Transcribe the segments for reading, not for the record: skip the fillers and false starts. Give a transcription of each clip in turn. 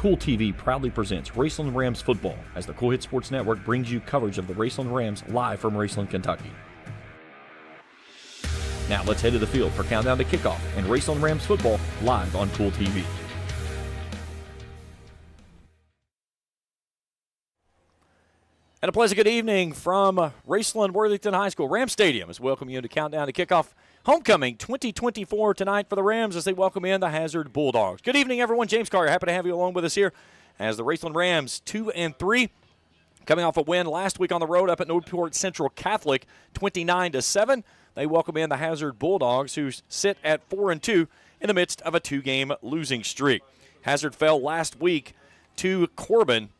Kool TV proudly presents Raceland Rams football as the Kool Hit Sports Network brings you coverage of the Raceland Rams live from Raceland, Kentucky. Now let's head to the field for countdown to kickoff and Raceland Rams football live on Kool TV. And a pleasant good evening from Raceland Worthington High School. Ram Stadium is welcoming you to countdown to kickoff homecoming 2024 tonight for the Rams as they welcome in the Hazard Bulldogs. Good evening, everyone. James Carter, happy to have you along with us here as the Raceland Rams 2-3, coming off a win last week on the road up at Newport Central Catholic, 29-7. They welcome in the Hazard Bulldogs, who sit at 4-2 in the midst of a two-game losing streak. Hazard fell last week to Corbin.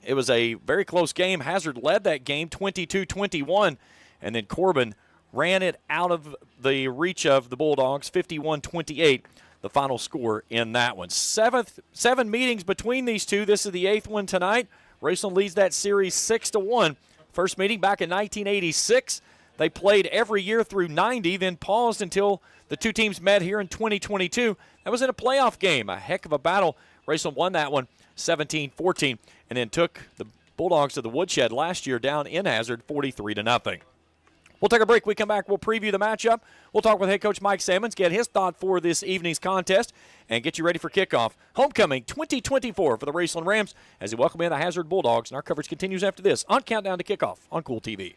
It was a very close game. Hazard led that game 22-21, and then Corbin ran it out of the reach of the Bulldogs, 51-28, the final score in that one. Seven meetings between these two. This is the eighth one tonight. Raceland leads that series 6-1. First meeting back in 1986. They played every year through 90, then paused until the two teams met here in 2022. That was in a playoff game, a heck of a battle. Raceland won that one 17-14, and then took the Bulldogs to the woodshed last year down in Hazard 43-0. We'll take a break. We come back, we'll preview the matchup. We'll talk with head coach Mike Sammons, get his thought for this evening's contest, and get you ready for kickoff. Homecoming 2024 for the Raceland Rams as they welcome in the Hazard Bulldogs, and our coverage continues after this on Countdown to Kickoff on Kool TV.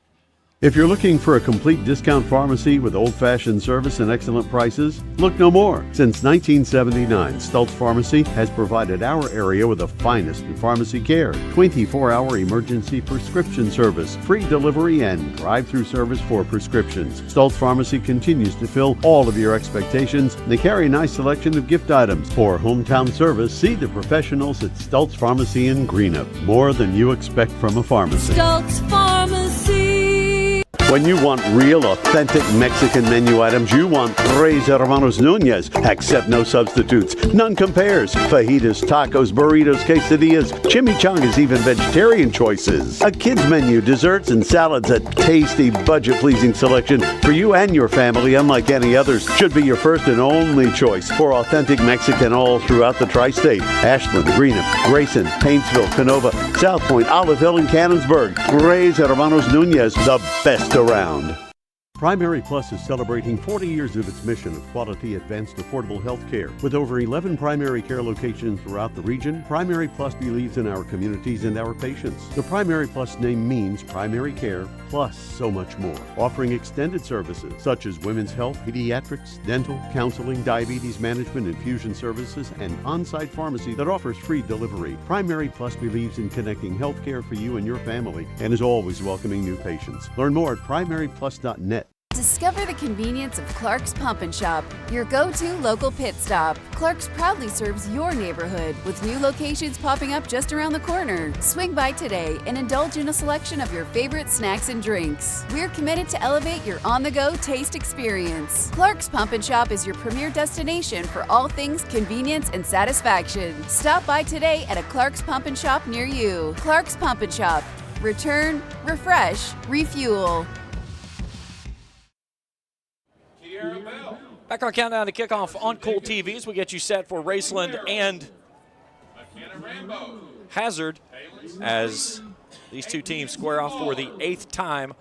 If you're looking for a complete discount pharmacy with old-fashioned service and excellent prices, look no more. Since 1979, Stultz Pharmacy has provided our area with the finest in pharmacy care. 24-hour emergency prescription service, free delivery, and drive-through service for prescriptions. Stultz Pharmacy continues to fill all of your expectations. They carry a nice selection of gift items. For hometown service, see the professionals at Stultz Pharmacy in Greenup. More than you expect from a pharmacy. Stultz Pharmacy. When you want real, authentic Mexican menu items, you want Tres Hermanos Nunez. Accept no substitutes. None compares. Fajitas, tacos, burritos, quesadillas, chimichangas, even vegetarian choices. A kids menu, desserts and salads, a tasty, budget-pleasing selection for you and your family, unlike any others. Should be your first and only choice for authentic Mexican all throughout the tri-state. Ashland, Greenup, Grayson, Paintsville, Canova, South Point, Olive Hill, and Cannonsburg. Tres Hermanos Nunez, the best around. Primary Plus is celebrating 40 years of its mission of quality, advanced, affordable health care. With over 11 primary care locations throughout the region, Primary Plus believes in our communities and our patients. The Primary Plus name means primary care plus so much more, offering extended services such as women's health, pediatrics, dental, counseling, diabetes management, infusion services, and on-site pharmacy that offers free delivery. Primary Plus believes in connecting health care for you and your family and is always welcoming new patients. Learn more at primaryplus.net. Discover the convenience of Clark's Pump and Shop, your go-to local pit stop. Clark's proudly serves your neighborhood with new locations popping up just around the corner. Swing by today and indulge in a selection of your favorite snacks and drinks. We're committed to elevate your on-the-go taste experience. Clark's Pump and Shop is your premier destination for all things convenience and satisfaction. Stop by today at a Clark's Pump and Shop near you. Clark's Pump and Shop. Return, refresh, refuel. Back on Countdown to Kickoff on Kool TV as we get you set for Raceland and Hazard as these two teams square off for the 8th time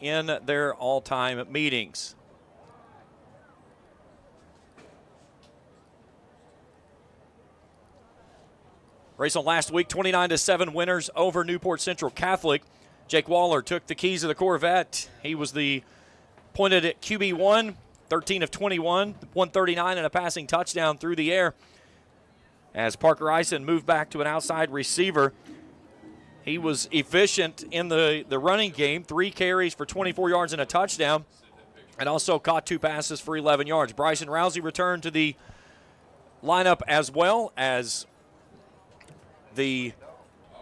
in their all-time meetings. Raceland last week, 29-7 winners over Newport Central Catholic. Jake Waller took the keys of the Corvette. He was the pointed at QB1, 13 of 21, 139 and a passing touchdown through the air. As Parker Eisen moved back to an outside receiver, he was efficient in the running game, 3 carries for 24 yards and a touchdown, and also caught 2 passes for 11 yards. Bryson Rousey returned to the lineup as well as the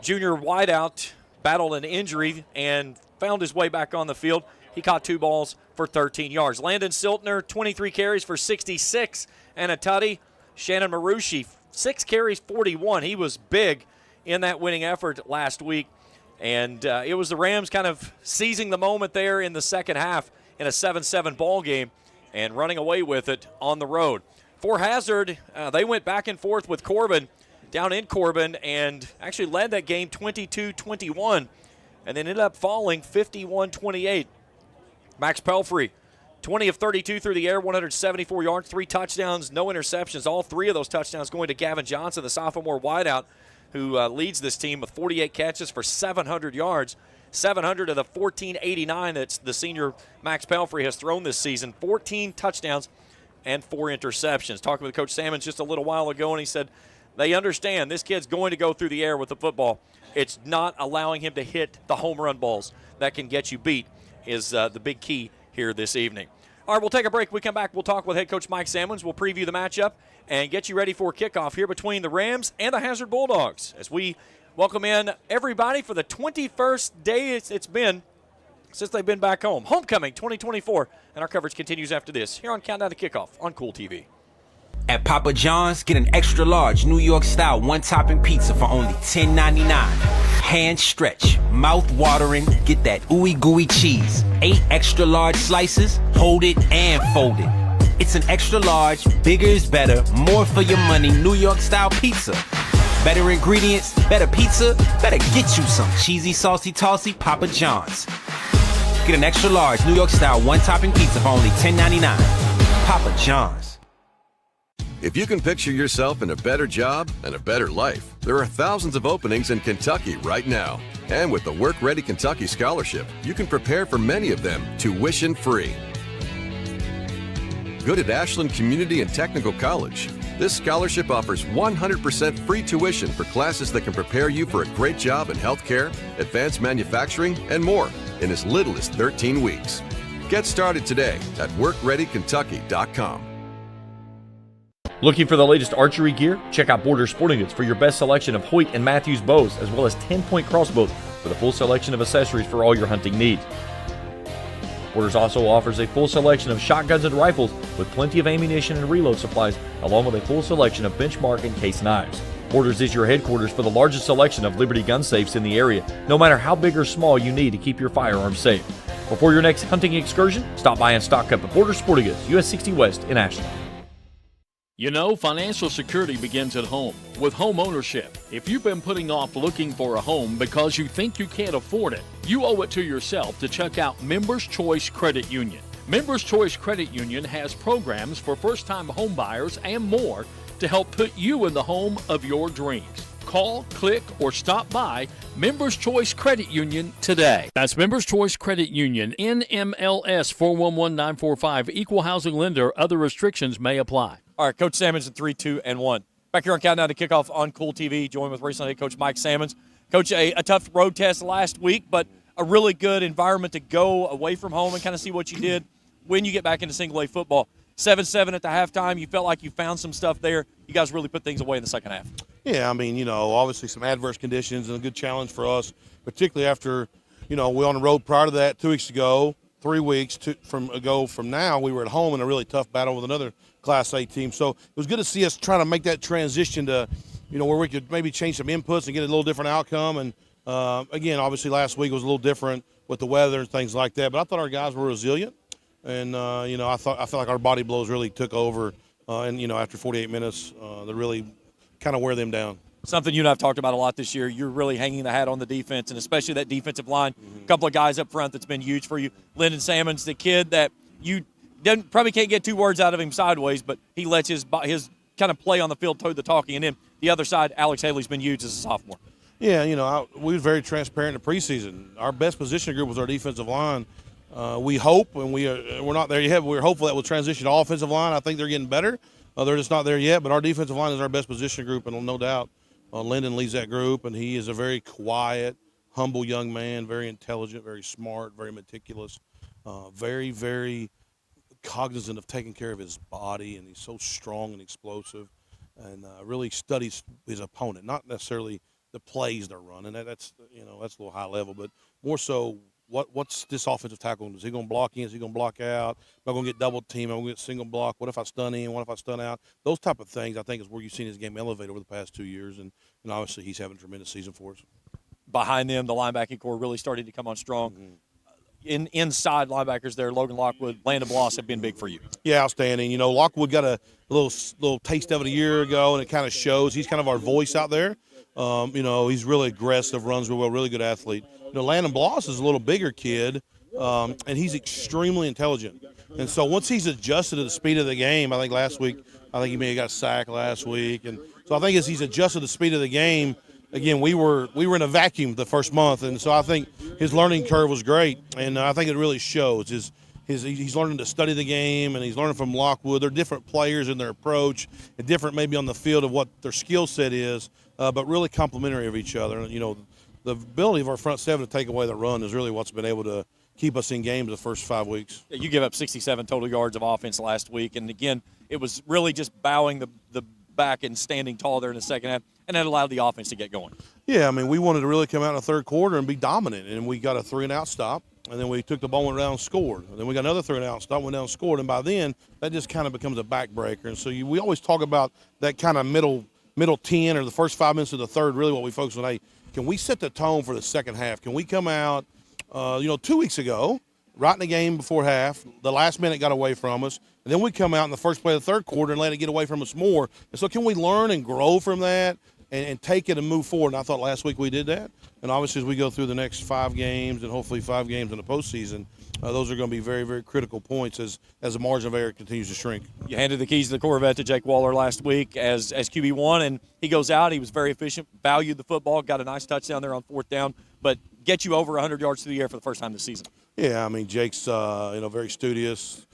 junior wideout battled an injury and found his way back on the field. He caught 2 balls for 13 yards. Landon Siltner, 23 carries for 66 and a tutty. Shannon Marucci, 6 carries, 41. He was big in that winning effort last week. And it was the Rams kind of seizing the moment there in the second half in a 7-7 ball game and running away with it on the road. For Hazard, they went back and forth with Corbin down in Corbin and actually led that game 22-21 and then ended up falling 51-28. Max Pelfrey, 20 of 32 through the air, 174 yards, 3 touchdowns, no interceptions. All 3 of those touchdowns going to Gavin Johnson, the sophomore wideout, who leads this team with 48 catches for 700 yards. 700 of the 1489 that the senior Max Pelfrey has thrown this season. 14 touchdowns and 4 interceptions. Talking with Coach Salmons just a little while ago, and he said they understand this kid's going to go through the air with the football. It's not allowing him to hit the home run balls that can get you beat is the big key here this evening. All right, we'll take a break. When we come back, we'll talk with head coach Mike Salmons. We'll preview the matchup and get you ready for kickoff here between the Rams and the Hazard Bulldogs as we welcome in everybody for the 21st day it's been since they've been back home. Homecoming 2024, and our coverage continues after this here on Countdown to Kickoff on Kool TV. At Papa John's, get an extra large New York style one-topping pizza for only $10.99. Hand stretch, mouth watering, get that ooey gooey cheese. 8 extra large slices, hold it and fold it. It's an extra large, bigger is better, more for your money New York style pizza. Better ingredients, better pizza, better get you some cheesy, saucy, tossy Papa John's. Get an extra large New York style one-topping pizza for only $10.99. Papa John's. If you can picture yourself in a better job and a better life, there are thousands of openings in Kentucky right now. And with the Work Ready Kentucky Scholarship, you can prepare for many of them tuition-free. Good at Ashland Community and Technical College. This scholarship offers 100% free tuition for classes that can prepare you for a great job in healthcare, advanced manufacturing, and more in as little as 13 weeks. Get started today at workreadykentucky.com. Looking for the latest archery gear? Check out Border Sporting Goods for your best selection of Hoyt and Matthews bows, as well as 10-point crossbows with a full selection of accessories for all your hunting needs. Borders also offers a full selection of shotguns and rifles with plenty of ammunition and reload supplies, along with a full selection of benchmark and case knives. Borders is your headquarters for the largest selection of Liberty gun safes in the area, no matter how big or small you need to keep your firearms safe. Before your next hunting excursion, stop by and stock up at Border Sporting Goods, US 60 West in Ashland. You know, financial security begins at home with home ownership. If you've been putting off looking for a home because you think you can't afford it, you owe it to yourself to check out Members Choice Credit Union. Members Choice Credit Union has programs for first-time home buyers and more to help put you in the home of your dreams. Call, click, or stop by Members Choice Credit Union today. That's Members Choice Credit Union, NMLS 411945, Equal Housing Lender. Other restrictions may apply. All right, Coach Salmons in 3, 2, and 1. Back here on Countdown to Kickoff on Kool TV, joined with Raceland head coach Mike Salmons. Coach, a tough road test last week, but a really good environment to go away from home and kind of see what you did when you get back into single-A football. 7-7 at the halftime. You felt like you found some stuff there. You guys really put things away in the second half. Yeah, I mean, you know, obviously some adverse conditions and a good challenge for us, particularly after, you know, we were on the road prior to that 2 weeks ago, 3 weeks from now. We were at home in a really tough battle with another Class A team. So it was good to see us trying to make that transition to, you know, where we could maybe change some inputs and get a little different outcome. And, again, obviously last week was a little different with the weather and things like that. But I thought our guys were resilient. And, you know, I felt like our body blows really took over. And, you know, after 48 minutes, they really kind of wear them down. Something you and I have talked about a lot this year. You're really hanging the hat on the defense, and especially that defensive line. A couple of guys up front that's been huge for you. Lyndon Salmons, the kid that you probably can't get 2 words out of him sideways, but he lets his kind of play on the field toe the talking. And then the other side, Alex Haley's been huge as a sophomore. Yeah, you know, we were very transparent in the preseason. Our best position group was our defensive line. We hope, and we're not there yet, but we're hopeful that will transition to offensive line. I think they're getting better. They're just not there yet, but our defensive line is our best position group, and no doubt Lyndon leads that group, and he is a very quiet, humble young man, very intelligent, very smart, very meticulous, very, very cognizant of taking care of his body, and he's so strong and explosive, and really studies his opponent, not necessarily the plays they're running. That's a little high level, but more so what's this offensive tackle? Is he going to block in? Is he going to block out? Am I going to get double team? Am I going to get single block? What if I stun in? What if I stun out? Those type of things, I think, is where you've seen his game elevate over the past 2 years, and obviously he's having a tremendous season for us. Behind them, the linebacking core really started to come on strong. inside linebackers there, Logan Lockwood, Landon Bloss, have been big for you. Yeah, outstanding. Lockwood got a little taste of it a year ago, and it kind of shows. He's kind of our voice out there. He's really aggressive, runs real well, really good athlete. Landon Bloss is a little bigger kid, and he's extremely intelligent. And so once he's adjusted to the speed of the game, I think he may have got a sack last week, and so I think as he's adjusted to the speed of the game, again, we were in a vacuum the first month, and so I think his learning curve was great, and I think it really shows. He's learning to study the game, and he's learning from Lockwood. They're different players in their approach, and different maybe on the field of what their skill set is, but really complementary of each other. The ability of our front seven to take away the run is really what's been able to keep us in games the first 5 weeks. You give up 67 total yards of offense last week, and again, it was really just bowing the back and standing tall there in the second half, and that allowed the offense to get going. Yeah, we wanted to really come out in the third quarter and be dominant, and we got a 3-and-out stop, and then we took the ball, went down and scored. And then we got another 3-and-out stop, went down and scored, and by then that just kind of becomes a backbreaker. And so we always talk about that kind of middle 10 or the first 5 minutes of the third, really what we focus on. Hey, can we set the tone for the second half? Can we come out, 2 weeks ago, right in the game before half, the last minute got away from us, and then we come out in the first play of the third quarter and let it get away from us more. And so can we learn and grow from that and take it and move forward? And I thought last week we did that. And obviously as we go through the next 5 games and hopefully 5 games in the postseason, those are going to be very, very critical points as the margin of error continues to shrink. You handed the keys to the Corvette to Jake Waller last week as QB1, and he goes out. He was very efficient, valued the football, got a nice touchdown there on 4th down, but get you over 100 yards through the air for the first time this season. Yeah, Jake's very studious,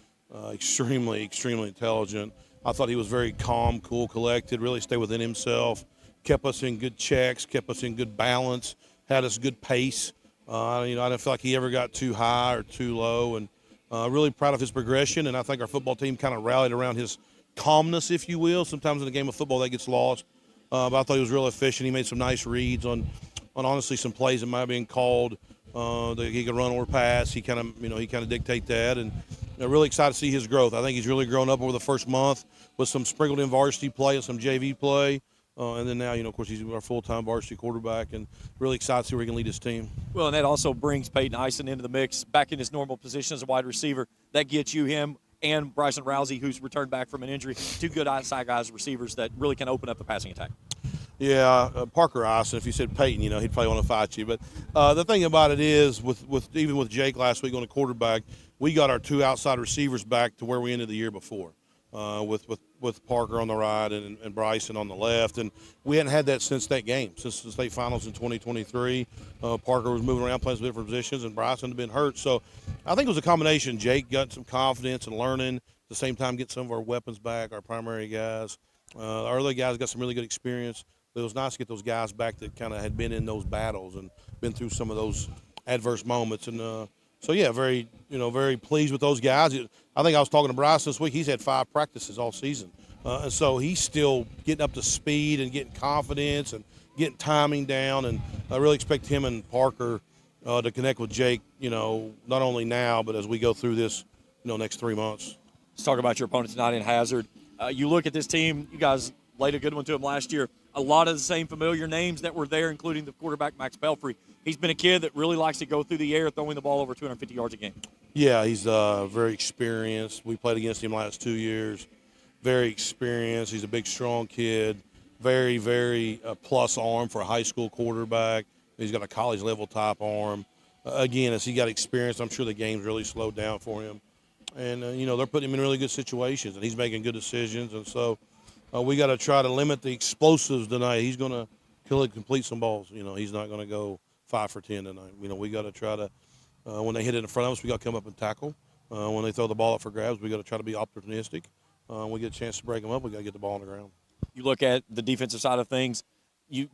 extremely, extremely intelligent. I thought he was very calm, cool, collected, really stayed within himself, kept us in good checks, kept us in good balance, had us good pace. I didn't feel like he ever got too high or too low, and really proud of his progression. And I think our football team kind of rallied around his calmness, if you will. Sometimes in a game of football that gets lost, but I thought he was real efficient. He made some nice reads on honestly some plays that might have been called. That he could run or pass. He kind of dictate that, and really excited to see his growth. I think he's really grown up over the first month with some sprinkled in varsity play and some JV play. And then now, of course, he's our full-time varsity quarterback, and really excited to see where he can lead his team. Well, and that also brings Peyton Eisen into the mix, back in his normal position as a wide receiver. That gets you him and Bryson Rousey, who's returned back from an injury, 2 good outside guys, receivers that really can open up the passing attack. Yeah, Parker Eisen, if you said Peyton, he'd probably want to fight you. But the thing about it is, even with Jake last week on the quarterback, we got our 2 outside receivers back to where we ended the year before. With Parker on the right and Bryson on the left. And we hadn't had that since that game, since the state finals in 2023. Parker was moving around, playing some different positions, and Bryson had been hurt. So I think it was a combination. Jake got some confidence and learning, at the same time get some of our weapons back, our primary guys. Our other guys got some really good experience. It was nice to get those guys back that kind of had been in those battles and been through some of those adverse moments. And so, yeah, very pleased with those guys. I think I was talking to Bryce this week. He's had 5 practices all season. And so he's still getting up to speed and getting confidence and getting timing down. And I really expect him and Parker to connect with Jake, not only now, but as we go through this, next 3 months. Let's talk about your opponent tonight in Hazard. You look at this team, you guys laid a good one to them last year. A lot of the same familiar names that were there, including the quarterback, Max Pelfrey. He's been a kid that really likes to go through the air, throwing the ball over 250 yards a game. Yeah, he's very experienced. We played against him last 2 years. Very experienced. He's a big, strong kid. Very, very plus arm for a high school quarterback. He's got a college-level type arm. Again, as he got experience, I'm sure the game's really slowed down for him. And, they're putting him in really good situations, and he's making good decisions. And so we got to try to limit the explosives tonight. He's going to complete some balls. He's not going to go 5 for 10 tonight. We got to try to, when they hit it in front of us, we got to come up and tackle. When they throw the ball up for grabs, we got to try to be opportunistic. When we get a chance to break them up, we got to get the ball on the ground. You look at the defensive side of things.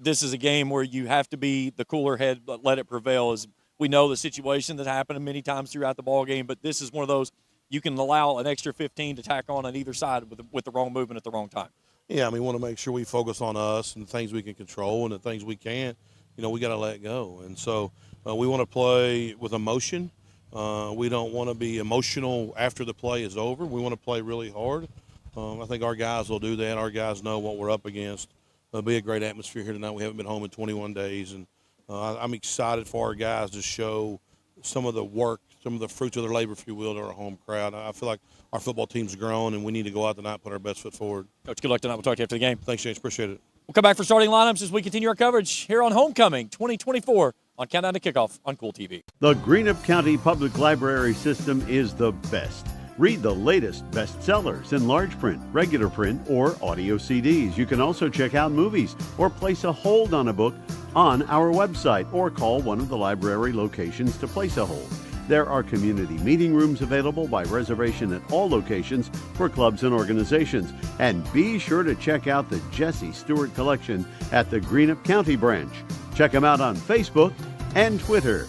This is a game where you have to be the cooler head, but let it prevail. As we know, the situation that happened many times throughout the ball game, but this is one of those you can allow an extra 15 to tack on either side with the wrong movement at the wrong time. Yeah, we want to make sure we focus on us and the things we can control, and the things we can't, we got to let go. And so we want to play with emotion. We don't want to be emotional after the play is over. We want to play really hard. I think our guys will do that. Our guys know what we're up against. It'll be a great atmosphere here tonight. We haven't been home in 21 days, and I'm excited for our guys to show some of the work, some of the fruits of their labor, if you will, to our home crowd. I feel like our football team's grown, and we need to go out tonight and put our best foot forward. Coach, good luck tonight. We'll talk to you after the game. Thanks, James. Appreciate it. We'll come back for starting lineups as we continue our coverage here on Homecoming 2024 on Countdown to Kickoff on Kool TV. The Greenup County Public Library System is the best. Read the latest bestsellers in large print, regular print, or audio CDs. You can also check out movies or place a hold on a book on our website or call one of the library locations to place a hold. There are community meeting rooms available by reservation at all locations for clubs and organizations. And be sure to check out the Jesse Stewart collection at the Greenup County branch. Check them out on Facebook and Twitter.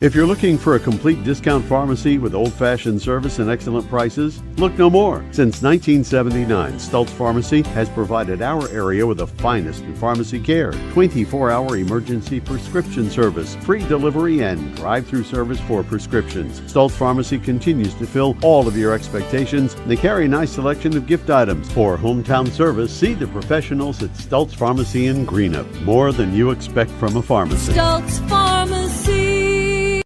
If you're looking for a complete discount pharmacy with old-fashioned service and excellent prices, look no more. Since 1979, Stultz Pharmacy has provided our area with the finest in pharmacy care, 24-hour emergency prescription service, free delivery, and drive-through service for prescriptions. Stultz Pharmacy continues to fill all of your expectations. They carry a nice selection of gift items. For hometown service, see the professionals at Stultz Pharmacy in Greenup. More than you expect from a pharmacy. Stultz Pharmacy.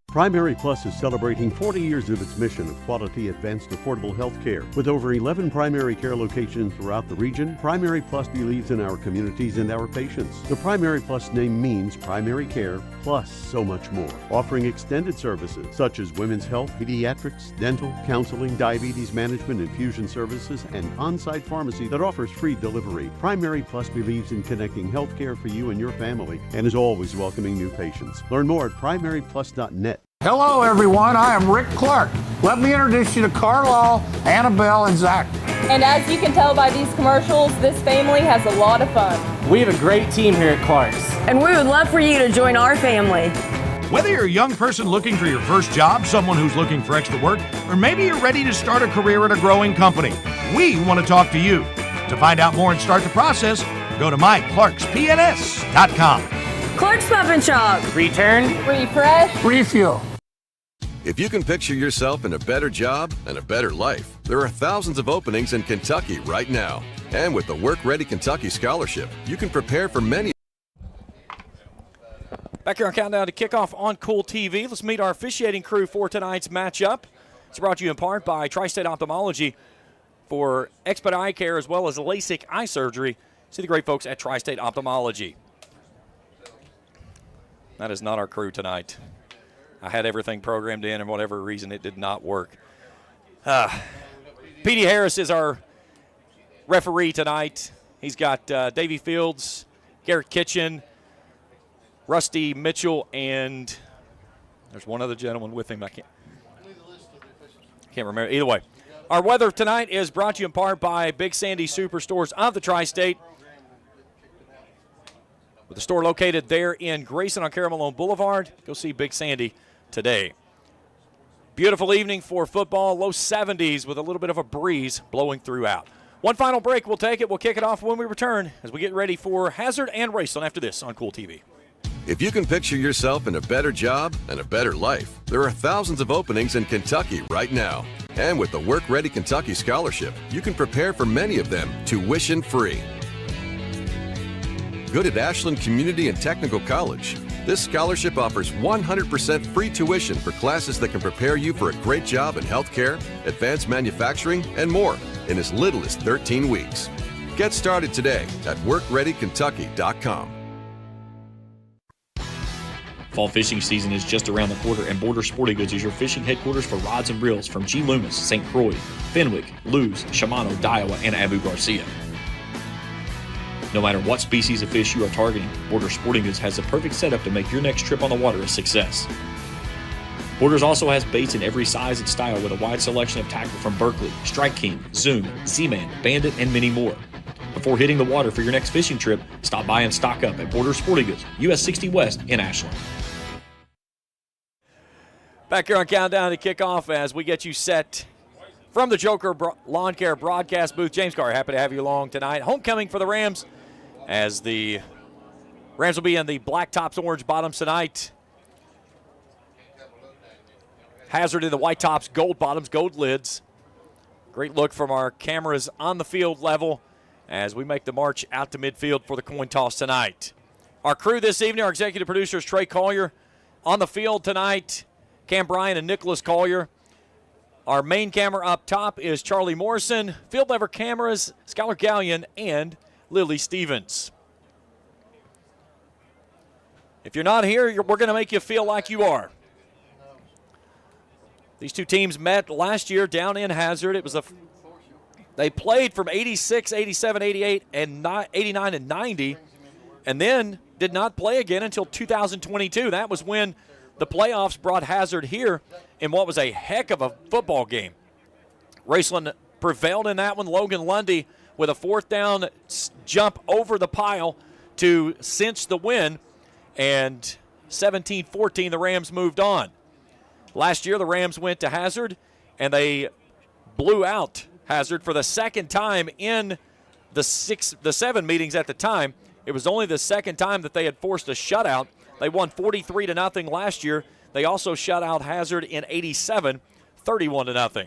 Primary Plus is celebrating 40 years of its mission of quality, advanced, affordable health care. With over 11 primary care locations throughout the region, Primary Plus believes in our communities and our patients. The Primary Plus name means primary care plus so much more, offering extended services such as women's health, pediatrics, dental, counseling, diabetes management, infusion services, and on-site pharmacy that offers free delivery. Primary Plus believes in connecting health care for you and your family and is always welcoming new patients. Learn more at primaryplus.net. Hello, everyone. I am Rick Clark. Let me introduce you to Carlisle, Annabelle, and Zach. And as you can tell by these commercials, this family has a lot of fun. We have a great team here at Clark's. And we would love for you to join our family. Whether you're a young person looking for your first job, someone who's looking for extra work, or maybe you're ready to start a career at a growing company, we want to talk to you. To find out more and start the process, go to myclarkspns.com. Clark's Pump and Shop. Return. Refresh. Refuel. If you can picture yourself in a better job and a better life, there are thousands of openings in Kentucky right now. And with the Work Ready Kentucky Scholarship, you can prepare for many. Back here on Countdown to Kickoff on Kool TV. Let's meet our officiating crew for tonight's matchup. It's brought to you in part by Tri-State Ophthalmology for expert eye care as well as LASIK eye surgery. See the great folks at Tri-State Ophthalmology. That is not our crew tonight. I had everything programmed in, and for whatever reason, it did not work. Petey Harris is our referee tonight. He's got Davey Fields, Garrett Kitchen, Rusty Mitchell, and there's one other gentleman with him. I can't remember. Either way, our weather tonight is brought to you in part by Big Sandy Superstores of the Tri-State, with the store located there in Grayson on Caramelone Boulevard. Go see Big Sandy today. Beautiful evening for football, low 70s with a little bit of a breeze blowing throughout. One final break, we'll take it. We'll kick it off when we return as we get ready for Hazard and Raceland after this on Kool TV. If you can picture yourself in a better job and a better life, there are thousands of openings in Kentucky right now. And with the Work Ready Kentucky Scholarship, you can prepare for many of them tuition-free. Good at Ashland Community and Technical College. This scholarship offers 100% free tuition for classes that can prepare you for a great job in healthcare, advanced manufacturing, and more in as little as 13 weeks. Get started today at workreadykentucky.com. Fall fishing season is just around the corner, and Border Sporting Goods is your fishing headquarters for rods and reels from G. Loomis, St. Croix, Fenwick, Lewes, Shimano, Daiwa, and Abu Garcia. No matter what species of fish you are targeting, Border Sporting Goods has the perfect setup to make your next trip on the water a success. Borders also has baits in every size and style with a wide selection of tackle from Berkley, Strike King, Zoom, Z-Man, Bandit, and many more. Before hitting the water for your next fishing trip, stop by and stock up at Border Sporting Goods, US 60 West in Ashland. Back here on Countdown to Kickoff as we get you set from the Joker Lawn Care broadcast booth. James Carr, happy to have you along tonight. Homecoming for the Rams, as the Rams will be in the black tops, orange bottoms tonight. Hazard in the white tops, gold bottoms, gold lids. Great look from our cameras on the field level as we make the march out to midfield for the coin toss tonight. Our crew this evening, our executive producer is Trey Collier. On the field tonight, Cam Bryan and Nicholas Collier. Our main camera up top is Charlie Morrison. Field lever cameras, Skylar Gallion and Lily Stevens. If you're not here, we're going to make you feel like you are. These two teams met last year down in Hazard. They played from 86, 87, 88, and 89 and 90, and then did not play again until 2022. That was when the playoffs brought Hazard here in what was a heck of a football game. Raceland prevailed in that one. Logan Lundy with a fourth down jump over the pile to cinch the win, and 17-14, the Rams moved on. Last year, the Rams went to Hazard, and they blew out Hazard for the second time in the 7 meetings at the time. It was only the second time that they had forced a shutout. They won 43-0 last year. They also shut out Hazard in 87, 31-0.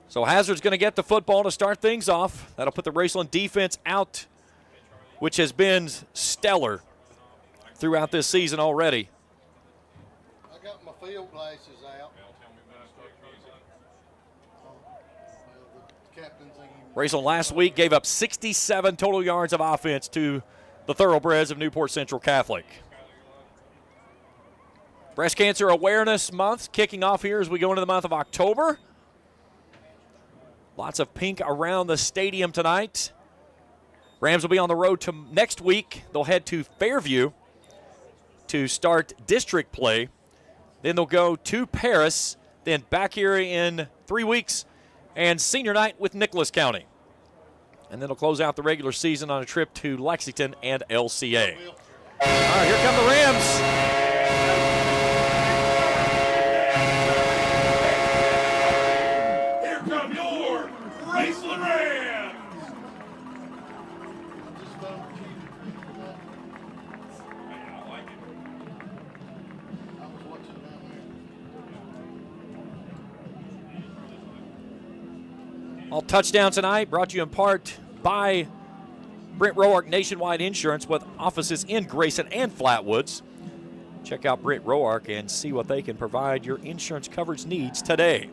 So Hazard's going to get the football to start things off. That'll put the Raceland defense out, which has been stellar throughout this season already. I got my field glasses out. Raceland last week gave up 67 total yards of offense to the Thoroughbreds of Newport Central Catholic. Breast Cancer Awareness Month kicking off here as we go into the month of October. Lots of pink around the stadium tonight. Rams will be on the road to next week. They'll head to Fairview to start district play. Then they'll go to Paris, then back here in 3 weeks, and senior night with Nicholas County. And then they'll close out the regular season on a trip to Lexington and LCA. All right, here come the Rams. Raceland Rams! All touchdown tonight brought to you in part by Brent Roark Nationwide Insurance with offices in Grayson and Flatwoods. Check out Brent Roark and see what they can provide your insurance coverage needs today.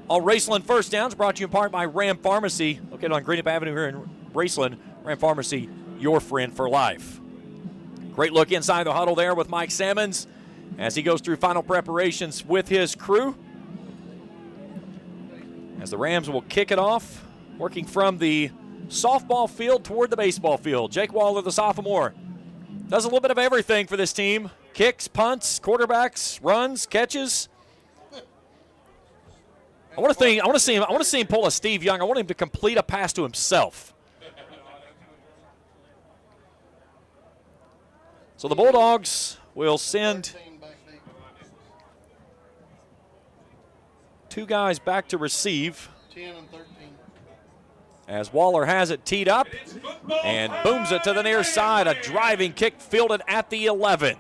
All Raceland first downs brought to you in part by Ram Pharmacy, located on Greenup Avenue here in Raceland. Ram Pharmacy, your friend for life. Great look inside the huddle there with Mike Sammons as he goes through final preparations with his crew. As the Rams will kick it off, working from the softball field toward the baseball field. Jake Waller, the sophomore, does a little bit of everything for this team. Kicks, punts, quarterbacks, runs, catches. I want to see him pull a Steve Young. I want him to complete a pass to himself. So the Bulldogs will send two guys back to receive. 10 and 13. As Waller has it teed up and booms it to the near side. A driving kick fielded at the 11.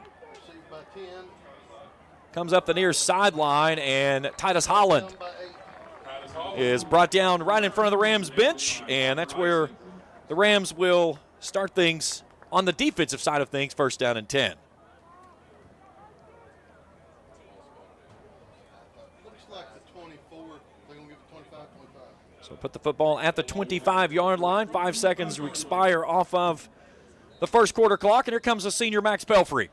Comes up the near sideline, and Titus Holland is brought down right in front of the Rams bench, and that's where the Rams will start things on the defensive side of things, first down and 10. Looks like the 24. They're going to give it 25, 25. So put the football at the 25-yard line. 5 seconds to expire off of the first quarter clock, and here comes the senior Max Pelfrey.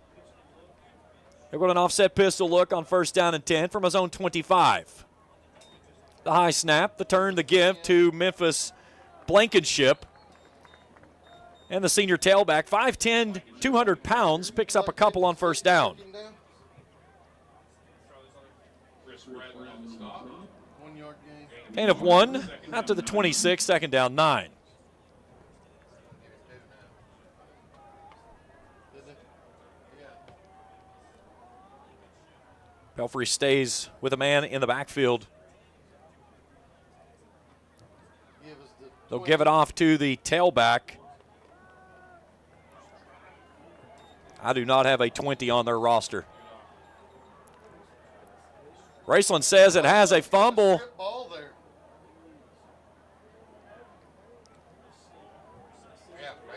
They're going to an offset pistol look on first down and 10 from his own 25. The high snap, the turn, the give to Memphis Blankenship. And the senior tailback, 5'10", 200 pounds, picks up a couple on first down. Gain of 1 out to the 26, second down 9. Pelfrey stays with a man in the backfield. They'll give it off to the tailback. I do not have a 20 on their roster. Raceland says it has a fumble.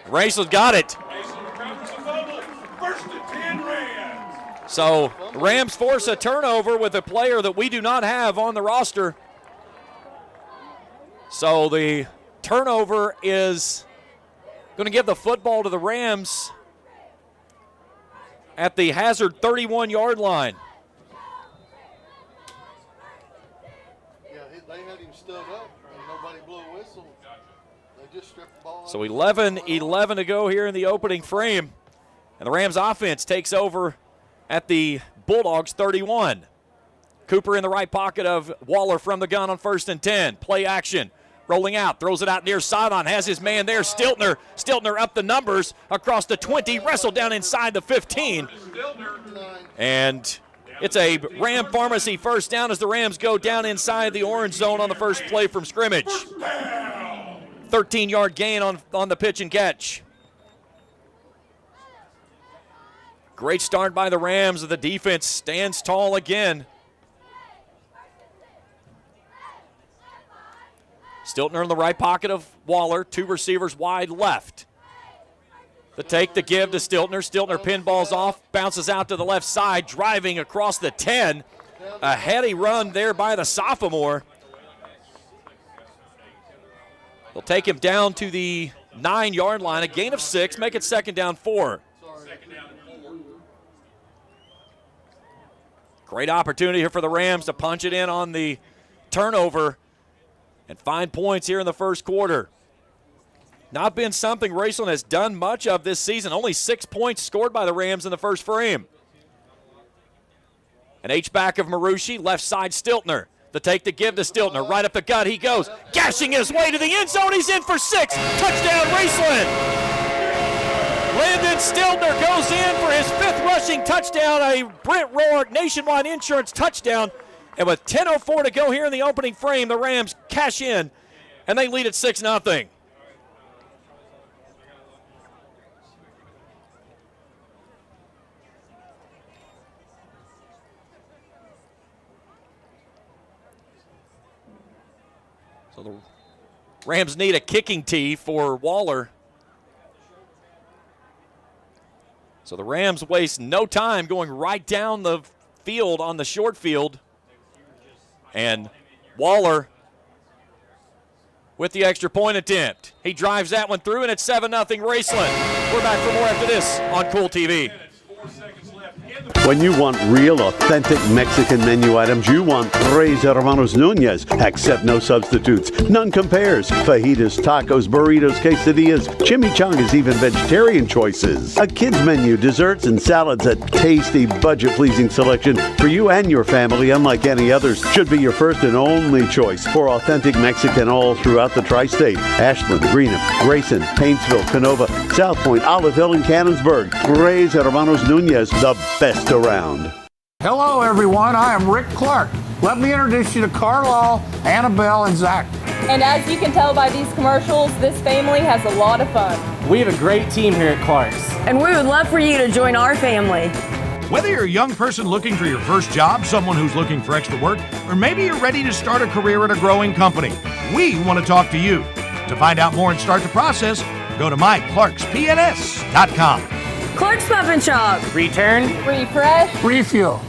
Raceland got it. First and 10 Rams. So the Rams force a turnover with a player that we do not have on the roster. So the turnover is going to give the football to the Rams at the Hazard 31-yard line. Yeah, they had him stood up and nobody blew a whistle. They just stripped the ball. So 11 to go here in the opening frame. And the Rams offense takes over at the Bulldogs 31. Cooper in the right pocket of Waller from the gun on 1st and 10. Play action. Rolling out, throws it out near sideline, has his man there, Stiltner. Stiltner up the numbers across the 20, wrestled down inside the 15. And it's a Ram Pharmacy first down as the Rams go down inside the orange zone on the first play from scrimmage. 13-yard gain on the pitch and catch. Great start by the Rams. The defense stands tall again. Stiltner in the right pocket of Waller. 2 receivers wide left. The take, the give to Stiltner. Stiltner pinballs off, bounces out to the left side, driving across the 10. A heady run there by the sophomore. They'll take him down to the 9-yard line. A gain of 6, make it 2nd down 4. Great opportunity here for the Rams to punch it in on the turnover and find points here in the first quarter. Not been something Raceland has done much of this season. Only 6 points scored by the Rams in the first frame. An H-back of Marucci, left side Stiltner. The take to give to Stiltner. Right up the gut he goes, gashing his way to the end zone. He's in for 6. Touchdown Raceland. Landon Stiltner goes in for his 5th rushing touchdown, a Brent Roark Nationwide Insurance touchdown. And with 10:04 to go here in the opening frame, the Rams cash in, and they lead at 6-0. So the Rams need a kicking tee for Waller. So the Rams waste no time going right down the field on the short field. And Waller with the extra point attempt. He drives that one through, and it's 7-0 Raceland. We're back for more after this on Kool TV. When you want real, authentic Mexican menu items, you want Tres Hermanos Nunez. Accept no substitutes. None compares. Fajitas, tacos, burritos, quesadillas, chimichangas, even vegetarian choices. A kids menu, desserts and salads, a tasty, budget-pleasing selection for you and your family, unlike any others. Should be your first and only choice for authentic Mexican all throughout the tri-state. Ashland, Greenup, Grayson, Paintsville, Canova, South Point, Olive Hill, and Cannonsburg. Tres Hermanos Nunez, the best around. Hello, everyone. I am Rick Clark. Let me introduce you to Carlisle, Annabelle, and Zach. And as you can tell by these commercials, this family has a lot of fun. We have a great team here at Clark's. And we would love for you to join our family. Whether you're a young person looking for your first job, someone who's looking for extra work, or maybe you're ready to start a career at a growing company, we want to talk to you. To find out more and start the process, go to myclarkspns.com. Clark's Pump and Shop. Return. Refresh. Refuel.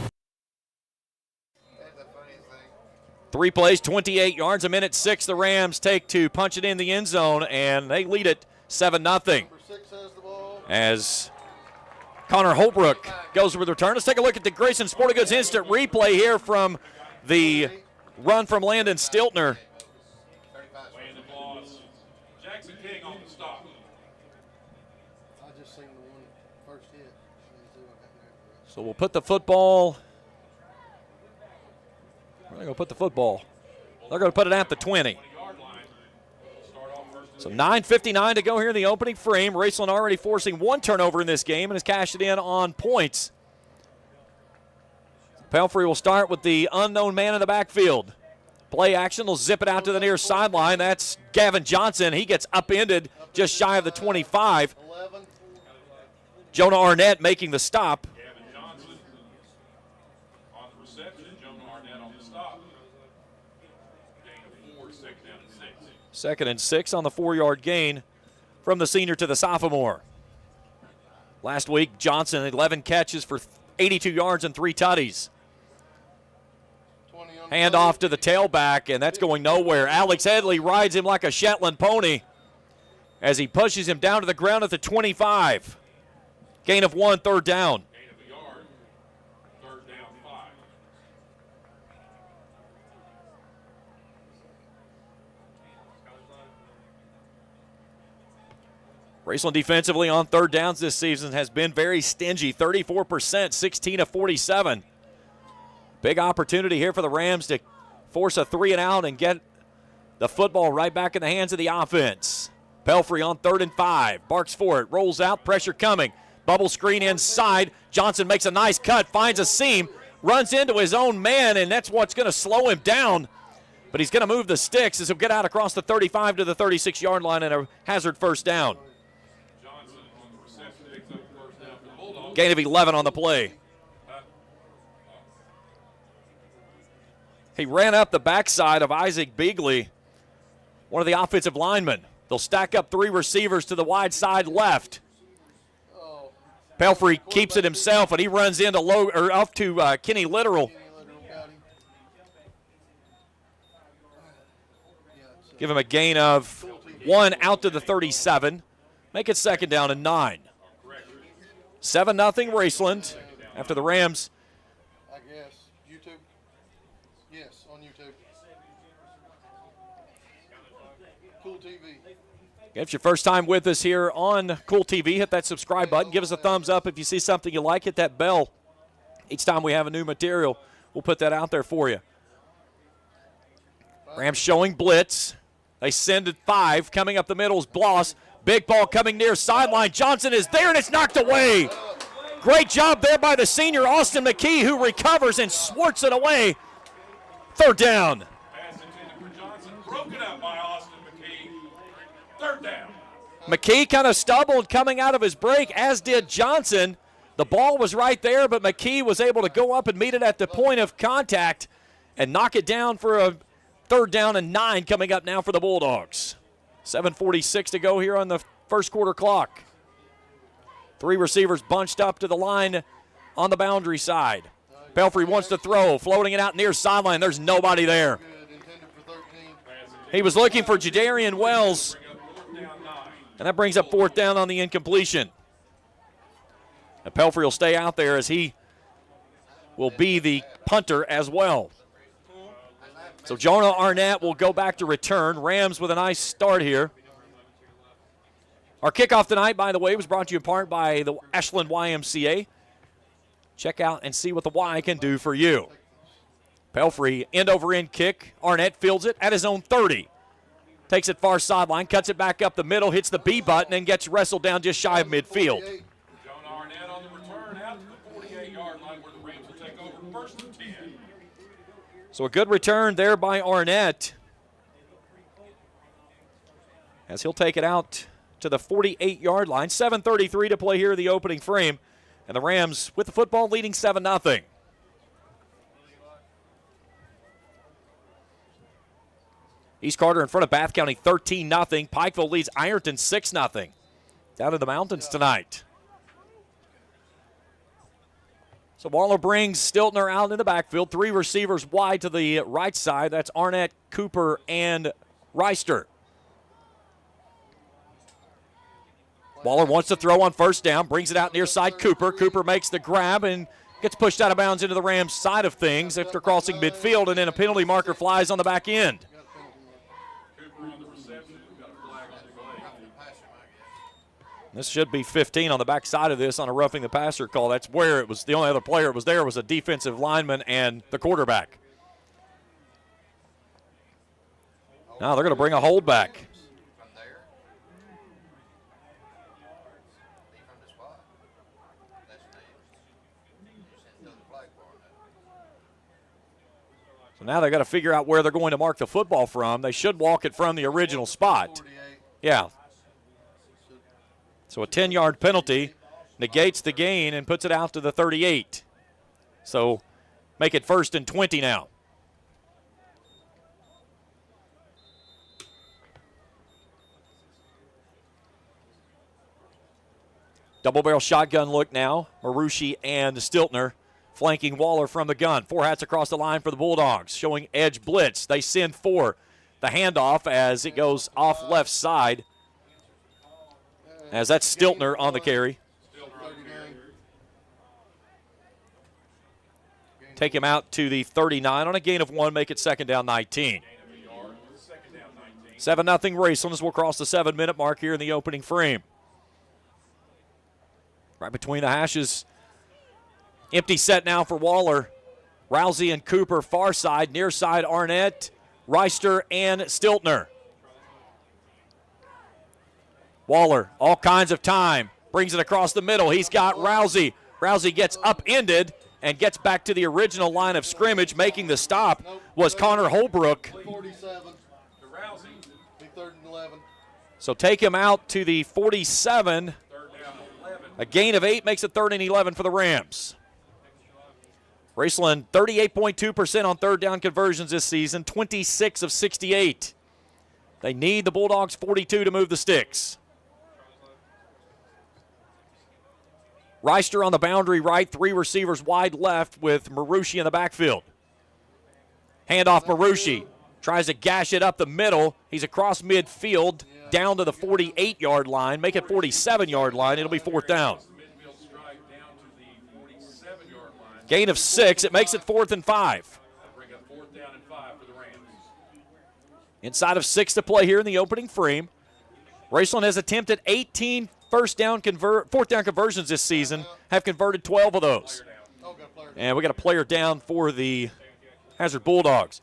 3 plays, 28 yards, a minute 6. The Rams take to punch it in the end zone, and they lead it 7-0. As Connor Holbrook goes with the return. Let's take a look at the Grayson Sporting Goods instant replay here from the run from Landon Stiltner. Jackson King on the stop. I just seen the one first hit. So we'll put the football. Where are they going to put the football? They're going to put it at the 20. So 9:59 to go here in the opening frame. Raceland already forcing 1 turnover in this game and has cashed it in on points. Pelfrey will start with the unknown man in the backfield. Play action, they'll zip it out to the near sideline. That's Gavin Johnson. He gets upended just shy of the 25. Jonah Arnett making the stop. Gavin Johnson on the reception. Jonah Arnett on the stop. Gain of 4, 2nd down and 6. 2nd and 6 on the 4-yard gain from the senior to the sophomore. Last week, Johnson, 11 catches for 82 yards and 3 tutties. Hand off to the tailback, and that's going nowhere. Alex Headley rides him like a Shetland pony as he pushes him down to the ground at the 25. Gain of 1, third down. Gain of a yard. Third down, 5. Raceland defensively on third downs this season has been very stingy, 34%, 16 of 47. Big opportunity here for the Rams to force a 3-and-out and get the football right back in the hands of the offense. Pelfrey on 3rd and 5, barks for it, rolls out, pressure coming. Bubble screen inside. Johnson makes a nice cut, finds a seam, runs into his own man, and that's what's going to slow him down. But he's going to move the sticks as he'll get out across the 35 to the 36-yard line and a hazard first down. Gain of 11 on the play. He ran up the backside of Isaac Beagley, one of the offensive linemen. They'll stack up 3 receivers to the wide side left. Pelfrey keeps it himself, and he runs into up to Kenny Littoral. Give him a gain of 1 out to the 37. Make it 2nd down and 9. 7-0 Raceland after the Rams. I guess. YouTube? Yes, on YouTube. Kool TV. If it's your first time with us here on Kool TV, hit that subscribe button. Give us a thumbs up if you see something you like. Hit that bell. Each time we have a new material, we'll put that out there for you. Rams showing blitz. They send it 5. Coming up the middle is Bloss. Big ball coming near sideline. Johnson is there, and it's knocked away. Great job there by the senior, Austin McKee, who recovers and swarts it away. 3rd down. Pass intended for Johnson. Broken up by Austin McKee. 3rd down. McKee kind of stumbled coming out of his break, as did Johnson. The ball was right there, but McKee was able to go up and meet it at the point of contact and knock it down for a 3rd down and 9 coming up now for the Bulldogs. 7:46 to go here on the first quarter clock. 3 receivers bunched up to the line on the boundary side. Pelfrey wants to throw, floating it out near sideline. There's nobody there. He was looking for Jadarian Wells, and that brings up 4th down on the incompletion. And Pelfrey will stay out there as he will be the punter as well. So Jonah Arnett will go back to return. Rams with a nice start here. Our kickoff tonight, by the way, was brought to you in part by the Ashland YMCA. Check out and see what the Y can do for you. Pelfrey, end-over-end kick. Arnett fields it at his own 30. Takes it far sideline, cuts it back up the middle, hits the B button, and gets wrestled down just shy of midfield. Jonah Arnett on the return out to the 48-yard line where the Rams will take over 1st and 10. So a good return there by Arnett, as he'll take it out to the 48-yard line. 7:33 to play here in the opening frame. And the Rams with the football leading 7-0. East Carter in front of Bath County 13-0. Pikeville leads Ironton 6-0. Down in the mountains tonight. So Waller brings Stiltner out in the backfield. 3 receivers wide to the right side. That's Arnett, Cooper, and Reister. Waller wants to throw on 1st down, brings it out near side Cooper. Cooper makes the grab and gets pushed out of bounds into the Rams' side of things after crossing midfield, and then a penalty marker flies on the back end. This should be 15 on the back side of this on a roughing the passer call. That's where it was. The only other player that was there was a defensive lineman and the quarterback. Now they're going to bring a holdback. So now they've got to figure out where they're going to mark the football from. They should walk it from the original spot. Yeah. So a 10-yard penalty negates the gain and puts it out to the 38. So make it 1st and 20 now. Double barrel shotgun look now. Marucci and Stiltner flanking Waller from the gun. 4 hats across the line for the Bulldogs, showing edge blitz. They send 4. The handoff as it goes off left side, as that's Stiltner on the carry. Take him out to the 39 on a gain of 1, make it 2nd down 19. 7-0 Raceland as we'll cross the 7-minute mark here in the opening frame. Right between the hashes. Empty set now for Waller. Rousey and Cooper far side, near side Arnett, Reister, and Stiltner. Waller, all kinds of time, brings it across the middle. He's got Rousey. Rousey gets upended and gets back to the original line of scrimmage. Making the stop was Connor Holbrook. 47 to Rousey. Be 3rd and 11. So take him out to the 47. A gain of 8 makes it 3rd and 11 for the Rams. Raceland 38.2% on 3rd down conversions this season, 26 of 68. They need the Bulldogs 42 to move the sticks. Reister on the boundary right, 3 receivers wide left with Marucci in the backfield. Handoff Marucci. Tries to gash it up the middle. He's across midfield, down to the 48-yard line. Make it 47-yard line. It'll be 4th down. Gain of 6. It makes it 4th and 5. Inside of 6 to play here in the opening frame. Raceland has attempted 18 fourth down conversions this season, have converted 12 of those. And we got a player down for the Hazard Bulldogs.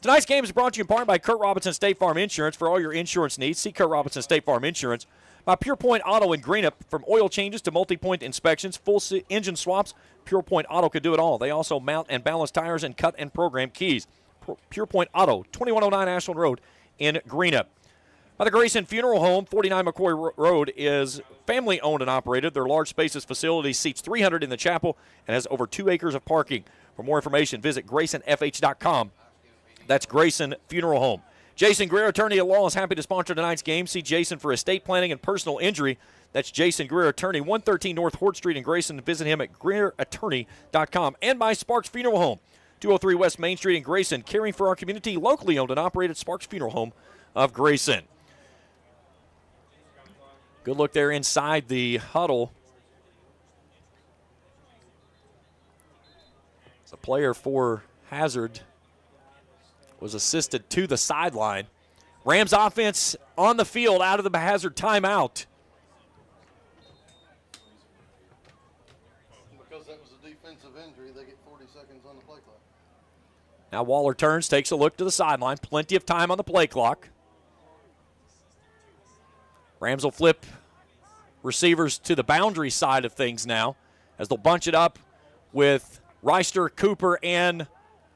Tonight's game is brought to you in part by Kurt Robinson State Farm Insurance. For all your insurance needs, see Kurt Robinson State Farm Insurance. By Pure Point Auto in Greenup, from oil changes to multi-point inspections, full engine swaps, Pure Point Auto could do it all. They also mount and balance tires and cut and program keys. Pure Point Auto, 2109 Ashland Road in Greenup. By the Grayson Funeral Home, 49 McCoy Road is family-owned and operated. Their large spacious facility seats 300 in the chapel and has over 2 acres of parking. For more information, visit GraysonFH.com. That's Grayson Funeral Home. Jason Greer, attorney at law, is happy to sponsor tonight's game. See Jason for estate planning and personal injury. That's Jason Greer, attorney, 113 North Hort Street in Grayson. Visit him at GreerAttorney.com. And by Sparks Funeral Home, 203 West Main Street in Grayson, caring for our community, locally owned and operated. Sparks Funeral Home of Grayson. Good look there inside the huddle. It's a player for Hazard was assisted to the sideline. Rams offense on the field out of the Hazard timeout. Because that was a defensive injury, they get 40 seconds on the play clock. Now Waller turns, takes a look to the sideline. Plenty of time on the play clock. Rams will flip receivers to the boundary side of things now as they'll bunch it up with Reister, Cooper, and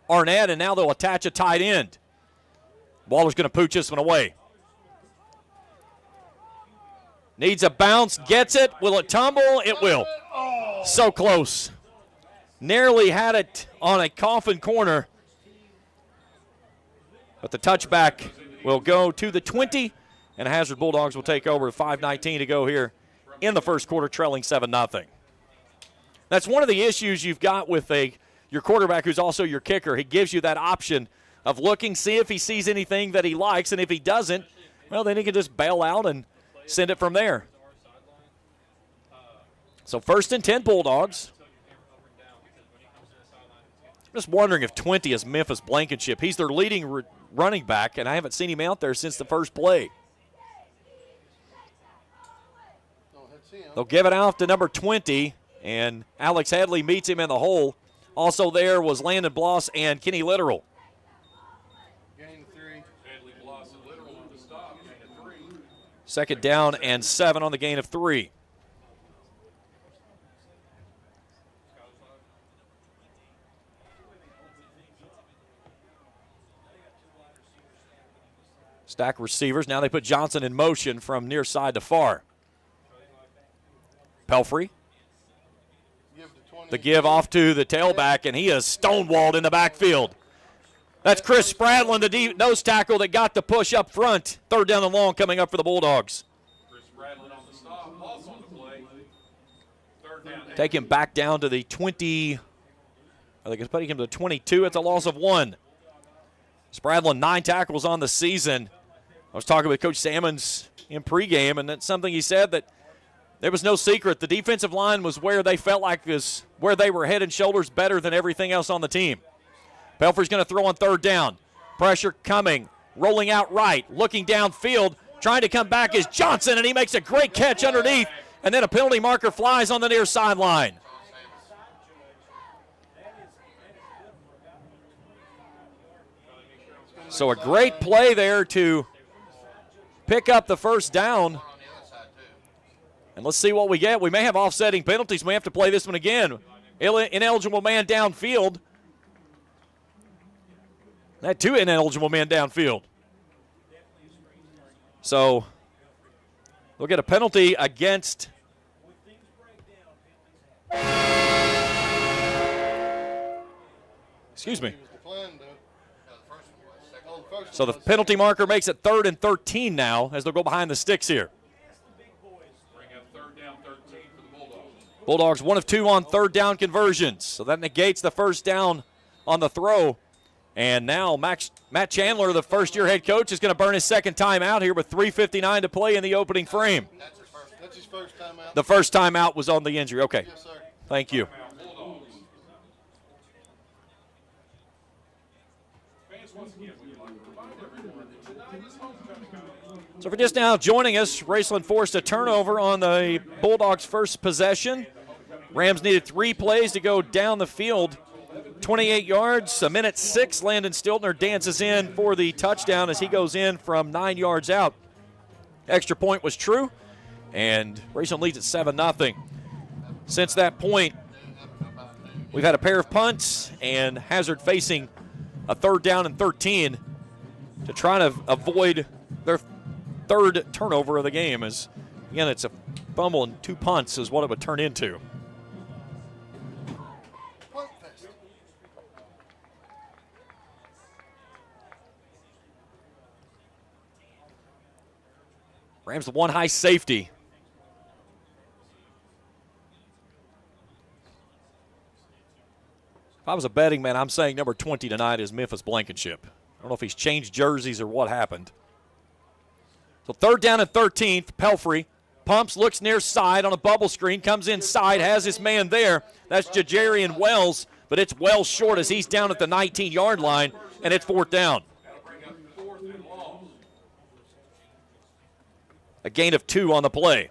Arnett, and now they'll attach a tight end. Waller's going to pooch this one away. Needs a bounce, gets it. Will it tumble? It will. So close. Nearly had it on a coffin corner. But the touchback will go to the 20, and Hazard Bulldogs will take over. 5:19 to go here in the first quarter, trailing 7-0. That's one of the issues you've got with your quarterback who's also your kicker. He gives you that option of looking, see if he sees anything that he likes, and if he doesn't, well, then he can just bail out and send it from there. So 1st and 10 Bulldogs. I'm just wondering if 20 is Memphis Blankenship. He's their leading running back, and I haven't seen him out there since the first play. They'll give it off to number 20, and Alex Hadley meets him in the hole. Also there was Landon Bloss and Kenny Littoral. Gain 3. Hadley, Bloss, and Littoral on the stop. Gain of 3. 2nd down and 7 on the gain of 3. Stack receivers. Now they put Johnson in motion from near side to far. Pelfrey. The give off to the tailback, and he is stonewalled in the backfield. That's Chris Spradlin, the nose tackle that got the push up front. 3rd down and long coming up for the Bulldogs. Chris Spradlin on the stop. Loss on the play. Take him back down to the 20. I think it's putting him to 22. It's a loss of 1. Spradlin, 9 tackles on the season. I was talking with Coach Salmons in pregame, and that's something he said, that there was no secret. The defensive line was where they felt like was where they were head and shoulders better than everything else on the team. Pelfrey's going to throw on 3rd down. Pressure coming, rolling out right, looking downfield, trying to come back is Johnson, and he makes a great catch underneath, and then a penalty marker flies on the near sideline. So a great play there to pick up the 1st down. And let's see what we get. We may have offsetting penalties. We have to play this one again. Ineligible man downfield. That 2 ineligible men downfield. So we'll get a penalty against. Excuse me. So the penalty marker makes it 3rd and 13 now as they'll go behind the sticks here. Bulldogs 1 of 2 on 3rd down conversions. So that negates the 1st down on the throw. And now Matt Chandler, the first-year head coach, is going to burn his 2nd time out here with 3:59 to play in the opening frame. That's his first time out. The first time out was on the injury. Okay. Yes, sir. Thank you. So for just now joining us, Raceland forced a turnover on the Bulldogs' first possession. Rams needed 3 plays to go down the field. 28 yards, a minute 6. Landon Stiltner dances in for the touchdown as he goes in from 9 yards out. Extra point was true, and Raceland leads at 7-0. Since that point, we've had a pair of punts and Hazard facing a 3rd down and 13 to try to avoid their 3rd turnover of the game. As again, it's a fumble and 2 punts is what it would turn into. Rams the 1 high safety. If I was a betting man, I'm saying number 20 tonight is Memphis Blankenship. I don't know if he's changed jerseys or what happened. So 3rd down and 13th, Pelfrey pumps, looks near side on a bubble screen, comes inside, has his man there. That's Jajarian Wells, but it's Wells short as he's down at the 19-yard line, and it's 4th down. A gain of 2 on the play.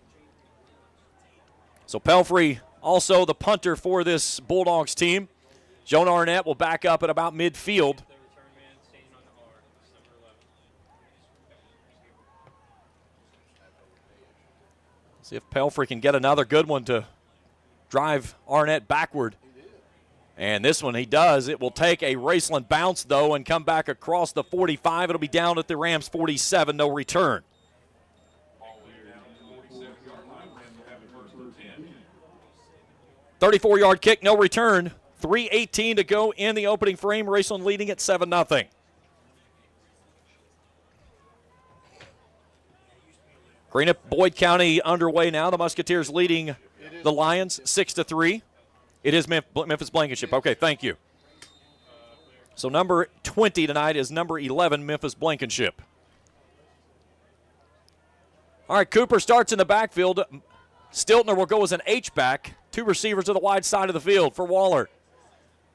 So Pelfrey also the punter for this Bulldogs team. Jonah Arnett will back up at about midfield. See if Pelfrey can get another good one to drive Arnett backward. And this one he does. It will take a Raceland bounce, though, and come back across the 45. It'll be down at the Rams' 47, no return. 34-yard kick, no return. 3:18 to go in the opening frame. Raceland leading at 7-0. Greenup, Boyd County underway now. The Musketeers leading the Lions 6-3. It is Memphis Blankenship. Okay, thank you. So number 20 tonight is number 11, Memphis Blankenship. All right, Cooper starts in the backfield. Stiltner will go as an H-back. 2 receivers to the wide side of the field for Waller.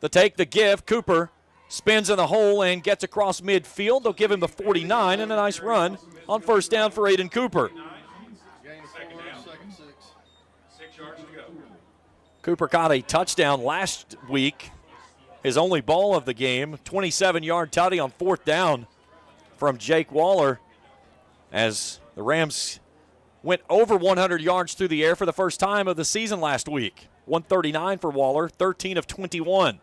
The take, the give. Cooper spins in the hole and gets across midfield. They'll give him the 49 and a nice run on 1st down for Aiden Cooper. Cooper caught a touchdown last week, his only ball of the game. 27-yard tutty on 4th down from Jake Waller as the Rams went over 100 yards through the air for the first time of the season last week. 139 for Waller, 13 of 21.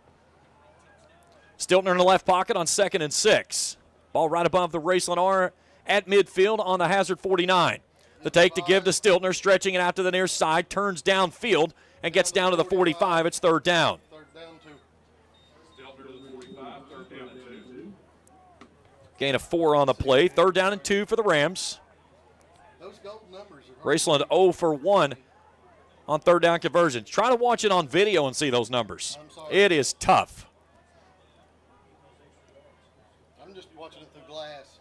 Stiltner in the left pocket on 2nd and 6. Ball right above the Raceland R at midfield on the Hazard 49. The take to give to Stiltner, stretching it out to the near side, turns downfield and gets down to the 45. It's 3rd down. Gain of 4 on the play. 3rd down and 2 for the Rams. Raceland 0 for 1 on third down conversions. Try to watch it on video and see those numbers. It is tough. I'm just watching it through glass.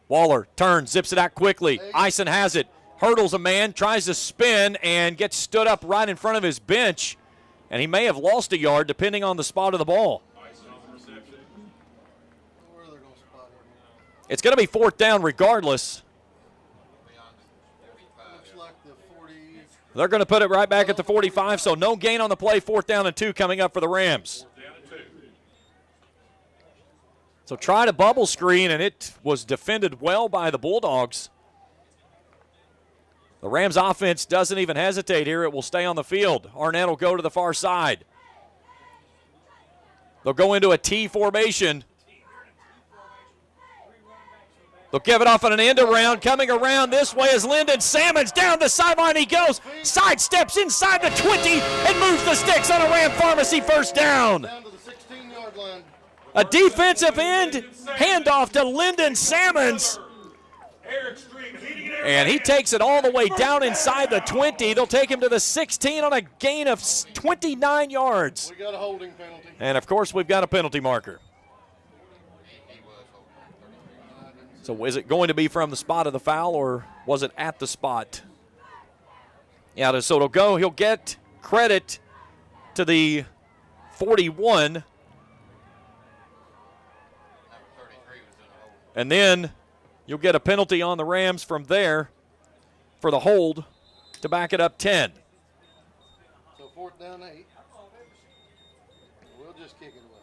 Waller turns, zips it out quickly. Ison has it, hurdles a man, tries to spin, and gets stood up right in front of his bench. And he may have lost a yard depending on the spot of the ball. It's going to be fourth down regardless. They're going to put it right back at the 45, so no gain on the play. Fourth down and 2 coming up for the Rams. So try to bubble screen, and it was defended well by the Bulldogs. The Rams offense doesn't even hesitate here. It will stay on the field. Arnett will go to the far side. They'll go into a T formation. They'll give it off on an end around. Coming around this way is Lyndon Salmons. Down the sideline he goes. Sidesteps inside the 20 and moves the sticks on a Ram Pharmacy first down. Down to the 16-yard line. A defensive end handoff to Lyndon Salmons. And he takes it all the way down inside the 20. They'll take him to the 16 on a gain of 29 yards. We got a holding penalty. And, of course, we've got a penalty marker. So is it going to be from the spot of the foul, or was it at the spot? Yeah, so it'll go. He'll get credit to the 41. And then you'll get a penalty on the Rams from there for the hold to back it up 10. So fourth down 8. We'll just kick it away.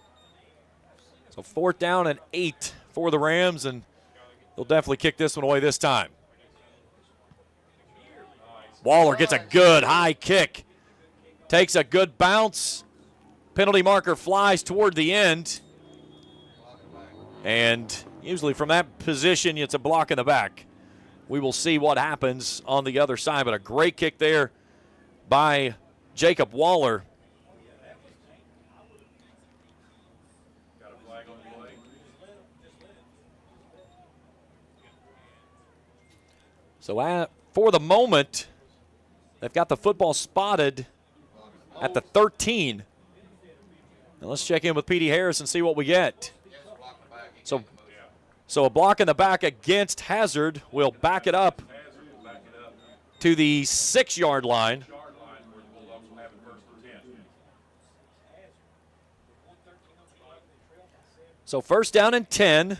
So fourth down and 8 for the Rams, and they'll definitely kick this one away this time. Waller gets a good high kick. Takes a good bounce. Penalty marker flies toward the end. And usually from that position, it's a block in the back. We will see what happens on the other side, but a great kick there by Jacob Waller. So for the moment, they've got the football spotted at the 13. Now let's check in with Petey Harris and see what we get. So a block in the back against Hazard will back it up to the 6-yard line. So first down and 10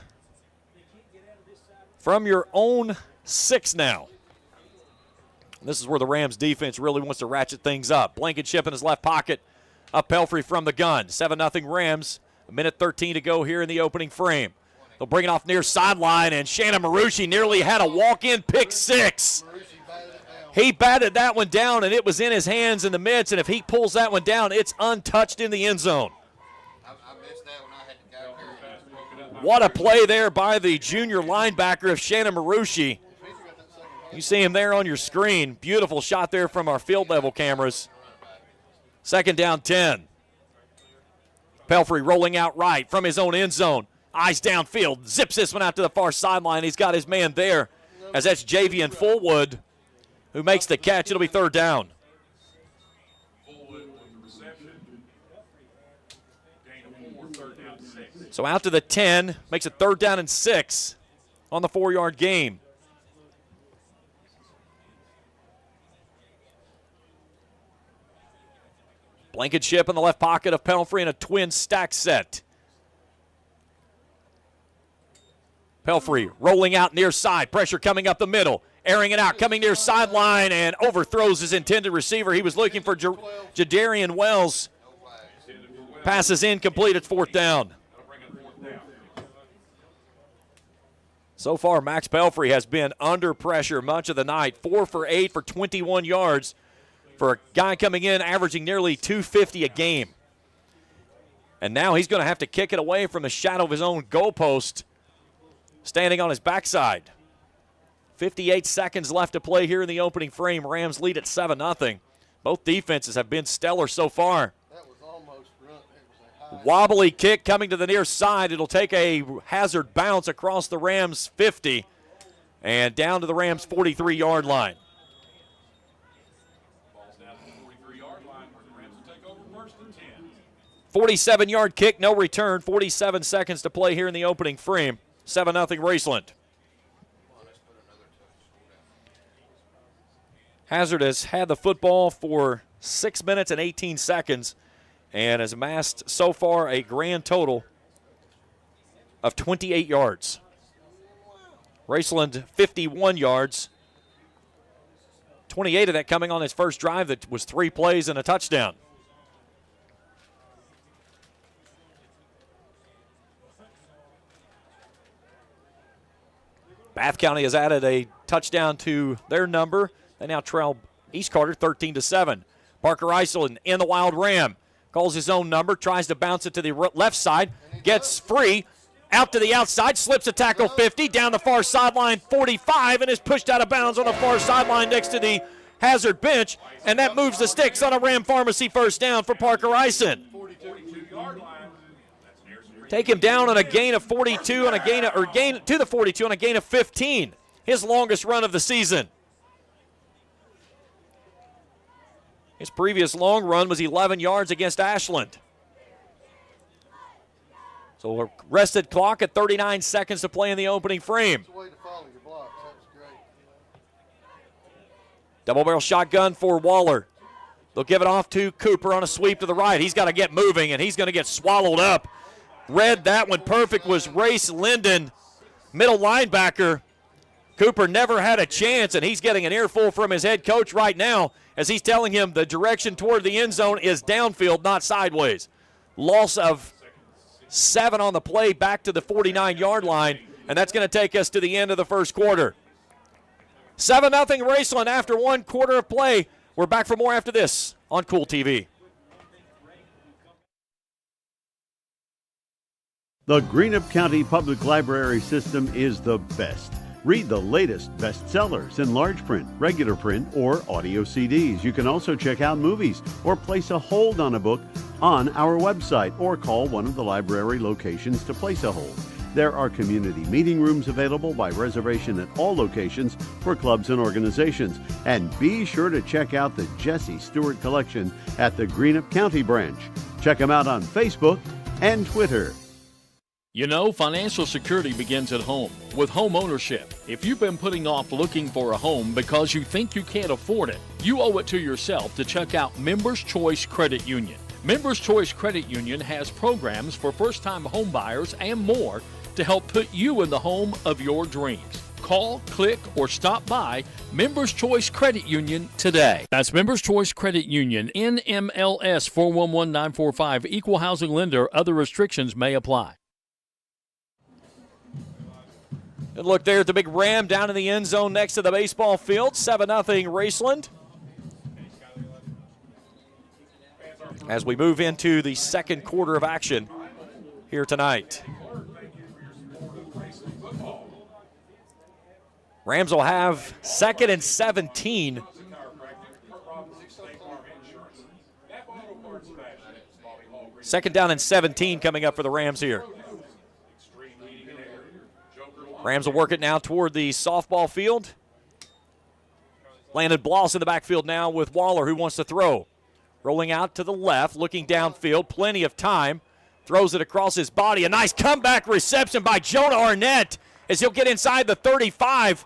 from your own 6 now. This is where the Rams defense really wants to ratchet things up. Blankenship in his left pocket. Up Pelfrey from the gun. 7-0 Rams. 1:13 to go here in the opening frame. They'll bring it off near sideline, and Shannon Marucci nearly had a walk-in pick 6. He batted that one down, and it was in his hands in the midst, and if he pulls that one down, it's untouched in the end zone. What a play there by the junior linebacker of Shannon Marucci. You see him there on your screen. Beautiful shot there from our field level cameras. Second down 10. Pelfrey rolling out right from his own end zone. Eyes downfield, zips this one out to the far sideline. He's got his man there, as that's Javian Fullwood who makes the catch. It'll be third down. So out to the 10, makes it third down and 6 on the 4-yard gain. Blankenship in the left pocket of Pelfrey in a twin stack set. Pelfrey rolling out near side. Pressure coming up the middle. Airing it out, coming near sideline, and overthrows his intended receiver. He was looking for Jadarian Wells. Passes incomplete. It's fourth down. So far, Max Pelfrey has been under pressure much of the night. 4 for 8 for 21 yards for a guy coming in averaging nearly 250 a game. And now he's going to have to kick it away from the shadow of his own goalpost, standing on his backside. 58 seconds left to play here in the opening frame. Rams lead at 7-0. Both defenses have been stellar so far. That was almost run. It was a high. Wobbly kick coming to the near side. It'll take a hazard bounce across the Rams 50 and down to the Rams 43-yard line. First and 10. 47-yard kick, no return. 47 seconds to play here in the opening frame. 7-0 Raceland. Hazard has had the football for 6 minutes and 18 seconds and has amassed so far a grand total of 28 yards. Raceland 51 yards. 28 of that coming on his first drive that was 3 plays and a touchdown. Bath County has added a touchdown to their number. They now trail East Carter 13-7. Parker Iceland in the wild ram. Calls his own number, tries to bounce it to the left side, gets free, out to the outside, slips a tackle 50, down the far sideline 45, and is pushed out of bounds on the far sideline next to the Hazard bench, and that moves the sticks on a Ram Pharmacy first down for Parker Iceland. Take him down on a gain of 42 and gain to the 42 on a gain of 15. His longest run of the season. His previous long run was 11 yards against Ashland. So a rested clock at 39 seconds to play in the opening frame. Double barrel shotgun for Waller. They'll give it off to Cooper on a sweep to the right. He's got to get moving, and he's going to get swallowed up. Read that one perfect was Race Linden, middle linebacker. Cooper never had a chance, and he's getting an earful from his head coach right now as he's telling him the direction toward the end zone is downfield, not sideways. Loss of 7 on the play back to the 49-yard line, and that's going to take us to the end of the first quarter. 7-0 Raceland after 1 quarter of play. We're back for more after this on Kool TV. The Greenup County Public Library system is the best. Read the latest bestsellers in large print, regular print, or audio CDs. You can also check out movies or place a hold on a book on our website or call one of the library locations to place a hold. There are community meeting rooms available by reservation at all locations for clubs and organizations. And be sure to check out the Jesse Stewart collection at the Greenup County branch. Check them out on Facebook and Twitter. You know, financial security begins at home with home ownership. If you've been putting off looking for a home because you think you can't afford it, you owe it to yourself to check out Members Choice Credit Union. Members Choice Credit Union has programs for first-time home buyers and more to help put you in the home of your dreams. Call, click, or stop by Members Choice Credit Union today. That's Members Choice Credit Union, NMLS 411945, Equal Housing Lender. Other restrictions may apply. Good look there at the big ram down in the end zone next to the baseball field. 7-0 Raceland. As we move into the second quarter of action here tonight. Rams will have 2nd and 17. Second down and 17 coming up for the Rams here. Rams will work it now toward the softball field. Landon Bloss in the backfield now with Waller, who wants to throw. Rolling out to the left, looking downfield, plenty of time. Throws it across his body. A nice comeback reception by Jonah Arnett as he'll get inside the 35.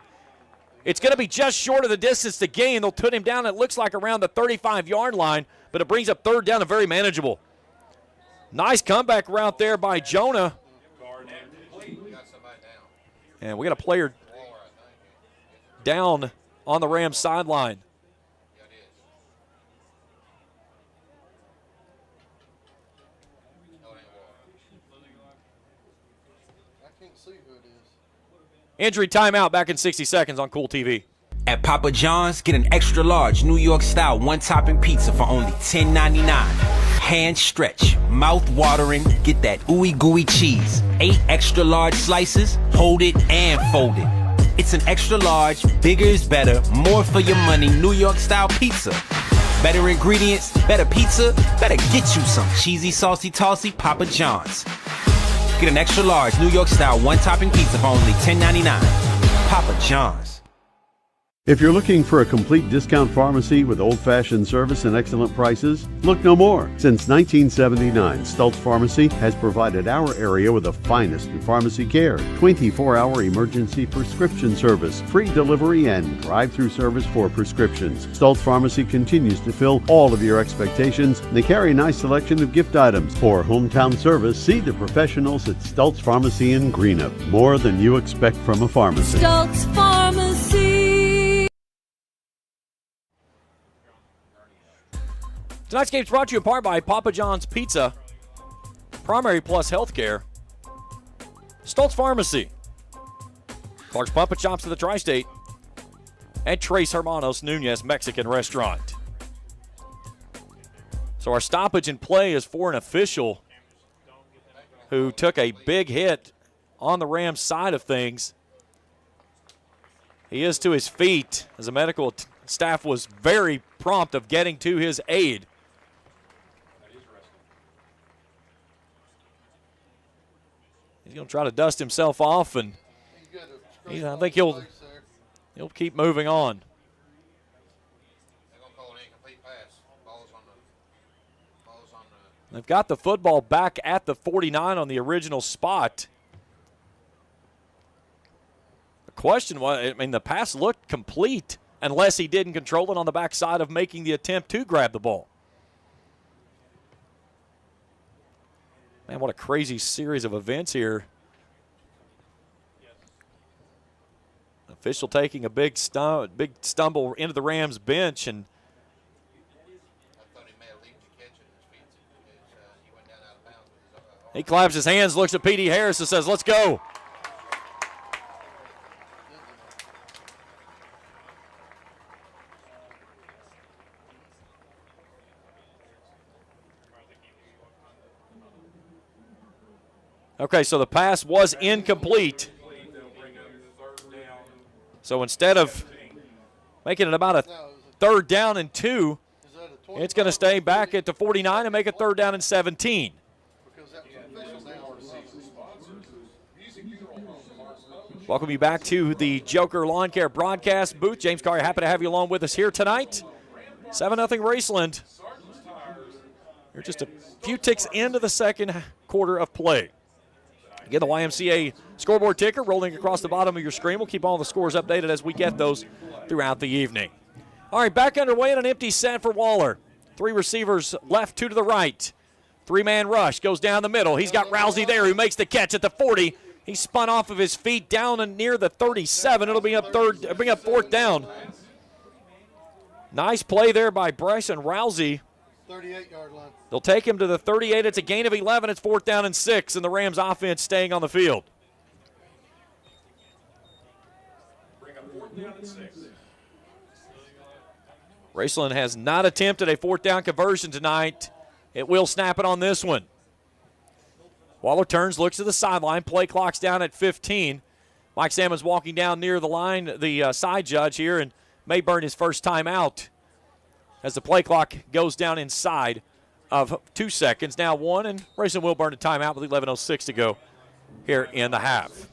It's going to be just short of the distance to gain. They'll put him down, it looks like, around the 35-yard line, but it brings up 3rd down and very manageable. Nice comeback route there by Jonah. And we got a player down on the Rams sideline. I can't see who it is. Injury timeout back in 60 seconds on Kool TV. At Papa John's, get an extra large New York style one-topping pizza for only $10.99. Hand stretch, mouth watering, get that ooey gooey cheese. 8 extra large slices, hold it and fold it. It's an extra large, bigger is better, more for your money, New York style pizza. Better ingredients, better pizza, better get you some cheesy, saucy, tossy Papa John's. Get an extra large New York style one-topping pizza for only $10.99. Papa John's. If you're looking for a complete discount pharmacy with old-fashioned service and excellent prices, look no more. Since 1979, Stultz Pharmacy has provided our area with the finest in pharmacy care, 24-hour emergency prescription service, free delivery, and drive-through service for prescriptions. Stultz Pharmacy continues to fill all of your expectations, and they carry a nice selection of gift items. For hometown service, see the professionals at Stultz Pharmacy in Greenup. More than you expect from a pharmacy. Stultz Pharmacy. Tonight's game is brought to you in part by Papa John's Pizza, Primary Plus Healthcare, Stultz Pharmacy, Clark's Pump and Shops of the Tri-State, and Tres Hermanos Nunez Mexican Restaurant. So our stoppage in play is for an official who took a big hit on the Rams side of things. He is to his feet as the medical staff was very prompt of getting to his aid. He's going to try to dust himself off, and I think he'll keep moving on. They've got the football back at the 49 on the original spot. The question was, the pass looked complete unless he didn't control it on the backside of making the attempt to grab the ball. Man, what a crazy series of events here. Official taking a big stumble into the Rams bench, and he claps his hands, looks at P.D. Harris and says, "Let's go." Okay, so the pass was incomplete. So instead of making it about a 3rd down and 2, it's going to stay back at the 49 and make a 3rd down and 17. Welcome you back to the Joker Lawn Care broadcast booth. James Carr, happy to have you along with us here tonight. 7-0 Raceland. You're just a few ticks into the second quarter of play. Again, the YMCA scoreboard ticker rolling across the bottom of your screen. We'll keep all the scores updated as we get those throughout the evening. All right, back underway in an empty set for Waller. 3 receivers left, 2 to the right. 3-man rush goes down the middle. He's got Rousey there who makes the catch at the 40. He spun off of his feet down and near the 37. It'll bring up 4th down. Nice play there by Bryson Rousey. 38-yard line. They'll take him to the 38. It's a gain of 11. It's 4th down and 6, and the Rams offense staying on the field. Bring up 4th down and 6. Raceland has not attempted a 4th down conversion tonight. It will snap it on this one. Waller turns, looks to the sideline. Play clock's down at 15. Mike Salmon's walking down near the line, the side judge here, and may burn his first time out as the play clock goes down inside of 2 seconds. Now 1, and Raceland will burn a timeout with 11:06 to go here in the half.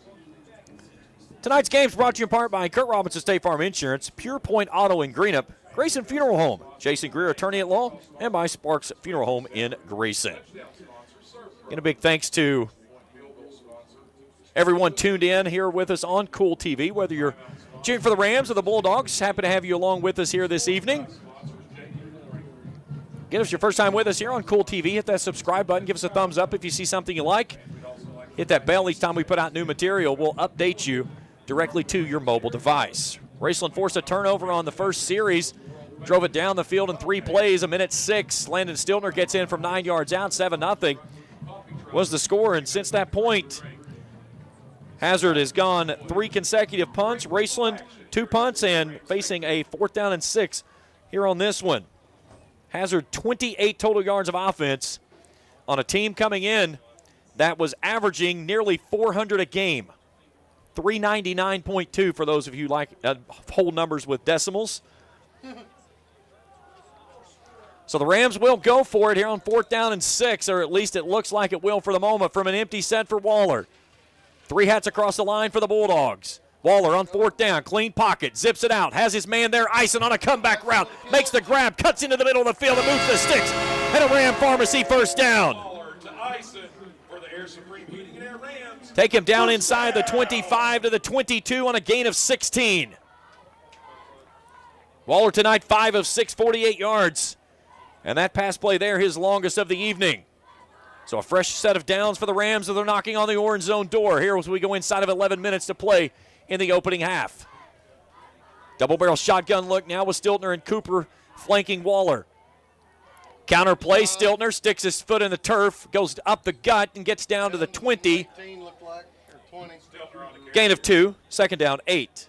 Tonight's game is brought to you in part by Kurt Robinson State Farm Insurance, Pure Point Auto in Greenup, Grayson Funeral Home, Jason Greer, attorney at law, and by Sparks Funeral Home in Grayson. And a big thanks to everyone tuned in here with us on Kool TV, whether you're cheering for the Rams or the Bulldogs. Happy to have you along with us here this evening. Again, if it's your first time with us here on Kool TV, hit that subscribe button. Give us a thumbs up if you see something you like. Hit that bell each time we put out new material. We'll update you directly to your mobile device. Raceland forced a turnover on the first series. Drove it down the field in 3 plays. A minute 6. Landon Stiltner gets in from 9 yards out. 7-0 was the score. And since that point, Hazard has gone 3 consecutive punts. Raceland 2 punts and facing a 4th down and 6 here on this one. Hazard 28 total yards of offense on a team coming in that was averaging nearly 400 a game. 399.2 for those of you who like whole numbers with decimals. So the Rams will go for it here on 4th down and 6, or at least it looks like it will for the moment from an empty set for Waller. 3 hats across the line for the Bulldogs. Waller on fourth down, clean pocket, zips it out, has his man there, Ison on a comeback route, makes the grab, cuts into the middle of the field and moves the sticks. And a Ram Pharmacy first down. Take him down inside the 25 to the 22 on a gain of 16. Waller tonight 5 of 6, 48 yards. And that pass play there, his longest of the evening. So a fresh set of downs for the Rams as they're knocking on the orange zone door here as we go inside of 11 minutes to play in the opening half. Double barrel shotgun look now with Stiltner and Cooper flanking Waller. Counter play, Stiltner sticks his foot in the turf, goes up the gut and gets down to the 20. Gain of 2, second down, 8.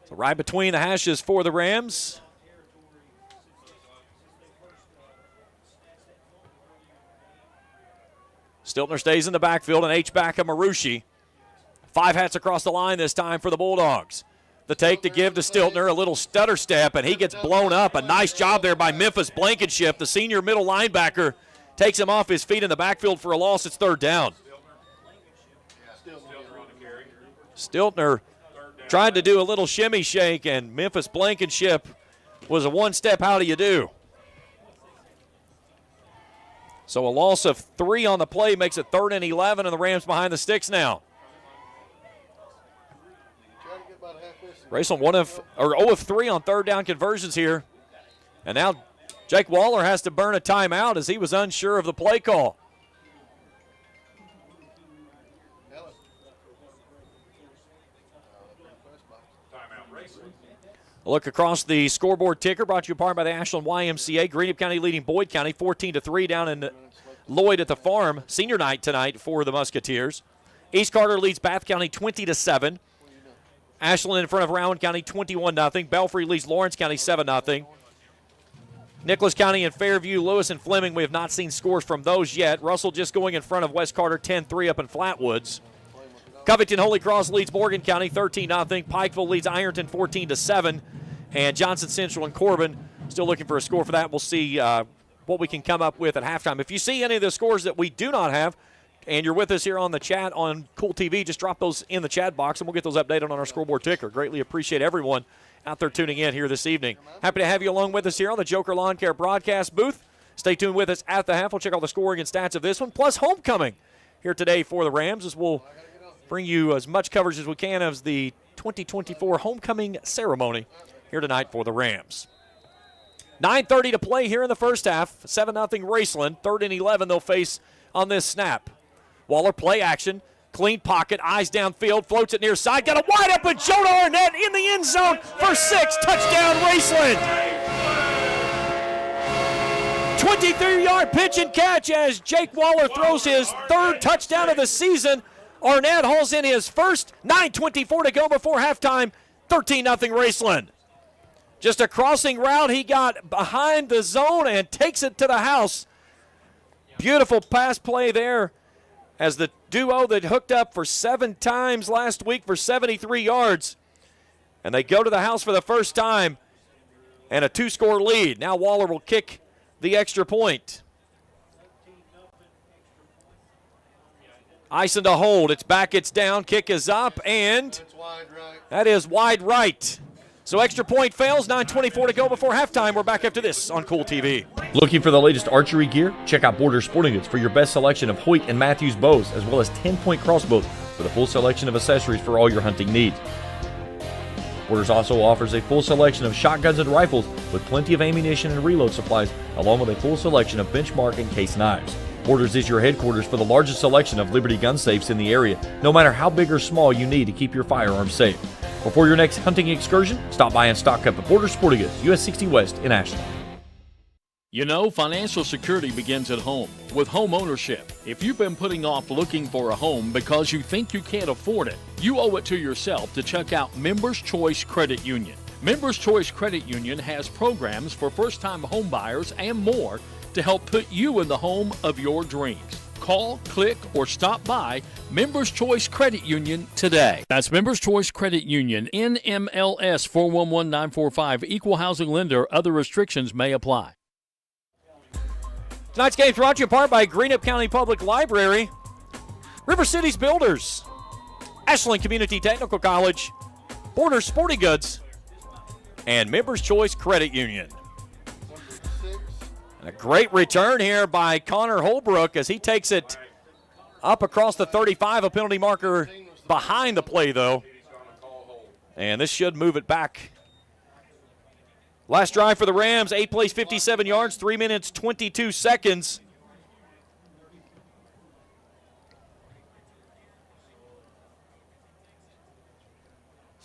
So right between the hashes for the Rams. Stiltner stays in the backfield, and H-back of Marucci. 5 hats across the line this time for the Bulldogs. The take to give to Stiltner, a little stutter step, and he gets blown up. A nice job there by Memphis Blankenship. The senior middle linebacker takes him off his feet in the backfield for a loss. It's third down. Stiltner tried to do a little shimmy shake, and Memphis Blankenship was a one-step how do you do. So a loss of 3 on the play makes it 3rd and 11, and the Rams behind the sticks now. Raceland 0 of 3 on third down conversions here. And now Jake Waller has to burn a timeout as he was unsure of the play call. A look across the scoreboard ticker brought to you apart by the Ashland YMCA. Greenup County leading Boyd County 14-3 down in Lloyd at the Farm. Senior night tonight for the Musketeers. East Carter leads Bath County 20-7. Ashland in front of Rowan County 21-0. Belfry leads Lawrence County 7-0. Nicholas County and Fairview, Lewis and Fleming, we have not seen scores from those yet. Russell just going in front of West Carter 10-3 up in Flatwoods. Covington Holy Cross leads Morgan County 13-0. Pikeville leads Ironton 14-7. And Johnson Central and Corbin still looking for a score for that. We'll see what we can come up with at halftime. If you see any of the scores that we do not have, and you're with us here on the chat on Kool TV, just drop those in the chat box, and we'll get those updated on our scoreboard ticker. Greatly appreciate everyone out there tuning in here this evening. Happy to have you along with us here on the Joker Lawn Care broadcast booth. Stay tuned with us at the half. We'll check all the scoring and stats of this one, plus homecoming here today for the Rams, as we'll bring you as much coverage as we can of the 2024 homecoming ceremony here tonight for the Rams. 9:30 to play here in the first half. 7-0 Raceland. 3rd and 11 they'll face on this snap. Waller play action. Clean pocket. Eyes downfield. Floats it near side. Got a wide open Jonah Arnett in the end zone for 6. Touchdown Raceland. 23-yard pitch and catch as Jake Waller throws his 3rd touchdown of the season. Arnett hauls in his first. 9:24 to go before halftime. 13-0 Raceland. Just a crossing route. He got behind the zone and takes it to the house. Beautiful pass play there as the duo that hooked up for 7 times last week for 73 yards. And they go to the house for the first time and a 2-score lead. Now Waller will kick the extra point. Ison to hold. It's back, it's down. Kick is up, and that is wide right. So extra point fails, 9:24 to go before halftime. We're back after this on Kool TV. Looking for the latest archery gear? Check out Borders Sporting Goods for your best selection of Hoyt and Matthews bows, as well as 10-point crossbows with a full selection of accessories for all your hunting needs. Borders also offers a full selection of shotguns and rifles with plenty of ammunition and reload supplies, along with a full selection of benchmark and case knives. Borders is your headquarters for the largest selection of Liberty gun safes in the area, no matter how big or small you need to keep your firearms safe. Before your next hunting excursion, stop by and stock up at Borders Sporting Goods, US 60 West in Ashland. You know, financial security begins at home with home ownership. If you've been putting off looking for a home because you think you can't afford it, you owe it to yourself to check out Members Choice Credit Union. Members Choice Credit Union has programs for first-time home buyers and more to help put you in the home of your dreams. call, click, or stop by Members Choice Credit Union today. That's Members Choice Credit Union, NMLS 411945, Equal Housing Lender. Other restrictions may apply. Tonight's game brought to you in part by Greenup County Public Library, River Cities Builders, Ashland Community Technical College, Borders Sporting Goods, and Members Choice Credit Union. And a great return here by Connor Holbrook as he takes it up across the 35, a penalty marker behind the play, though. And this should move it back. Last drive for the Rams, 8 plays, 57 yards, 3 minutes, 22 seconds.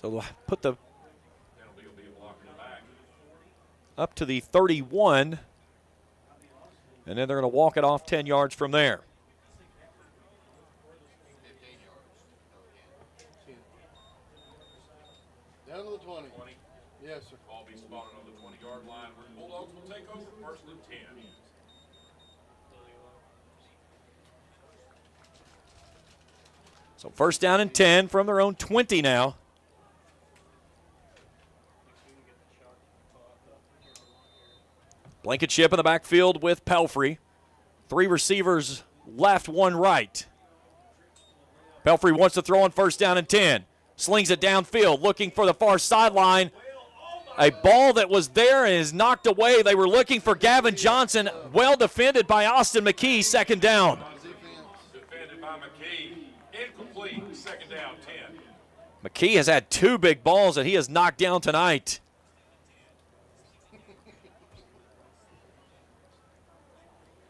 So they'll put the up to the 31, and then they're going to walk it off 10 yards from there. Down to the 20. Yes, sir. Ball be spotted on the 20-yard line where the Bulldogs will take over first and 10. So first down and 10 from their own 20 now. Blankenship in the backfield with Pelfrey. 3 receivers left, 1 right. Pelfrey wants to throw on first down and 10. Slings it downfield, looking for the far sideline. A ball that was there and is knocked away. They were looking for Gavin Johnson. Well defended by Austin McKee, second down. Defended by McKee. Incomplete, second down, 10. McKee has had 2 big balls that he has knocked down tonight.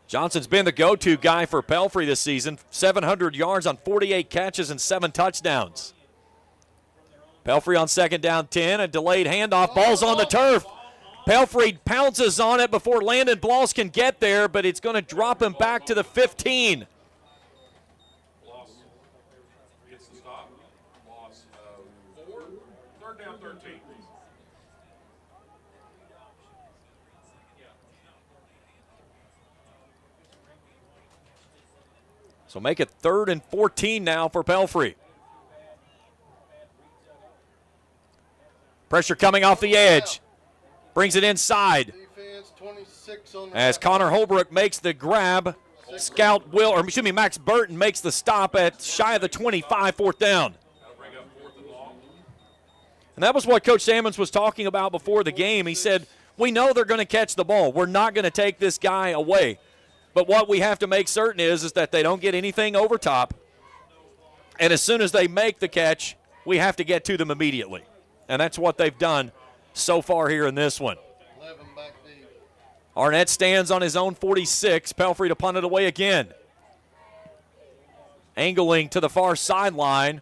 Johnson's been the go-to guy for Pelfrey this season. 700 yards on 48 catches and 7 touchdowns. Pelfrey on second down 10, a delayed handoff. Ball's on the turf. Pelfrey pounces on it before Landon Bloss can get there, but it's going to drop him back to the 15. Loss. Gets the stop. Loss of 4. Third down, 13. So make it 3rd and 14 now for Pelfrey. Pressure coming off the edge. Brings it inside. Defense 26 on the As Connor Holbrook makes the grab. Max Burton makes the stop at shy of the 25, 4th down. And that was what Coach Sammons was talking about before the game. He said, we know they're going to catch the ball. We're not going to take this guy away. But what we have to make certain is that they don't get anything over top. And as soon as they make the catch, we have to get to them immediately. And that's what they've done so far here in this one. 11 back deep. Arnett stands on his own 46. Pelfrey to punt it away again. Angling to the far sideline.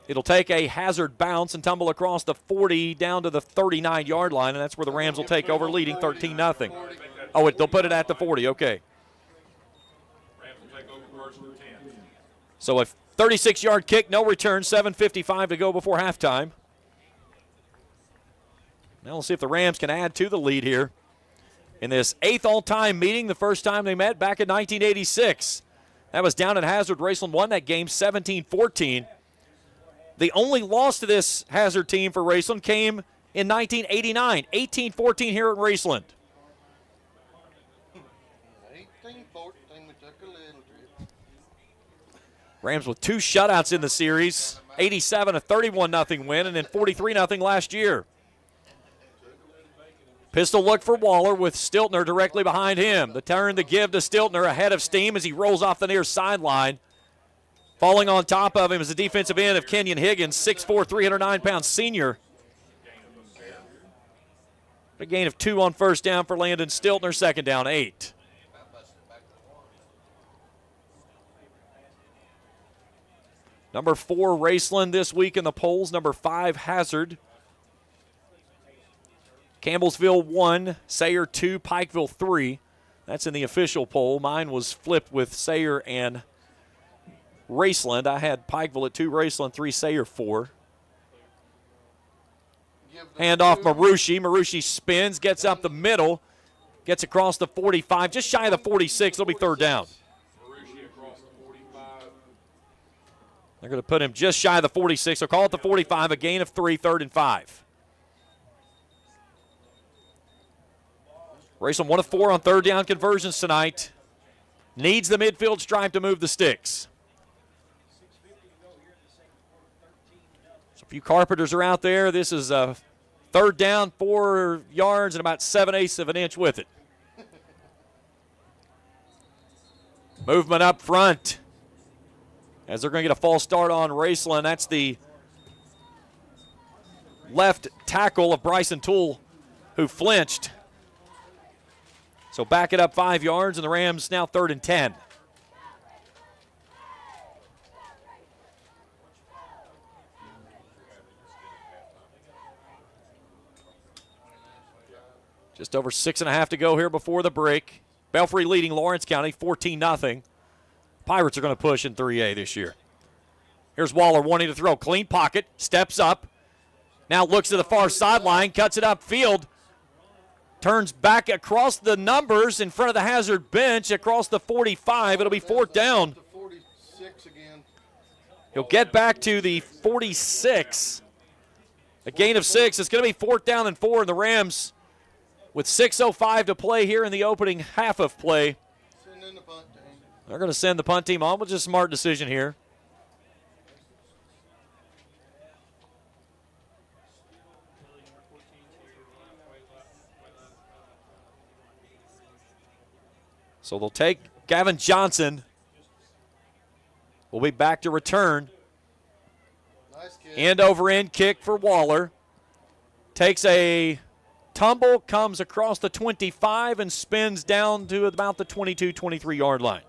It'll take a hazard bounce and tumble across the 40 down to the 39-yard line, and that's where the Rams will take over, leading 13-0. Oh, they'll put it at the 40. Okay. Rams will take over first and 10. So a 36-yard kick, no return, 7:55 to go before halftime. Now we'll see if the Rams can add to the lead here in this 8th all-time meeting, the first time they met back in 1986. That was down at Hazard. Raceland won that game 17-14. The only loss to this Hazard team for Raceland came in 1989, 18-14 here at Raceland. 18-14, we took a little trip. Rams with 2 shutouts in the series, 87, a 31-0 win, and then 43-0 last year. Pistol look for Waller with Stiltner directly behind him. The turn to give to Stiltner ahead of steam as he rolls off the near sideline. Falling on top of him is the defensive end of Kenyon Higgins, 6'4", 309-pound senior. A gain of 2 on first down for Landon Stiltner, second down 8. Number 4, Raceland this week in the polls. Number 5, Hazard. Campbellsville 1, Sayre 2, Pikeville 3. That's in the official poll. Mine was flipped with Sayre and Raceland. I had Pikeville at 2, Raceland 3, Sayre 4. Hand off Marucci. Marucci spins, gets up the middle, gets across the 45, just shy of the 46. It'll be third down. Marucci across the They're going to put him just shy of the 46. They'll call it the 45, a gain of 3, 3rd and 5. Raceland 1 of 4 on 3rd down conversions tonight. Needs the midfield stripe to move the sticks. So a few Carpenters are out there. This is a 3rd down, 4 yards, and about 7/8 of an inch with it. Movement up front as they're going to get a false start on Raceland. That's the left tackle of Bryson Toole who flinched. So back it up 5 yards, and the Rams now 3rd and 10. Just over 6.5 to go here before the break. Belfry leading Lawrence County 14-0. Pirates are going to push in 3A this year. Here's Waller wanting to throw. Clean pocket, steps up. Now looks to the far sideline, cuts it upfield. Turns back across the numbers in front of the Hazard bench across the 45. It'll be 4th down. He'll get back to the 46. A gain of 6. It's going to be 4th down and 4, and the Rams, with 6:05 to play here in the opening half of play, they're going to send the punt team on, which is a smart decision here. So they'll take Gavin Johnson. Will be back to return. Nice kick. End over end kick for Waller. Takes a tumble, comes across the 25, and spins down to about the 22, 23-yard line.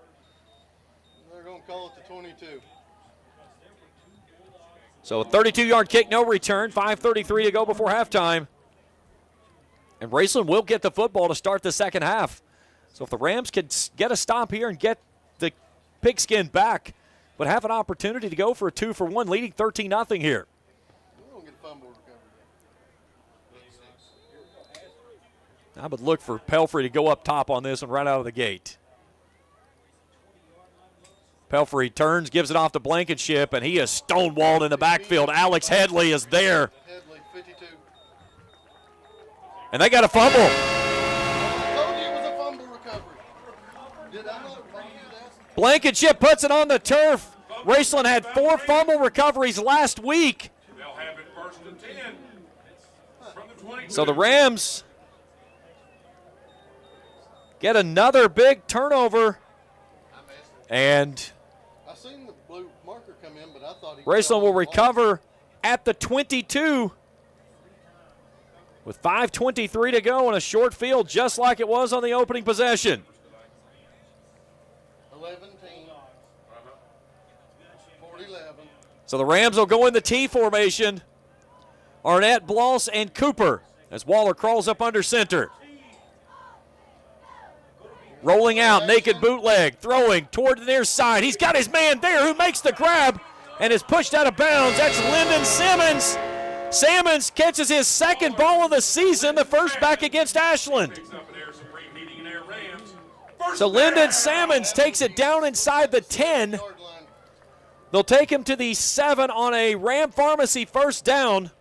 They're going to call it the 22. So a 32-yard kick, no return. 5:33 to go before halftime. And Raceland will get the football to start the second half. So if the Rams could get a stop here and get the pigskin back, would have an opportunity to go for a 2-for-1, leading 13-0 here. I would look for Pelfrey to go up top on this one right out of the gate. Pelfrey turns, gives it off to Blankenship, and he is stonewalled in the backfield. Alex Headley is there. Headley, 52. And they got a fumble. I told you it was a fumble recovery. Did I not tell you that? Blankenship puts it on the turf. Raceland had 4 fumble recoveries last week. They'll have it 1st and 10 from the 22. So the Rams get another big turnover. And I seen the blue marker come in, but I thought he Raceland will recover at the 22 with 5:23 to go in a short field, just like it was on the opening possession. 11-10. 40-11. So the Rams will go in the T formation. Arnett, Bloss, and Cooper as Waller crawls up under center. Rolling out, naked bootleg, throwing toward the near side. He's got his man there who makes the grab and is pushed out of bounds. That's Lyndon Simmons. Simmons catches his 2nd ball of the season, the first back against Ashland. So Lyndon Simmons takes it down inside the 10. They'll take him to the 7 on a Ram Pharmacy 1st down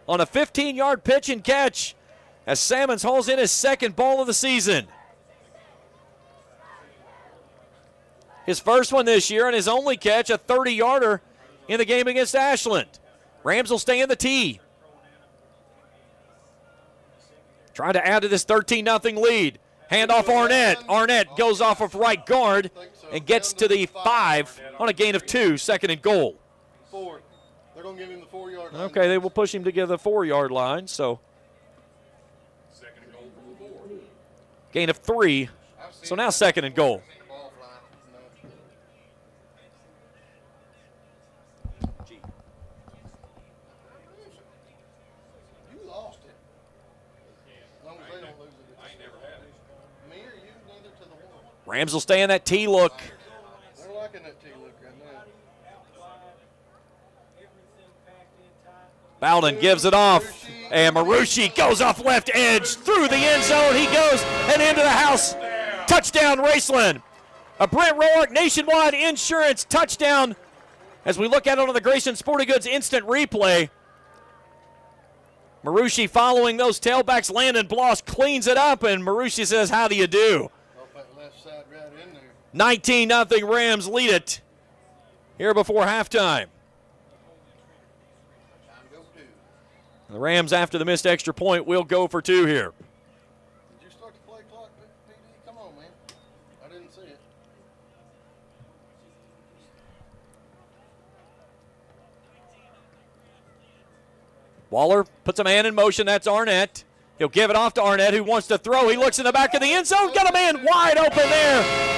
on a 15-yard pitch and catch as Simmons hauls in his 2nd ball of the season. His first one this year and his only catch, a 30-yarder in the game against Ashland. Rams will stay in the tee. Trying to add to this 13-0 lead. Handoff Arnett. Arnett goes off of right guard and gets to the 5 on a gain of 2, 2nd and goal. 4. They're going to give him the 4-yard line. Okay, they will push him to the 4-yard line, so. Gain of 3, so now 2nd and goal. Rams will stay in that T look. They're liking that T look right now. Bowden gives it off, and Marucci goes off left edge through the end zone. He goes and into the house. Touchdown, Raceland. A Brent Roark Nationwide Insurance touchdown As we look at it on the Grayson Sporting Goods instant replay, Marucci following those tailbacks. Landon Bloss cleans it up, and Marucci says, how do you do? 19-0 Rams lead it here before halftime. The Rams, after the missed extra point, will go for 2 here. Did you start the play clock, PD? Come on, man. I didn't see it. Waller puts a man in motion. That's Arnett. He'll give it off to Arnett, who wants to throw. He looks in the back of the end zone. Got a man wide open there.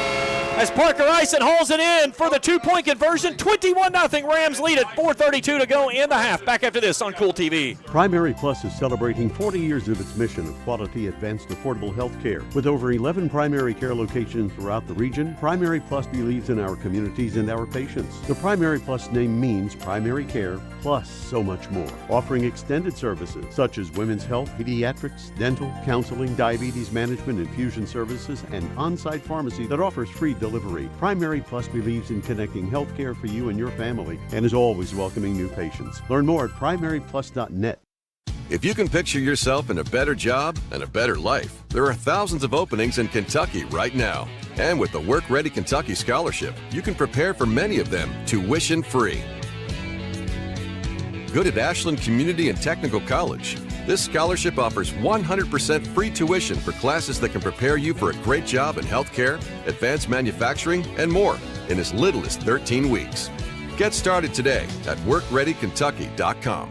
As Parker Ison hauls it in for the 2-point conversion. 21-0 Rams lead it. 4:32 to go in the half. Back after this on Kool TV. Primary Plus is celebrating 40 years of its mission of quality, advanced, affordable health care. With over 11 primary care locations throughout the region, Primary Plus believes in our communities and our patients. The Primary Plus name means primary care plus so much more. Offering extended services such as women's health, pediatrics, dental, counseling, diabetes management, infusion services, and on-site pharmacy that offers free delivery. Primary Plus believes in connecting health care for you and your family and is always welcoming new patients. Learn more at primaryplus.net. If you can picture yourself in a better job and a better life, there are thousands of openings in Kentucky right now. And with the Work Ready Kentucky Scholarship, you can prepare for many of them tuition-free. Good at Ashland Community and Technical College. This scholarship offers 100% free tuition for classes that can prepare you for a great job in healthcare, advanced manufacturing, and more in as little as 13 weeks. Get started today at workreadykentucky.com.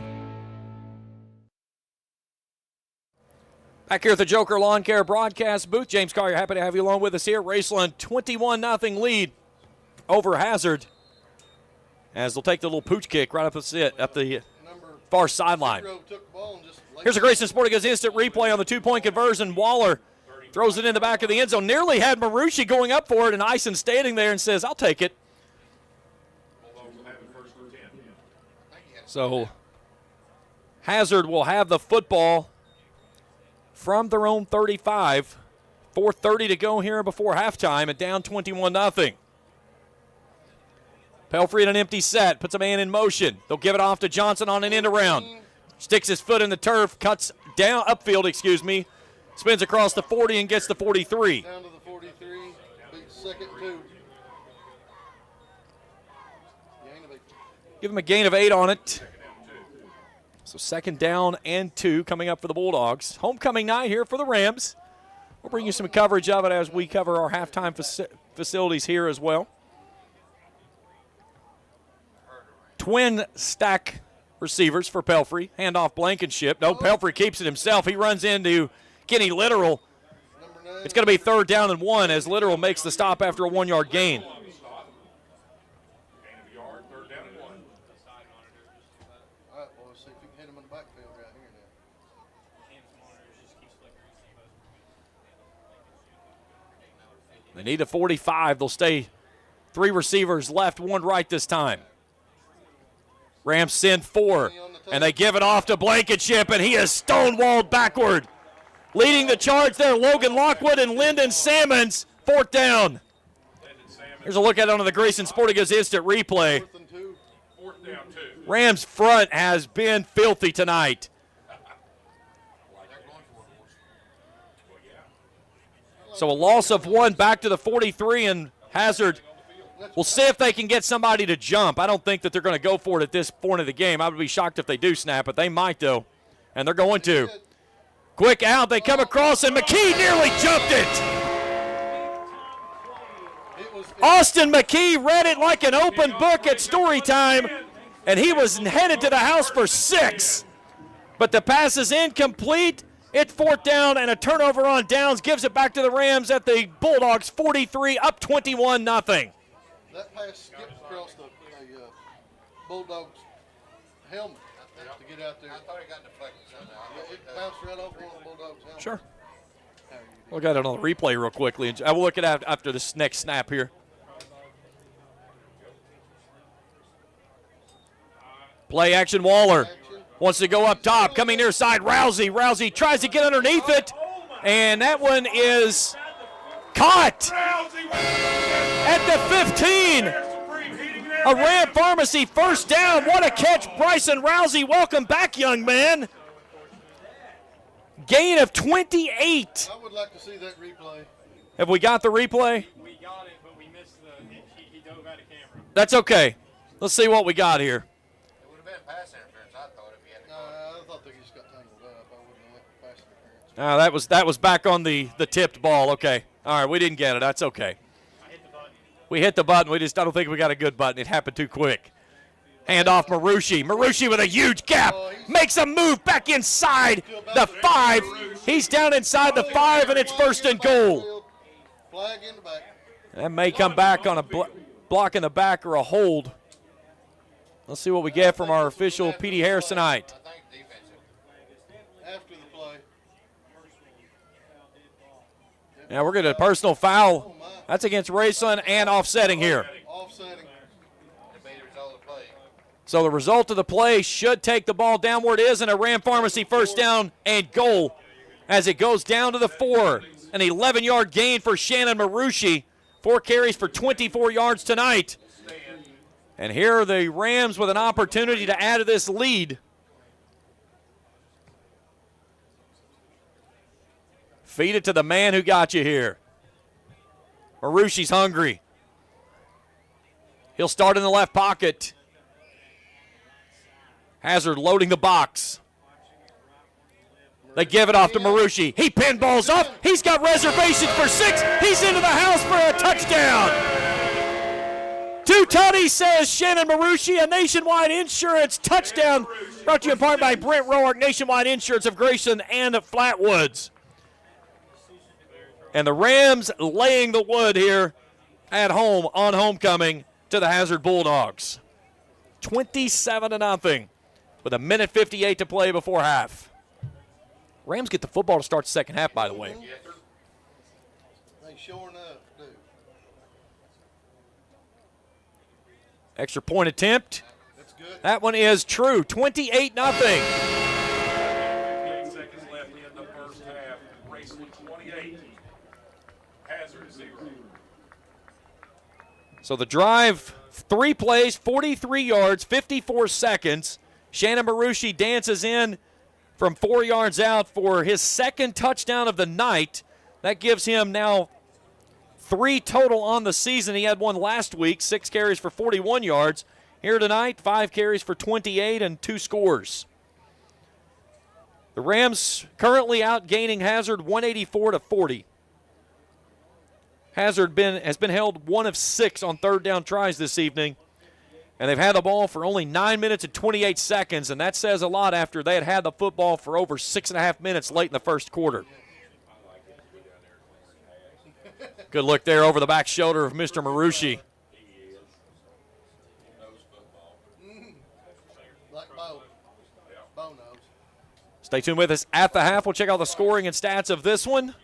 Back here at the Joker Lawn Care broadcast booth, James Collier, happy to have you along with us here. Raceland 21-0 lead over Hazard, as they'll take the little pooch kick right up the far sideline. Here's a Grayson Sporting Goods instant replay on the 2-point conversion. Waller throws it in the back of the end zone. Nearly had Marucci going up for it, and Ison standing there and says, I'll take it. So Hazard will have the football from their own 35. 4:30 to go here before halftime, and down 21-0. Pelfrey in an empty set, puts a man in motion. They'll give it off to Johnson on an end around. Sticks his foot in the turf, cuts down upfield, spins across the 40 and gets the 43. Down to the 43, big second 2. Give him a gain of 8 on it. So second down and 2 coming up for the Bulldogs. Homecoming night here for the Rams. We'll bring you some coverage of it as we cover our halftime facilities here as well. Twin stack receivers for Pelfrey. Handoff Blankenship. No, Pelfrey keeps it himself. He runs into Kenny Littoral. It's going to be 3rd down and 1 as Littoral makes the stop after a 1-yard gain. They need a 45. They'll stay 3 receivers left, 1 right this time. Rams send 4, and they give it off to Blankenship, and he is stonewalled backward. Leading the charge there, Logan Lockwood and Lyndon Salmons. 4th down. Here's a look at it on the Grayson Sporting Goods instant replay. Rams front has been filthy tonight. So a loss of 1 back to the 43, and Hazard will see if they can get somebody to jump. I don't think that they're going to go for it at this point of the game. I would be shocked if they do snap it. They might, though, and they're going to. Quick out. They come across, and McKee nearly jumped it. Austin McKee read it like an open book at story time, and he was headed to the house for 6. But the pass is incomplete. It's 4th down, and a turnover on downs gives it back to the Rams at the Bulldogs 43, up 21-0. That pass skipped across the Bulldogs' helmet to get out there. I thought he got deflected somehow. It bounced right off one of the Bulldogs' helmet. Sure. We'll get it on the replay real quickly. I will look at it after this next snap here. Play action, Waller. Wants to go up top, coming near side, Rousey. Rousey tries to get underneath it, and that one is caught at the 15. A Ram Pharmacy first down. What a catch, Bryson Rousey. Welcome back, young man. Gain of 28. I would like to see that replay. Have we got the replay? We got it, but we missed he dove out of camera. That's okay. Let's see what we got here. It would have been pass interference, I thought, if he had I thought that he just got tangled up. I wouldn't have let pass interference. That was back on the tipped ball. Okay. All right, we didn't get it. That's okay. We hit the button. I don't think we got a good button. It happened too quick. Hand off Marucci. Marucci with a huge gap. Makes a move back inside the 5. He's down inside the 5, and it's first and goal. Flag in the back. That may come back on a block in the back or a hold. Let's see what we get from our official, P.D. Harris, tonight. After the play. Now we're going to personal foul. That's against Raceland and offsetting here. Offsetting. So the result of the play should take the ball downward. Is a Ram Pharmacy first down and goal as it goes down to the 4. An 11-yard gain for Shannon Marucci. 4 carries for 24 yards tonight. And here are the Rams with an opportunity to add to this lead. Feed it to the man who got you here. Marucci's hungry. He'll start in the left pocket. Hazard loading the box. They give it off to Marucci. He pinballs off. He's got reservations for 6. He's into the house for a touchdown. 2 tutties, says Shannon Marucci. A Nationwide Insurance touchdown brought to you in part by Brent Roark, Nationwide Insurance of Grayson and Flatwoods. And the Rams laying the wood here at home on homecoming to the Hazard Bulldogs. 27-0 with 1:58 to play before half. Rams get the football to start the second half, by the way. They sure enough do. Extra point attempt. That's good. That one is true. 28-0. 15 seconds left in the first half. Raceland 28. Hazard 0. So the drive, 3 plays, 43 yards, 54 seconds. Shannon Marucci dances in from 4 yards out for his second touchdown of the night. That gives him now 3 total on the season. He had one last week, 6 carries for 41 yards. Here tonight, 5 carries for 28 and 2 scores. The Rams currently outgaining Hazard 184-40. Hazard has been held 1 of 6 on third down tries this evening. And they've had the ball for only 9 minutes and 28 seconds, and that says a lot after they had the football for over 6.5 minutes late in the first quarter. Good look there over the back shoulder of Mr. Marucci. Like Bo. Bo knows. Stay tuned with us at the half. We'll check out the scoring and stats of this one.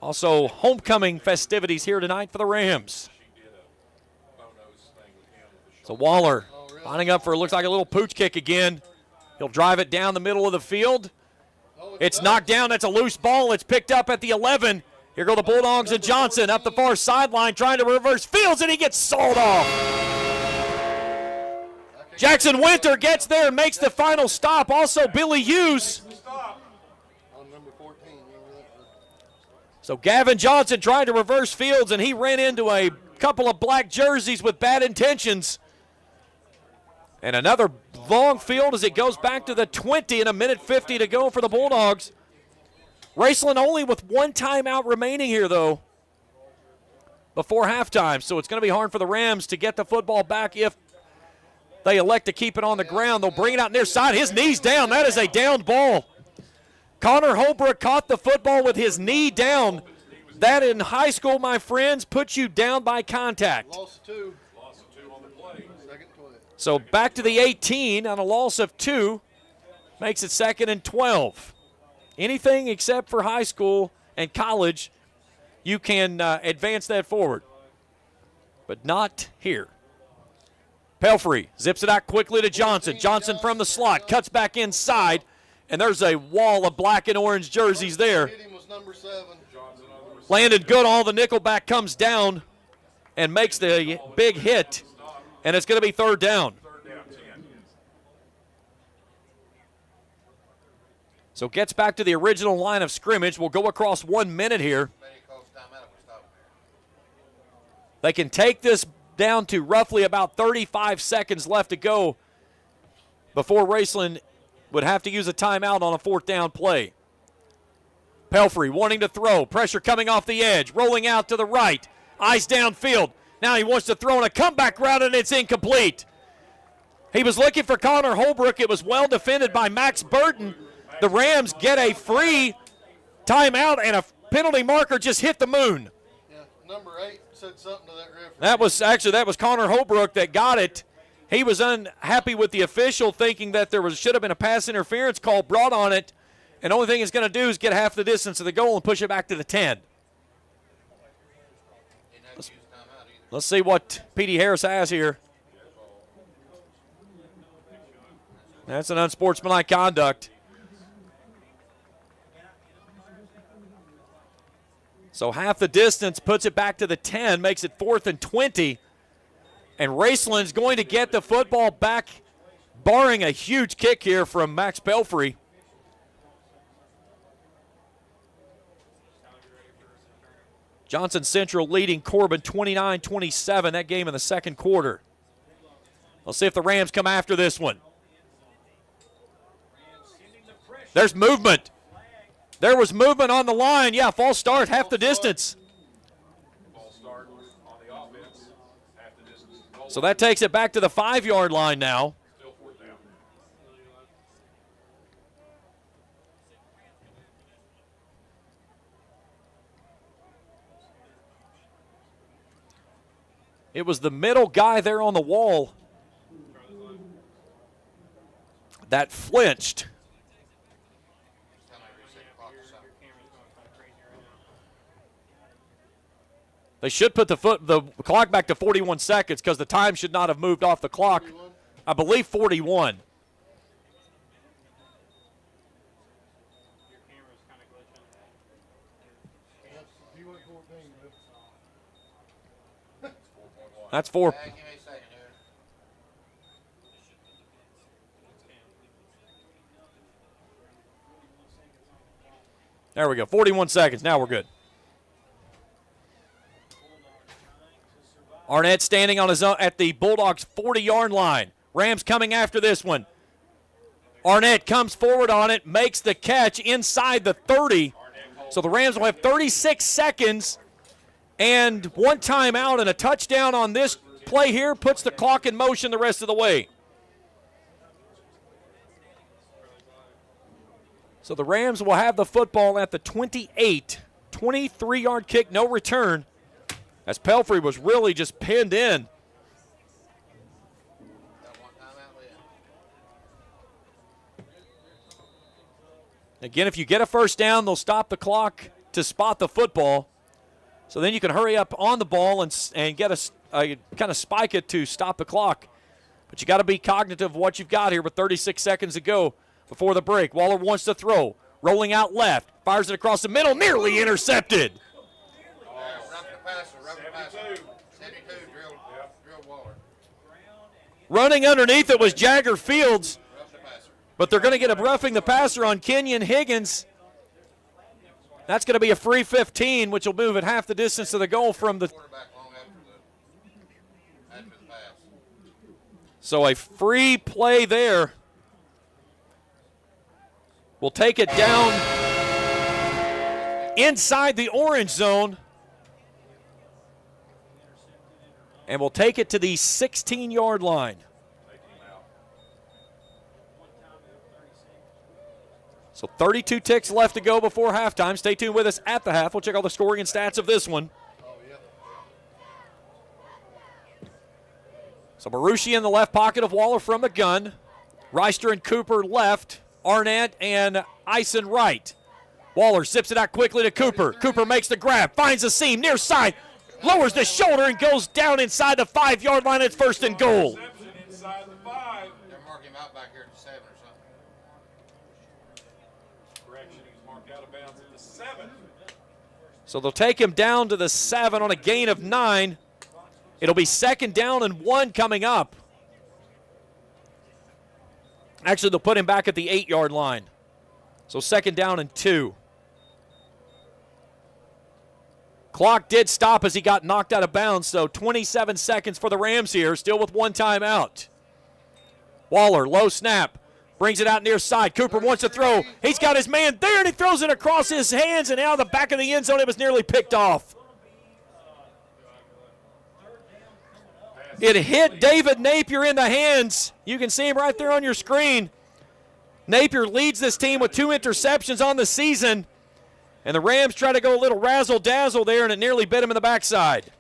Also, homecoming festivities here tonight for the Rams. So Waller lining up for, looks like a little pooch kick again. He'll drive it down the middle of the field. It's knocked down. That's a loose ball. It's picked up at the 11. Here go the Bulldogs and Johnson up the far sideline trying to reverse fields, and he gets sawed off. Jackson Winter gets there and makes the final stop. Also, Billy Hughes. On number 14. So Gavin Johnson tried to reverse fields, and he ran into a couple of black jerseys with bad intentions. And another long field as it goes back to the 20 and 1:50 to go for the Bulldogs. Raceland only with 1 timeout remaining here, though, before halftime. So it's going to be hard for the Rams to get the football back if they elect to keep it on the ground. They'll bring it out near side. His knee's down. That is a downed ball. Connor Holbrook caught the football with his knee down. That in high school, my friends, puts you down by contact. Loss of 2. Loss of 2 on the play. Second 12. So back to the 18 on a loss of 2. Makes it 2nd and 12. Anything except for high school and college, you can advance that forward. But not here. Pelfrey zips it out quickly to Johnson. Johnson from the slot, cuts back inside, and there's a wall of black and orange jerseys there. Hit him was number 7. Landed good. All the nickelback comes down, and makes the big hit, and it's going to be third down. So gets back to the original line of scrimmage. We'll go across 1 minute here. They can take this down to roughly about 35 seconds left to go before Raceland would have to use a timeout on a fourth down play. Pelfrey wanting to throw. Pressure coming off the edge. Rolling out to the right. Eyes downfield. Now he wants to throw in a comeback route, and it's incomplete. He was looking for Connor Holbrook. It was well defended by Max Burton. The Rams get a free timeout, and a penalty marker just hit the moon. Yeah, number 8 said something to that referee. That was Connor Holbrook that got it. He was unhappy with the official, thinking that there should have been a pass interference call brought on it, and the only thing he's going to do is get half the distance of the goal and push it back to the 10. Let's see what P.D. Harris has here. That's an unsportsmanlike conduct. So half the distance puts it back to the 10, makes it 4th and 20. And Raceland's going to get the football back, barring a huge kick here from Max Pelfrey. Johnson Central leading Corbin 29-27, that game in the second quarter. Let's see if the Rams come after this one. There's movement. There was movement on the line. Yeah, false start, half the distance. So that takes it back to the 5-yard line now. It was the middle guy there on the wall that flinched. They should put the clock back to 41 seconds because the time should not have moved off the clock. I believe 41. That's 4. There we go. 41 seconds. Now we're good. Arnett standing on his own at the Bulldogs' 40-yard line. Rams coming after this one. Arnett comes forward on it, makes the catch inside the 30. So the Rams will have 36 seconds and one timeout, and a touchdown on this play here puts the clock in motion the rest of the way. So the Rams will have the football at the 28. 23-yard kick, no return, as Pelfrey was really just pinned in. Again, if you get a first down, they'll stop the clock to spot the football. So then you can hurry up on the ball and get a kind of spike it to stop the clock. But you got to be cognitive of what you've got here with 36 seconds to go before the break. Waller wants to throw. Rolling out left. Fires it across the middle. Nearly intercepted. Running underneath it was Jagger Fields. But they're going to get a roughing the passer on Kenyon Higgins. That's going to be a free 15, which will move at half the distance to the goal from the. So a free play there. We'll take it down inside the orange zone. And we'll take it to the 16-yard line. So 32 ticks left to go before halftime. Stay tuned with us at the half. We'll check all the scoring and stats of this one. So Marucci in the left pocket of Waller from the gun. Reister and Cooper left. Arnett and Ison right. Waller zips it out quickly to Cooper. Cooper makes the grab, finds the seam near side, lowers the shoulder and goes down inside the 5-yard line. It's first and goal. Inside the 5. They're marking him out back here at the 7 or something. Correction, he was marked out of bounds at the 7. So they'll take him down to the 7 on a gain of 9. It'll be 2nd down and 1 coming up. Actually, they'll put him back at the 8-yard line. So 2nd down and 2. Clock did stop as he got knocked out of bounds, so 27 seconds for the Rams here, still with 1 timeout. Waller, low snap, brings it out near side. Cooper wants to throw. He's got his man there, and he throws it across his hands, and out of the back of the end zone, it was nearly picked off. It hit David Napier in the hands. You can see him right there on your screen. Napier leads this team with 2 interceptions on the season. And the Rams try to go a little razzle-dazzle there, and it nearly bit him in the backside.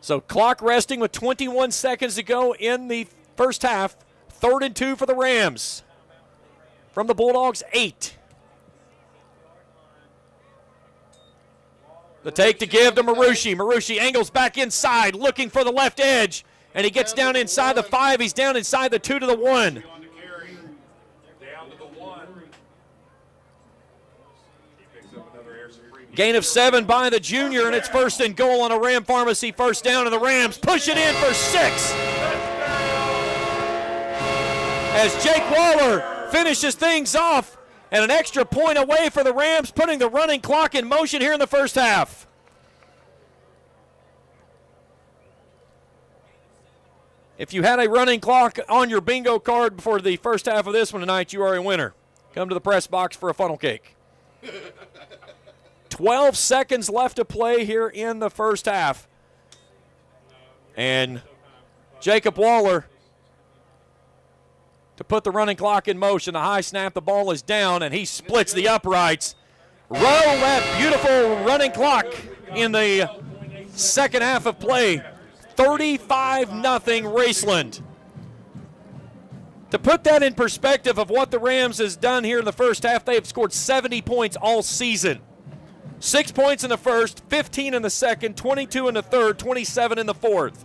So clock resting with 21 seconds to go in the first half. 3rd and 2 for the Rams. From the Bulldogs, 8. The take to give to Marucci. Marucci angles back inside, looking for the left edge. And he gets down inside the 5. He's down inside the 2 to the 1. Gain of 7 by the junior, and it's 1st and goal on a Ram Pharmacy 1st down, and the Rams push it in for 6. As Jake Waller finishes things off, and an extra point away for the Rams, putting the running clock in motion here in the first half. If you had a running clock on your bingo card before the first half of this one tonight, you are a winner. Come to the press box for a funnel cake. 12 seconds left to play here in the first half. And Jacob Waller to put the running clock in motion. The high snap, the ball is down, and he splits the uprights. Roll that beautiful running clock in the second half of play. 35-0 Raceland. To put that in perspective of what the Rams has done here in the first half, they have scored 70 points all season. 6 points in the first, 15 in the second, 22 in the third, 27 in the fourth.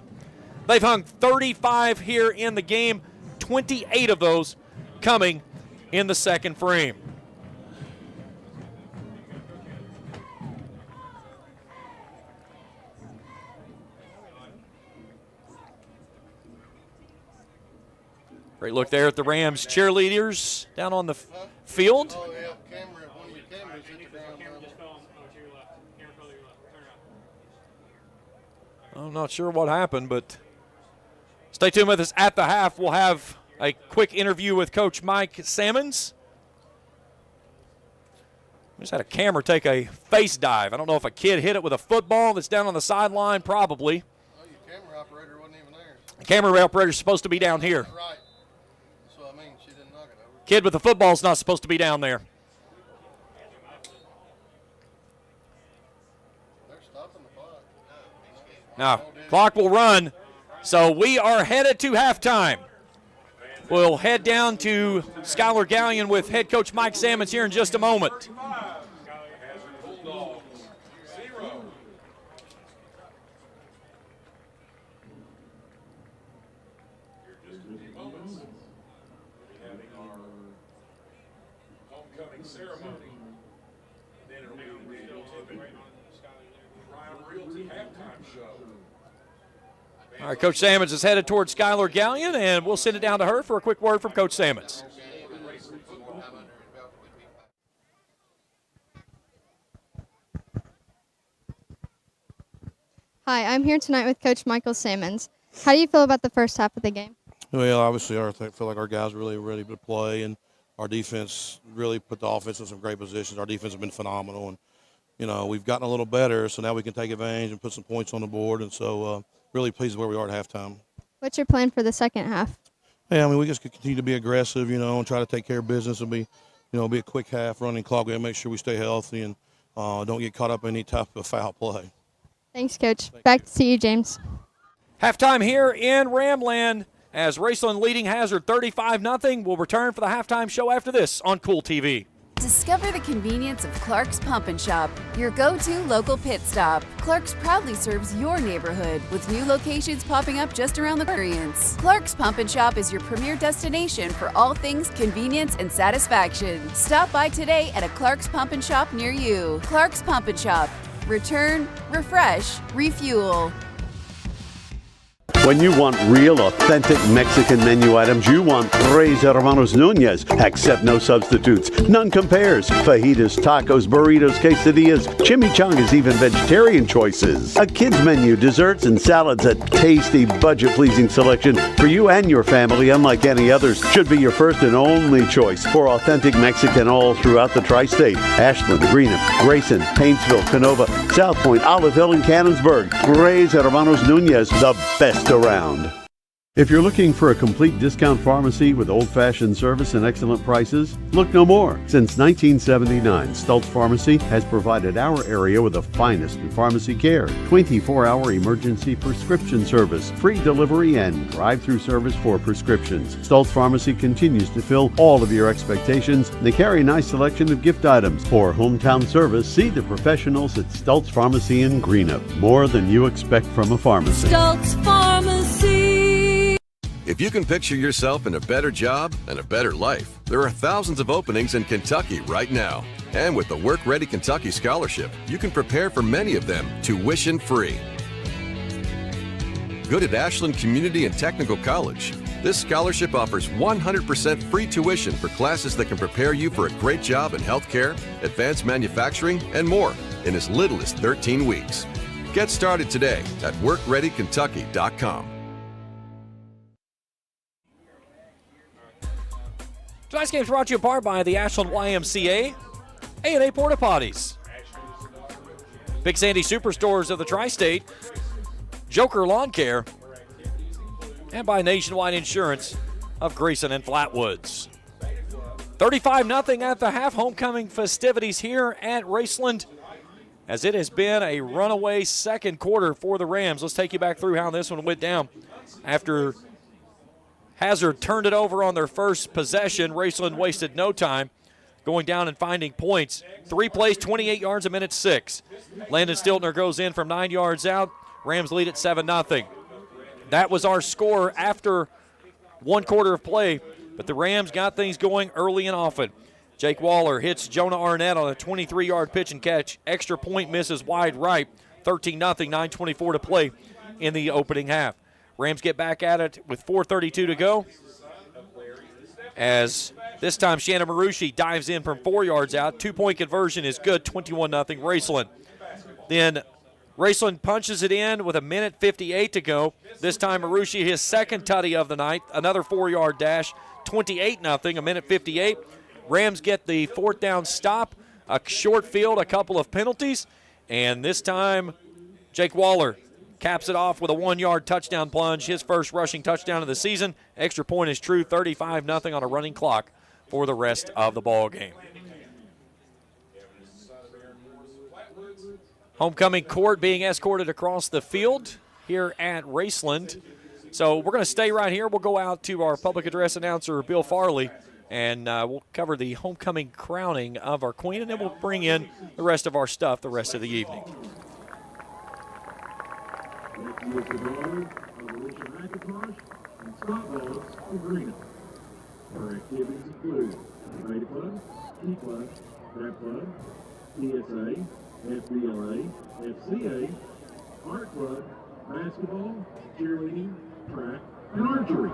They've hung 35 here in the game, 28 of those coming in the second frame. Great look there at the Rams cheerleaders down on the field. Oh, yeah, camera, one of your cameras hit the ground. I'm not sure what happened, but stay tuned with us at the half. We'll have a quick interview with Coach Mike Sammons. We just had a camera take a face dive. I don't know if a kid hit it with a football that's down on the sideline, probably. Oh, your camera operator wasn't even there. The camera operator's supposed to be down here. Right. That's what I mean. She didn't knock it over. Kid with the football's not supposed to be down there. They're stopping the clock. Now, clock will run, so we are headed to halftime. We'll head down to Schuyler Gallion with head coach Mike Sammons here in just a moment. All right, Coach Sammons is headed towards Schuyler Gallion, and we'll send it down to her for a quick word from Coach Sammons. Hi, I'm here tonight with Coach Michael Sammons. How do you feel about the first half of the game? Well, obviously, I feel like our guys are really ready to play, and our defense really put the offense in some great positions. Our defense has been phenomenal, and, you know, we've gotten a little better, so now we can take advantage and put some points on the board, and so really pleased with where we are at halftime. What's your plan for the second half? Yeah, I mean, we just continue to be aggressive, you know, and try to take care of business and be a quick half running clock. We got to make sure we stay healthy and don't get caught up in any type of foul play. Thanks, Coach. Back to you, James. Halftime here in Ramland as Raceland leading Hazard 35-0. We'll return for the halftime show after this on Kool TV. Discover the convenience of Clark's Pump and Shop, your go-to local pit stop. Clark's proudly serves your neighborhood with new locations popping up just around the corner. Clark's Pump and Shop is your premier destination for all things convenience and satisfaction. Stop by today at a Clark's Pump and Shop near you. Clark's Pump and Shop. Return, refresh, refuel. When you want real, authentic Mexican menu items, you want Tres Hermanos Nunez. Accept no substitutes. None compares. Fajitas, tacos, burritos, quesadillas, chimichangas, even vegetarian choices. A kids menu, desserts, and salads. A tasty, budget-pleasing selection for you and your family, unlike any others. Should be your first and only choice for authentic Mexican all throughout the tri-state. Ashland, Greenup, Grayson, Paintsville, Canova, South Point, Olive Hill, and Cannonsburg. Tres Hermanos Nunez, the best around. If you're looking for a complete discount pharmacy with old-fashioned service and excellent prices, look no more. Since 1979, Stultz Pharmacy has provided our area with the finest in pharmacy care, 24-hour emergency prescription service, free delivery, and drive-through service for prescriptions. Stultz Pharmacy continues to fill all of your expectations. They carry a nice selection of gift items. For hometown service, see the professionals at Stultz Pharmacy in Greenup. More than you expect from a pharmacy. Stultz Pharmacy. If you can picture yourself in a better job and a better life, there are thousands of openings in Kentucky right now. And with the Work Ready Kentucky Scholarship, you can prepare for many of them tuition-free. Good at Ashland Community and Technical College. This scholarship offers 100% free tuition for classes that can prepare you for a great job in healthcare, advanced manufacturing, and more in as little as 13 weeks. Get started today at workreadykentucky.com. Tonight's game is brought to you in part by the Ashland YMCA, A&A Porta Potties, Big Sandy Superstores of the Tri-State, Joker Lawn Care, and by Nationwide Insurance of Grayson and Flatwoods. 35-0 at the half. Homecoming festivities here at Raceland, as it has been a runaway second quarter for the Rams. Let's take you back through how this one went down. After Hazard turned it over on their first possession, Raceland wasted no time going down and finding points. 3 plays, 28 yards, a minute 6. Landon Stiltner goes in from 9 yards out. Rams lead at 7-0. That was our score after 1 quarter of play, but the Rams got things going early and often. Jake Waller hits Jonah Arnett on a 23-yard pitch and catch. Extra point misses wide right. 13-0, 9:24 to play in the opening half. Rams get back at it with 4:32 to go, as this time Shannon Marucci dives in from 4 yards out. 2-point conversion is good, 21-0 Raceland. Then Raceland punches it in with a minute 58 to go. This time Marucci, his second tutty of the night, another 4-yard dash, 28-0, a minute 58. Rams get the fourth down stop, a short field, a couple of penalties, and this time Jake Waller caps it off with a 1-yard touchdown plunge, his first rushing touchdown of the season. Extra point is true, 35-0 on a running clock for the rest of the ball game. Homecoming court being escorted across the field here at Raceland. So we're going to stay right here. We'll go out to our public address announcer, Bill Farley, and we'll cover the homecoming crowning of our queen, and then we'll bring in the rest of our stuff the rest of the evening. Next is the daughter of Alicia McIntosh and Scott Wallace of Greenup. Her activities include Beta Club, Key Club, Rap Club, PSA, FBLA, FCA, Art Club, basketball, cheerleading, track, and archery.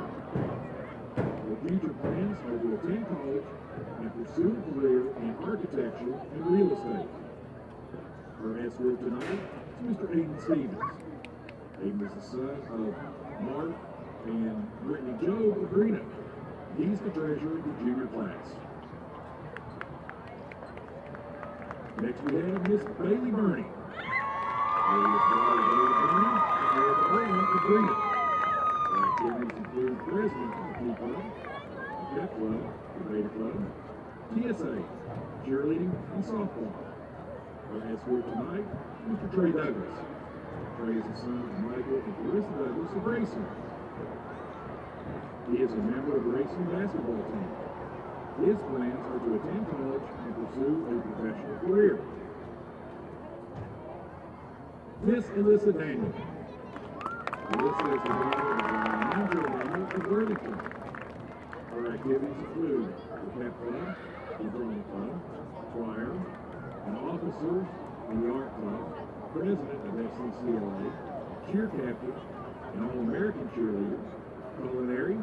Her future plans are to attend college and pursue a career in architecture and real estate. Her escort tonight is Mr. Aiden Stevens. Aiden is the son of Mark and Brittany Job of Greenup. He's the treasurer of the junior class. Next we have Miss Bailey Burney. Bailey is daughter of Bailey Burney and Erica Burney of Greenup. Her activities include president of the Key Club, the Pep Club, the Beta Club, TSA, cheerleading, and softball. Her escort tonight, Mr. Trey Douglas. Trey is the son of Michael and Clarissa Douglas of Raceland. He is a member of the Raceland basketball team. His plans are to attend college and pursue a professional career. Miss Alyssa Daniel. Alyssa is the daughter of Ryan Daniel of Worthington. Her activities include the pep club, the drawing club, choir, an officer in the art club, president of FCCLA, cheer captain, an All-American cheerleader, culinary,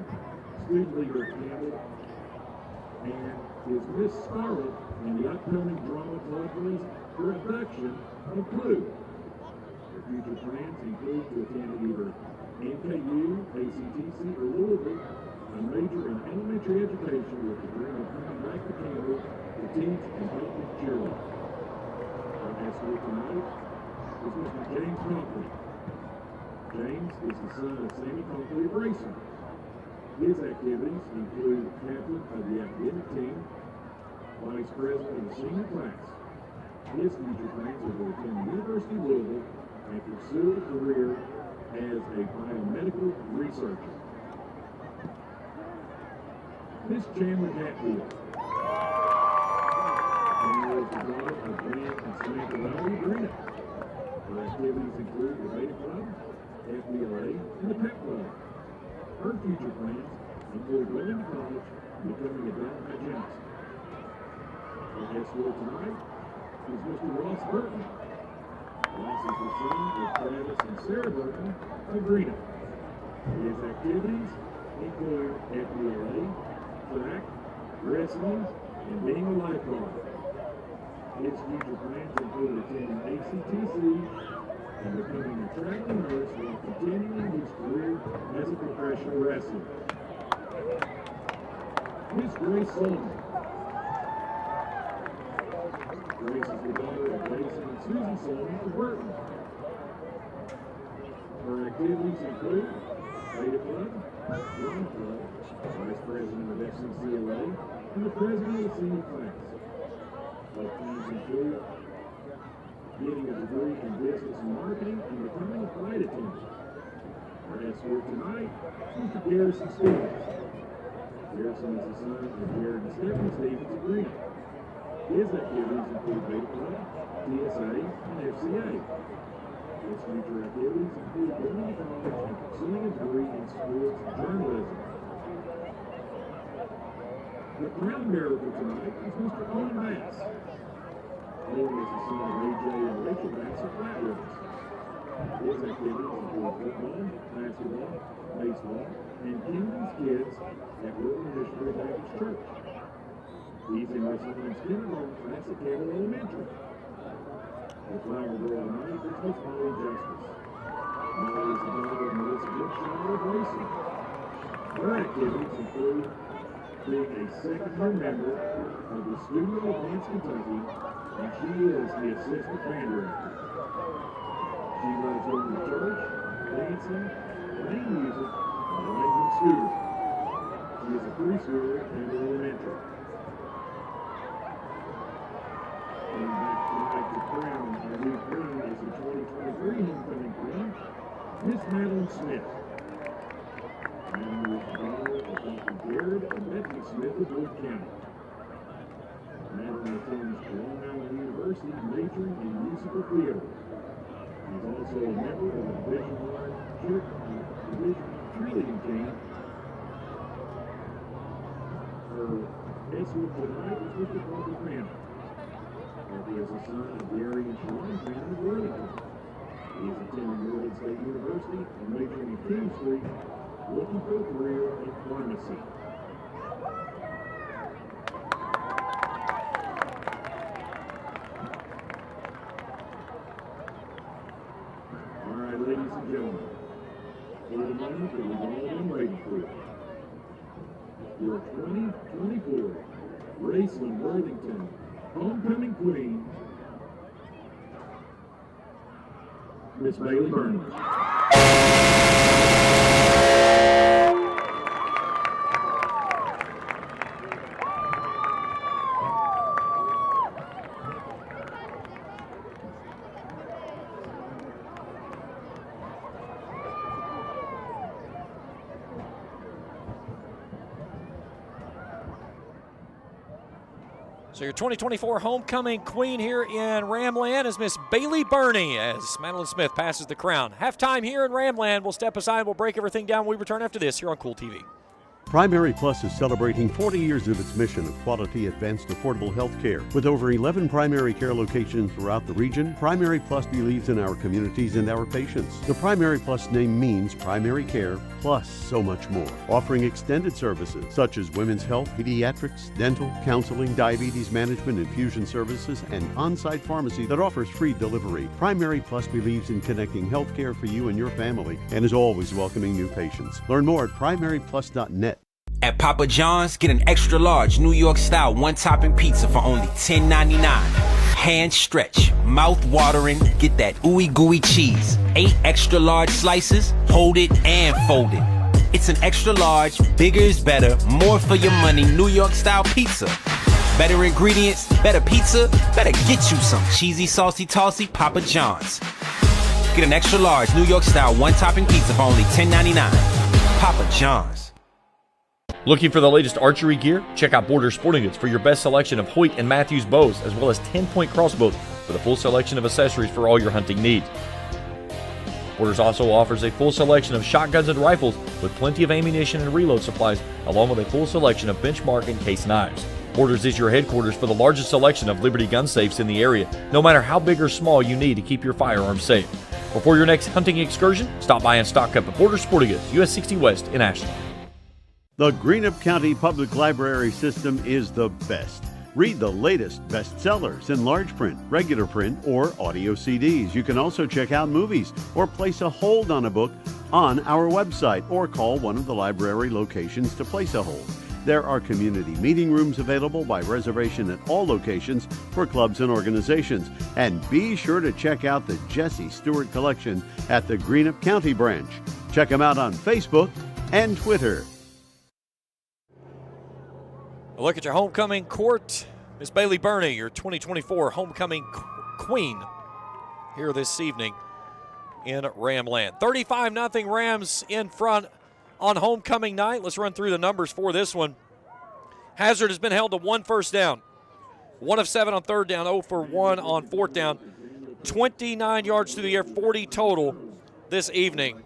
student leader at Campbell, and is Miss Scarlet in the upcoming drama club's production of Kool. Her future plans include to attend either NKU, ACTC, or Louisville, a major in elementary education with the dream of coming back to Campbell to teach and help with cheerleading. Our guest here tonight is Mr. James Copley. James is the son of Sammy Copley of Raceland. His activities include captain of the academic team, vice president of the senior class. His future plans are to attend the University of Louisville and pursue a career as a biomedical researcher. Miss Chandler Hatfield. Chandler is the daughter of Glenn and Samantha Lowry Green. Her activities include the Beta Club, FBLA, and the Pep Club. Her future plans include going to college and becoming a dental hygienist. Our guest here tonight is Mr. Ross Burton. Ross is the son of Travis and Sarah Burton of Green. His activities include FBLA, track, wrestling, and being a lifeguard. His future plans include attending ACTC and becoming a traveling nurse while continuing his career as a professional wrestler. Miss Grace Solomon. Grace is the daughter of Jason and Susan Solomon of Burton. Her activities include Beta Club, Drama Club, vice president of FCCLA, and the president of the senior class. Her plans include getting a degree in business and marketing and becoming a flight attendant. Our guest here tonight is Mr. Garrison Stevens. Garrison is the son of Jared and Stephanie Stevens of Green. His activities include Beta Club, TSA, and FCA. His future activities include going to college and pursuing a degree in sports journalism. The crown bearer for tonight is Mr. Owen Bass. Owen is the son of AJ and Rachel Bass of Flat Rivers. His activities include football, basketball, baseball, and Kingdom's Kids at Wilton Missionary Baptist Church. He's in Raceland's kindergarten class at Campbell Elementary. The flower girl tonight is Miss Molly Justice. Molly is the daughter of Melissa Brookshire of Raceland. Her activities include being a second-year member of the Studio of Dance Kentucky, and she is the assistant band director. She loves going to church, dancing, playing music, and riding a scooter. She is a preschooler at Campbell Elementary. And back tonight to crown our new queen is the 2023 homecoming queen, Miss Madeline Smith. Madeline is the daughter of Dr. Jared and Bethany Smith of Wood County. Madeline attends Long Island University, majoring in musical theater. She's also a member of the Division I cheerleading team. Her guest tonight is Mr. Bobby Cranmer. He is the son of Gary and Sharon Cranmer of Worthington. He is attending Northern State University and majoring in chemistry, looking for a career in pharmacy. All right, ladies and gentlemen, for the moment that we've all been waiting for, your 2024 Raceland Worthington homecoming queen, Miss Bailey Burnley. So your 2024 homecoming queen here in Ramland is Miss Bailey Burney as Madeline Smith passes the crown. Halftime here in Ramland. We'll step aside. We'll break everything down when we return after this here on Kool TV. Primary Plus is celebrating 40 years of its mission of quality, advanced, affordable health care. With over 11 primary care locations throughout the region, Primary Plus believes in our communities and our patients. The Primary Plus name means primary care plus so much more, offering extended services such as women's health, pediatrics, dental, counseling, diabetes management, infusion services, and on-site pharmacy that offers free delivery. Primary Plus believes in connecting health care for you and your family and is always welcoming new patients. Learn more at primaryplus.net. At Papa John's, get an extra large New York style one-topping pizza for only $10.99. Hand stretch, mouth watering, get that ooey gooey cheese. 8 extra large slices, hold it and fold it. It's an extra large, bigger is better, more for your money New York style pizza. Better ingredients, better pizza, better get you some cheesy, saucy, tossy Papa John's. Get an extra large New York style one-topping pizza for only $10.99. Papa John's. Looking for the latest archery gear? Check out Border Sporting Goods for your best selection of Hoyt and Matthews bows, as well as 10-point crossbows with a full selection of accessories for all your hunting needs. Borders also offers a full selection of shotguns and rifles with plenty of ammunition and reload supplies, along with a full selection of benchmark and case knives. Borders is your headquarters for the largest selection of Liberty gun safes in the area, no matter how big or small you need to keep your firearms safe. Before your next hunting excursion, stop by and stock up at Border Sporting Goods, US 60 West in Ashland. The Greenup County Public Library System is the best. Read the latest bestsellers in large print, regular print, or audio CDs. You can also check out movies or place a hold on a book on our website or call one of the library locations to place a hold. There are community meeting rooms available by reservation at all locations for clubs and organizations. And be sure to check out the Jesse Stewart collection at the Greenup County branch. Check them out on Facebook and Twitter. A look at your homecoming court. Miss Bailey Burney, your 2024 homecoming queen here this evening in Ramland. 35-0 Rams in front on homecoming night. Let's run through the numbers for this one. Hazard has been held to 1 first down. 1 of 7 on third down, 0 for 1 on fourth down. 29 yards through the air, 40 total this evening,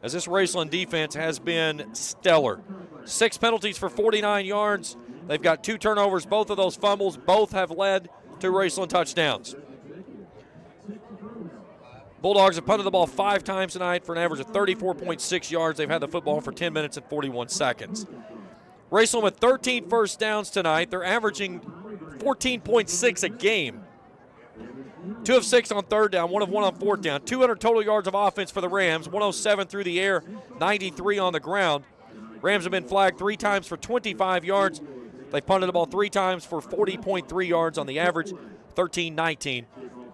as this Raceland defense has been stellar. 6 penalties for 49 yards. They've got 2 turnovers. Both of those fumbles, both have led to Raceland touchdowns. Bulldogs have punted the ball 5 times tonight for an average of 34.6 yards. They've had the football for 10 minutes and 41 seconds. Raceland with 13 first downs tonight. They're averaging 14.6 a game. 2 of 6 on third down, 1 of 1 on fourth down. 200 total yards of offense for the Rams, 107 through the air, 93 on the ground. Rams have been flagged 3 times for 25 yards. They've punted the ball 3 times for 40.3 yards on the average. 13-19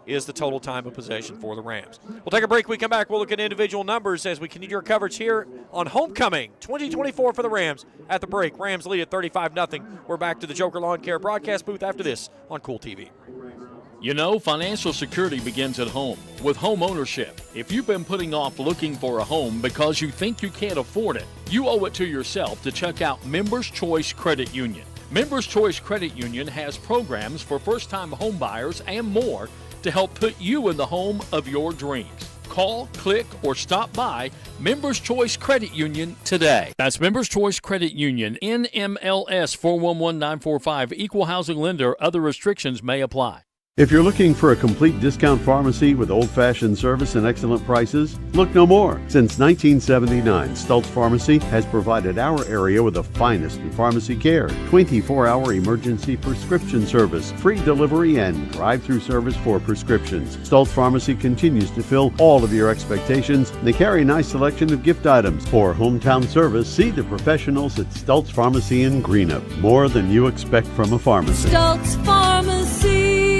is the total time of possession for the Rams. We'll take a break. We come back. We'll look at individual numbers as we continue our coverage here on Homecoming 2024 for the Rams. At the break, Rams lead at 35-0. We're back to the Joker Lawn Care broadcast booth after this on Kool TV. You know, financial security begins at home with home ownership. If you've been putting off looking for a home because you think you can't afford it, you owe it to yourself to check out Members Choice Credit Union. Members Choice Credit Union has programs for first-time home buyers and more to help put you in the home of your dreams. Call, click, or stop by Members Choice Credit Union today. That's Members Choice Credit Union, NMLS 411945, Equal Housing Lender. Other restrictions may apply. If you're looking for a complete discount pharmacy with old-fashioned service and excellent prices, look no more. Since 1979, Stultz Pharmacy has provided our area with the finest in pharmacy care, 24-hour emergency prescription service, free delivery, and drive-through service for prescriptions. Stultz Pharmacy continues to fill all of your expectations. They carry a nice selection of gift items. For hometown service, see the professionals at Stultz Pharmacy in Greenup. More than you expect from a pharmacy. Stultz Pharmacy.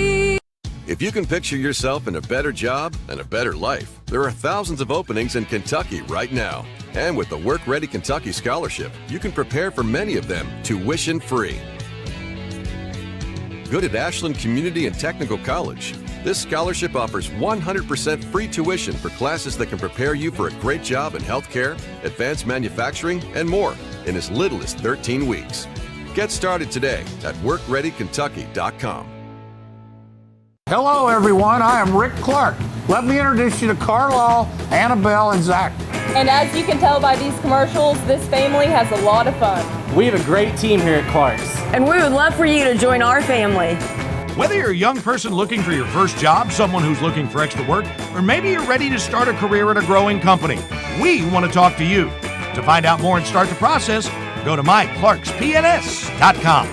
If you can picture yourself in a better job and a better life, there are thousands of openings in Kentucky right now. And with the Work Ready Kentucky Scholarship, you can prepare for many of them tuition-free. Good at Ashland Community and Technical College. This scholarship offers 100% free tuition for classes that can prepare you for a great job in healthcare, advanced manufacturing, and more in as little as 13 weeks. Get started today at WorkReadyKentucky.com. Hello, everyone. I am Rick Clark. Let me introduce you to Carlisle, Annabelle, and Zach. And as you can tell by these commercials, this family has a lot of fun. We have a great team here at Clark's. And we would love for you to join our family. Whether you're a young person looking for your first job, someone who's looking for extra work, or maybe you're ready to start a career at a growing company, we want to talk to you. To find out more and start the process, go to myclarkspns.com.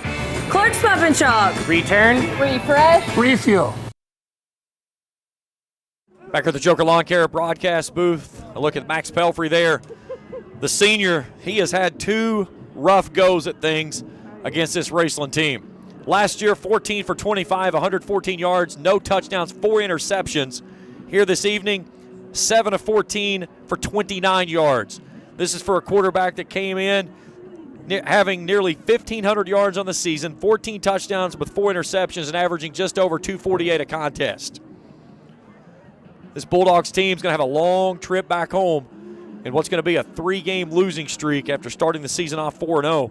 Clark's Pump and Shop. Return. Refresh. Refuel. Back at the Joker Lawn Care broadcast booth, a look at Max Pelfrey there. The senior, he has had 2 rough goes at things against this Raceland team. Last year, 14 for 25, 114 yards, no touchdowns, 4 interceptions. Here this evening, 7 of 14 for 29 yards. This is for a quarterback that came in having nearly 1,500 yards on the season, 14 touchdowns with 4 interceptions, and averaging just over 248 a contest. This Bulldogs team is going to have a long trip back home in what's going to be a 3-game losing streak after starting the season off 4-0.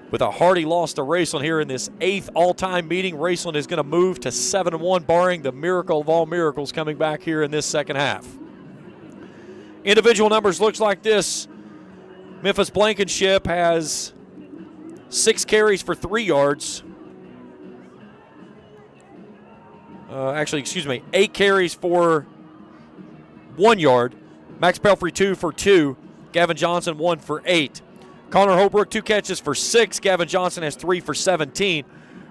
With a hearty loss to Raceland here in this 8th all-time meeting, Raceland is going to move to 7-1, barring the miracle of all miracles coming back here in this second half. Individual numbers looks like this. Memphis Blankenship has 6 carries for 3 yards. 8 carries for 1 yard. Max Pelfrey 2 for 2. Gavin Johnson 1 for 8. Connor Holbrook 2 catches for 6. Gavin Johnson has 3 for 17.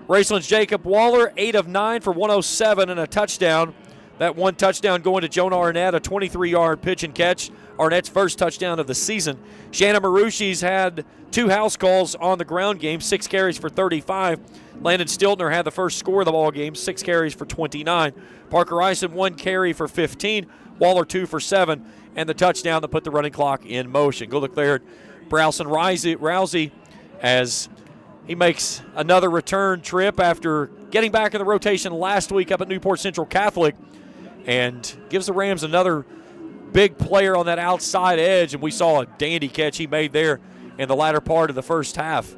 Raceland's Jacob Waller 8 of 9 for 107 and a touchdown. That 1 touchdown going to Jonah Arnett, a 23-yard pitch and catch. Arnett's first touchdown of the season. Shannon Marushi's had 2 house calls on the ground game, 6 carries for 35. Landon Stiltner had the first score of the ball game, 6 carries for 29. Parker Ison 1 carry for 15. Waller 2 for 7. And the touchdown that put the running clock in motion. Go look there at Browson Rousey as he makes another return trip after getting back in the rotation last week up at Newport Central Catholic, and gives the Rams another big player on that outside edge. And we saw a dandy catch he made there in the latter part of the first half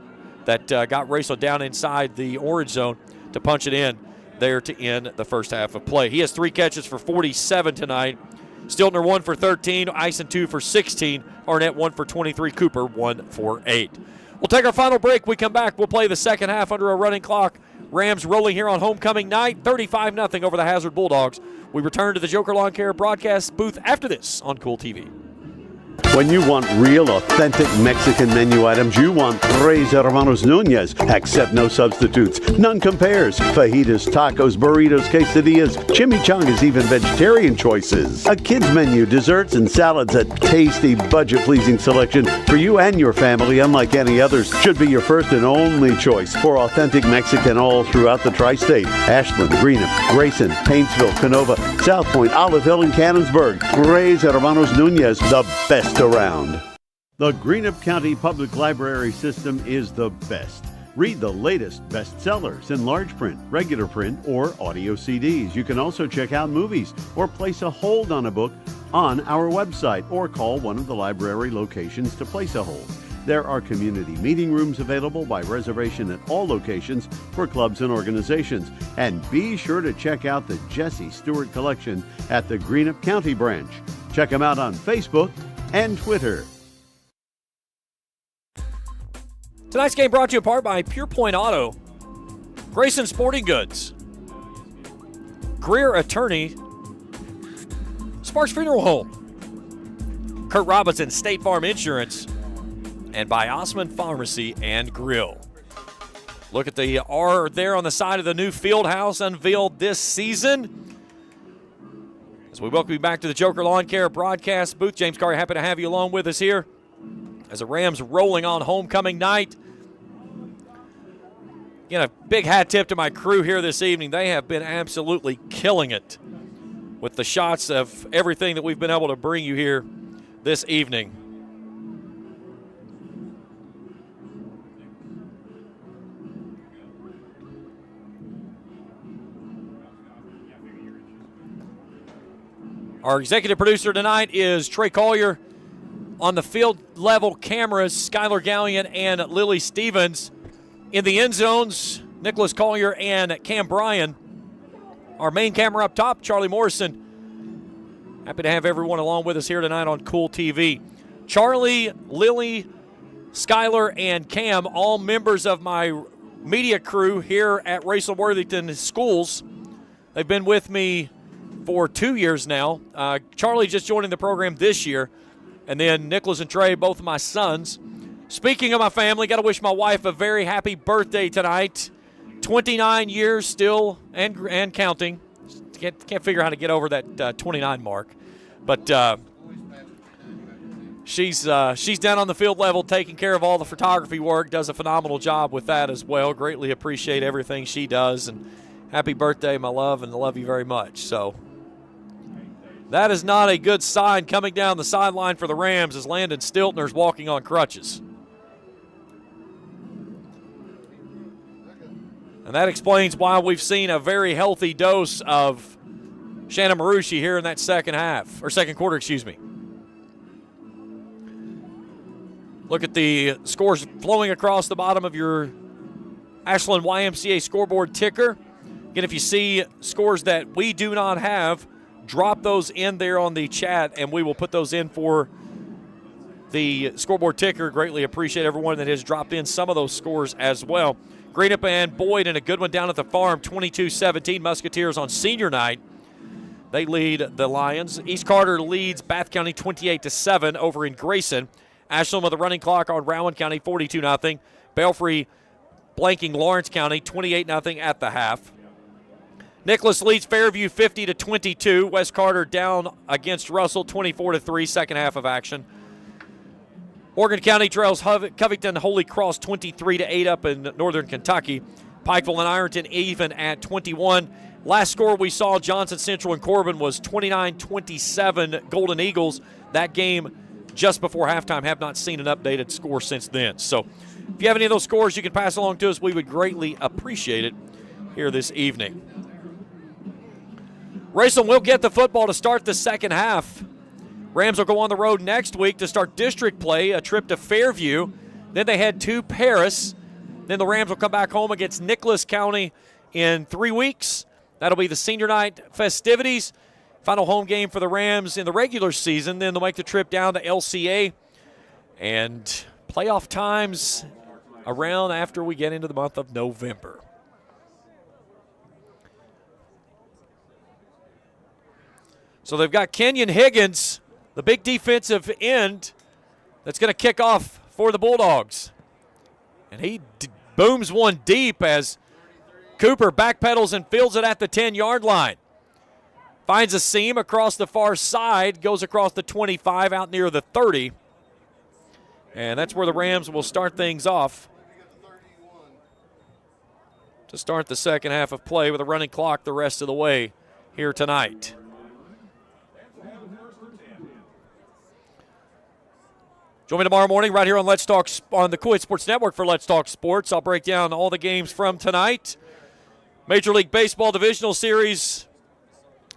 that got Raceland down inside the orange zone to punch it in there to end the first half of play. He has 3 catches for 47 tonight. Stiltner 1 for 13, Ison 2 for 16, Arnett 1 for 23, Cooper 1 for 8. We'll take our final break. We come back, we'll play the second half under a running clock. Rams rolling here on homecoming night, 35-0 over the Hazard Bulldogs. We return to the Joker Lawn Care broadcast booth after this on Kool TV. When you want real, authentic Mexican menu items, you want Tres Hermanos Nunez. Accept no substitutes. None compares. Fajitas, tacos, burritos, quesadillas, chimichangas, even vegetarian choices. A kids menu, desserts and salads, a tasty, budget-pleasing selection for you and your family, unlike any others. Should be your first and only choice for authentic Mexican all throughout the tri-state. Ashland, Greenup, Grayson, Paintsville, Canova, South Point, Olive Hill, and Cannonsburg. Tres Hermanos Nunez, the best around. The Greenup County Public Library system is the best. Read the latest bestsellers in large print, regular print, or audio CDs. You can also check out movies or place a hold on a book on our website or call one of the library locations to place a hold. There are community meeting rooms available by reservation at all locations for clubs and organizations. And be sure to check out the Jesse Stewart collection at the Greenup County branch. Check them out on Facebook and Twitter. Tonight's game brought to you in part by Pure Point Auto, Grayson Sporting Goods, Greer Attorney, Sparks Funeral Home, Kurt Robinson State Farm Insurance, and by Osman Pharmacy and Grill. Look at the R there on the side of the new field house unveiled this season. As we welcome you back to the Joker Lawn Care broadcast booth, James Carr, happy to have you along with us here as the Rams rolling on homecoming night. Again, a big hat tip to my crew here this evening. They have been absolutely killing it with the shots of everything that we've been able to bring you here this evening. Our executive producer tonight is Trey Collier. On the field level cameras, Skylar Gallion and Lily Stevens. in the end zones, Nicholas Collier and Cam Bryan. Our main camera up top, Charlie Morrison. Happy to have everyone along with us here tonight on Kool TV. Charlie, Lily, Skylar, and Cam, all members of my media crew here at Raceland Worthington Schools. They've been with me for 2 years now. Charlie just joining the program this year, and then Nicholas and Trey, both of my sons. Speaking of my family, got to wish my wife a very happy birthday tonight. 29 years still and counting. Can't figure out how to get over that 29 mark, but she's down on the field level taking care of all the photography work. Does a phenomenal job with that as well. Greatly appreciate everything she does, and happy birthday, my love, and I love you very much. So that is not a good sign coming down the sideline for the Rams as Landon Stiltner's walking on crutches. And that explains why we've seen a very healthy dose of Shannon Marucci here in that second quarter, excuse me. Look at the scores flowing across the bottom of your Ashland YMCA scoreboard ticker. Again, if you see scores that we do not have, drop those in there on the chat, and we will put those in for the scoreboard ticker. Greatly appreciate everyone that has dropped in some of those scores as well. Greenup and Boyd in a good one down at the farm, 22-17. Musketeers on senior night. They lead the Lions. East Carter leads Bath County 28-7 over in Grayson. Ashland with a running clock on Rowan County, 42-0. Belfry blanking Lawrence County, 28-0 at the half. Nicholas leads Fairview 50-22. West Carter down against Russell, 24-3, second half of action. Morgan County trails Covington Holy Cross 23-8 up in northern Kentucky. Pikeville and Ironton even at 21. Last score we saw, Johnson Central and Corbin, was 29-27 Golden Eagles. That game just before halftime. Have not seen an updated score since then. So if you have any of those scores you can pass along to us, we would greatly appreciate it here this evening. Raceland will get the football to start the second half. Rams will go on the road next week to start district play, a trip to Fairview. Then they head to Paris. Then the Rams will come back home against Nicholas County in 3 weeks. That'll be the senior night festivities. Final home game for the Rams in the regular season. Then they'll make the trip down to LCA. And playoff times around after we get into the month of November. So they've got Kenyon Higgins, the big defensive end, that's going to kick off for the Bulldogs. And he booms one deep as Cooper backpedals and fields it at the 10-yard line. Finds a seam across the far side, goes across the 25 out near the 30. And that's where the Rams will start things off to start the second half of play with a running clock the rest of the way here tonight. Join me tomorrow morning right here on Let's Talk on the Kool Sports Network for Let's Talk Sports. I'll break down all the games from tonight. Major League Baseball Divisional Series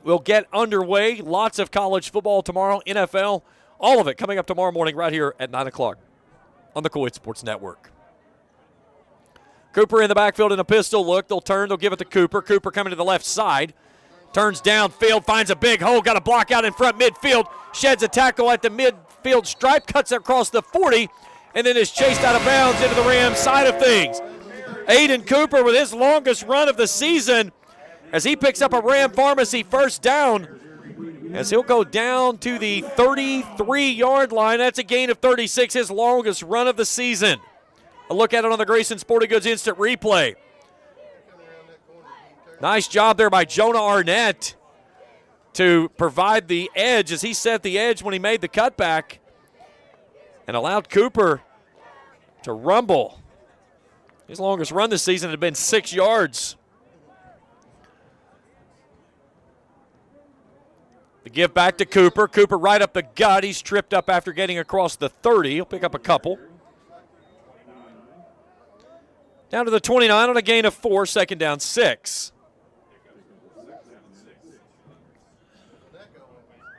will get underway. Lots of college football tomorrow, NFL, all of it coming up tomorrow morning right here at 9 o'clock on the Kool Sports Network. Cooper in the backfield in a pistol look. They'll turn, they'll give it to Cooper. Cooper coming to the left side. Turns downfield, finds a big hole, got a block out in front midfield, sheds a tackle at the midfield stripe, cuts across the 40, and then is chased out of bounds into the Rams side of things. Aiden Cooper with his longest run of the season as he picks up a Ram Pharmacy first down as he'll go down to the 33-yard line. That's a gain of 36, his longest run of the season. A look at it on the Grayson Sporting Goods Instant Replay. Nice job there by Jonah Arnett to provide the edge as he set the edge when he made the cutback and allowed Cooper to rumble. His longest run this season had been 6 yards. The give back to Cooper. Cooper right up the gut. He's tripped up after getting across the 30. He'll pick up a couple. Down to the 29 on a gain of 4, second down 6.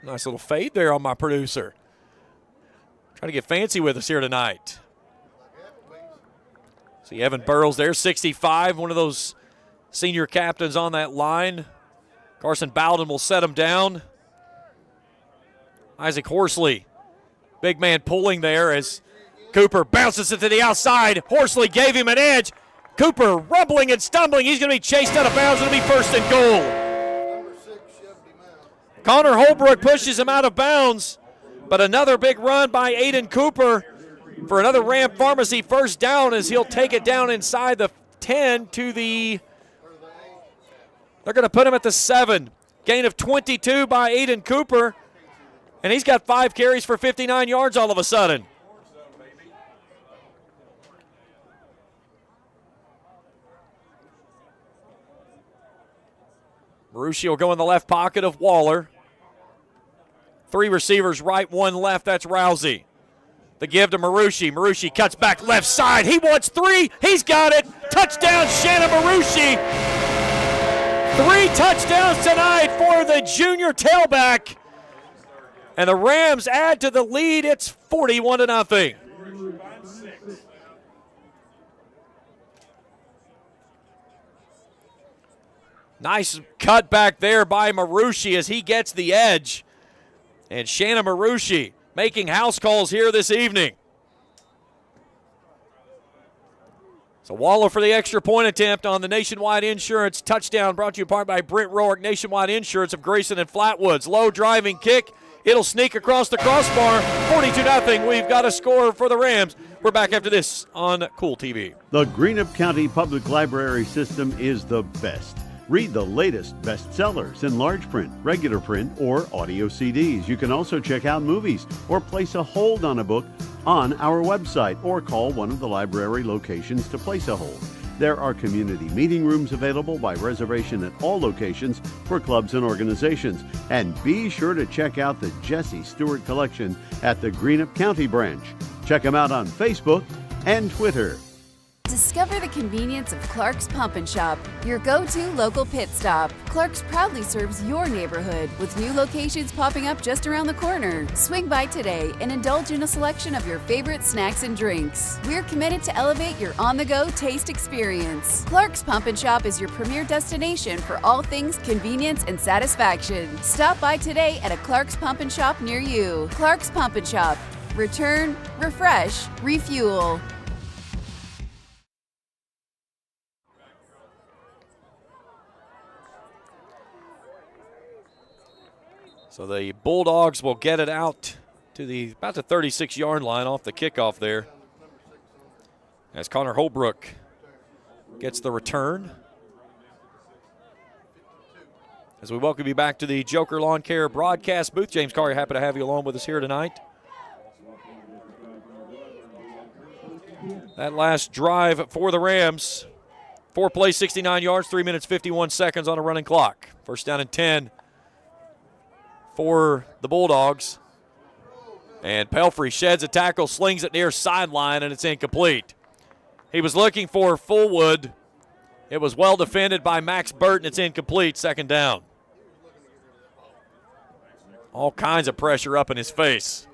Nice little fade there on my producer. Trying to get fancy with us here tonight. See Evan Burrows there, 65, one of those senior captains on that line. Carson Bowden will set him down. Isaac Horsley, big man pulling there as Cooper bounces it to the outside. Horsley gave him an edge. Cooper rumbling and stumbling. He's going to be chased out of bounds. It'll be first and goal. Connor Holbrook pushes him out of bounds, but another big run by Aiden Cooper for another Ram Pharmacy first down as he'll take it down inside the 10 to the, they're going to put him at the 7. Gain of 22 by Aiden Cooper, and he's got 5 carries for 59 yards all of a sudden. Marucci will go in the left pocket of Waller. 3 receivers right, 1 left. That's Rousey. The give to Marucci. Marucci cuts back left side. He wants 3. He's got it. Touchdown, Shannon Marucci. 3 touchdowns tonight for the junior tailback. And the Rams add to the lead. It's 41-0. Nice cut back there by Marucci as he gets the edge. And Shannon Marucci making house calls here this evening. So Waller for the extra point attempt on the Nationwide Insurance touchdown, brought to you in part by Brent Rourke, Nationwide Insurance of Grayson and Flatwoods. Low driving kick. It'll sneak across the crossbar. 42-0. We've got a score for the Rams. We're back after this on Kool TV. The Greenup County Public Library system is the best. Read the latest bestsellers in large print, regular print, or audio CDs. You can also check out movies or place a hold on a book on our website or call one of the library locations to place a hold. There are community meeting rooms available by reservation at all locations for clubs and organizations. And be sure to check out the Jesse Stewart collection at the Greenup County branch. Check them out on Facebook and Twitter. Discover the convenience of Clark's Pump and Shop, your go-to local pit stop. Clark's proudly serves your neighborhood with new locations popping up just around the corner. Swing by today and indulge in a selection of your favorite snacks and drinks. We're committed to elevate your on-the-go taste experience. Clark's Pump and Shop is your premier destination for all things convenience and satisfaction. Stop by today at a Clark's Pump and Shop near you. Clark's Pump and Shop. Return, refresh, refuel. So the Bulldogs will get it out to about the 36-yard line off the kickoff there. As Connor Holbrook gets the return. As we welcome you back to the Joker Lawn Care broadcast booth. James Carr, happy to have you along with us here tonight. That last drive for the Rams. 4 plays, 69 yards, 3 minutes, 51 seconds on a running clock. First down and 10. For the Bulldogs. And Pelfrey sheds a tackle, slings it near sideline, and it's incomplete. He was looking for Fullwood. It was well defended by Max Burton. It's incomplete, second down. All kinds of pressure up in his face.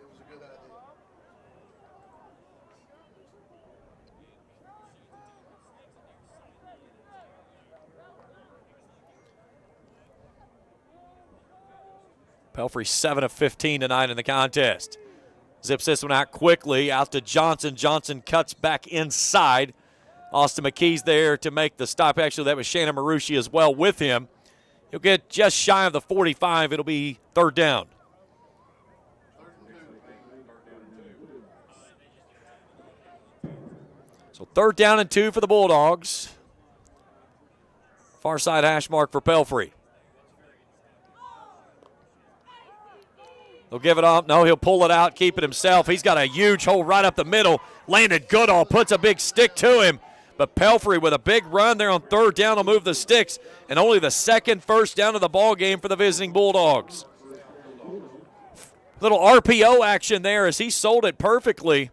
Pelfrey 7 of 15 tonight in the contest. Zips this one out quickly, out to Johnson. Johnson cuts back inside. Austin McKee's there to make the stop. Actually, that was Shannon Marucci as well with him. He'll get just shy of the 45. It'll be third down. So third down and 2 for the Bulldogs. Far side hash mark for Pelfrey. They'll give it off. No, he'll pull it out, keep it himself. He's got a huge hole right up the middle. Landon Goodall puts a big stick to him. But Pelfrey with a big run there on third down will move the sticks. And only the second first down of the ball game for the visiting Bulldogs. Little RPO action there as he sold it perfectly.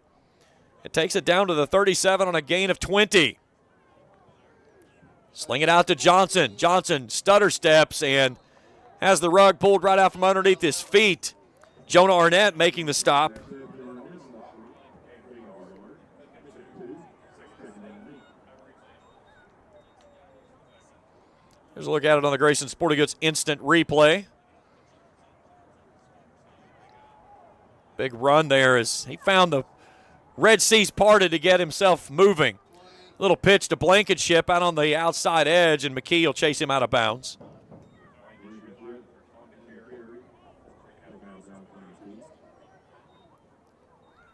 It takes it down to the 37 on a gain of 20. Sling it out to Johnson. Johnson stutter steps and has the rug pulled right out from underneath his feet. Jonah Arnett making the stop. Here's a look at it on the Grayson Sporting Goods instant replay. Big run there as he found the Red Seas parted to get himself moving. Little pitch to Blankenship out on the outside edge, and McKee will chase him out of bounds.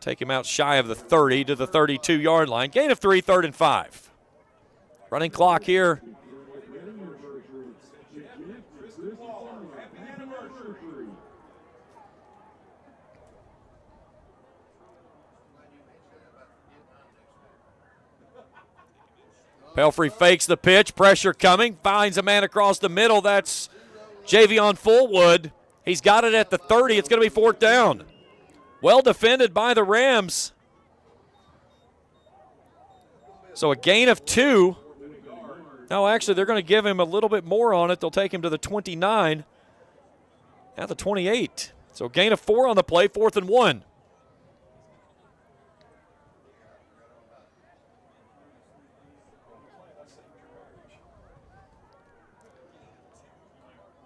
Take him out shy of the 30 to the 32-yard line. Gain of 3, 3rd and 5. Running clock here. Pelfrey fakes the pitch, pressure coming, finds a man across the middle. That's Javion Fullwood. He's got it at the 30. It's going to be 4th down. Well defended by the Rams. So a gain of 2. No, actually, they're going to give him a little bit more on it. They'll take him to the 29, at the 28. So gain of 4 on the play, 4th and 1.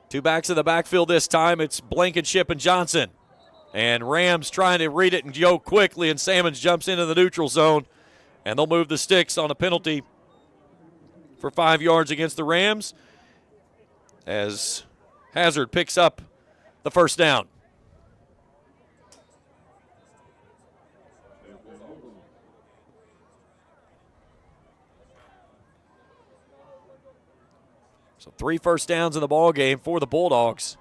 Two backs in the backfield this time. It's Blankenship and Johnson. And Rams trying to read it and go quickly, and Salmons jumps into the neutral zone. And they'll move the sticks on a penalty for 5 yards against the Rams as Hazard picks up the first down. So 3 first downs in the ball game for the Bulldogs.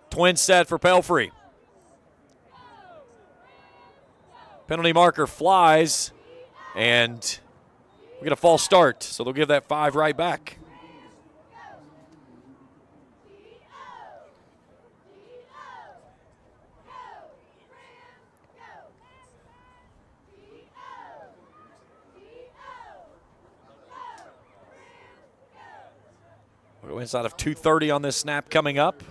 Twin set for Pelfrey. Penalty marker flies, and we get a false start, so they'll give that 5 right back. We'll go inside of 2:30 on this snap coming up.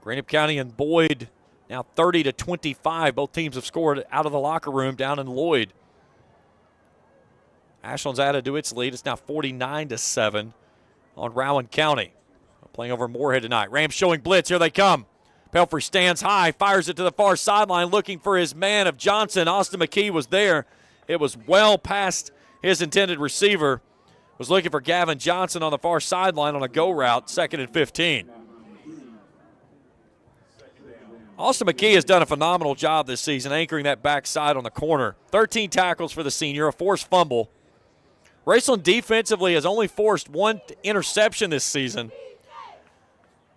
Greenup County and Boyd now 30-25. Both teams have scored out of the locker room down in Lloyd. Ashland's added to its lead. It's now 49-7 on Rowan County. Playing over Moorhead tonight. Rams showing blitz. Here they come. Pelfrey stands high, fires it to the far sideline, looking for his man of Johnson. Austin McKee was there. It was well past his intended receiver. Was looking for Gavin Johnson on the far sideline on a go route, 2nd and 15. Austin McKee has done a phenomenal job this season anchoring that backside on the corner. 13 tackles for the senior, a forced fumble. Raceland defensively has only forced 1 interception this season.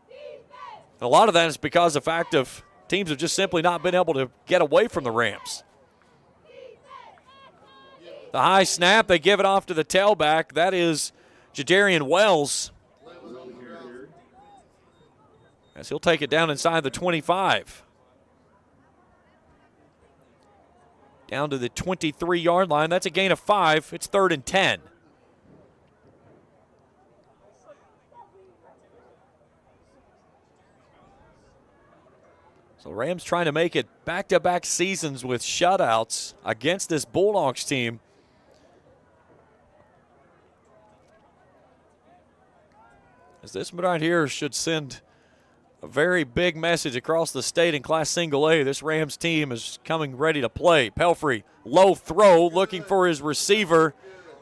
And a lot of that is because of the fact of teams have just simply not been able to get away from the Rams. The high snap, they give it off to the tailback. That is Jadarian Wells, as he'll take it down inside the 25. Down to the 23-yard line. That's a gain of 5. It's 3rd and 10. So Rams trying to make it back-to-back seasons with shutouts against this Bulldogs team. As this one right here should send a very big message across the state in Class Single A. This Rams team is coming ready to play. Pelfrey, low throw, looking for his receiver,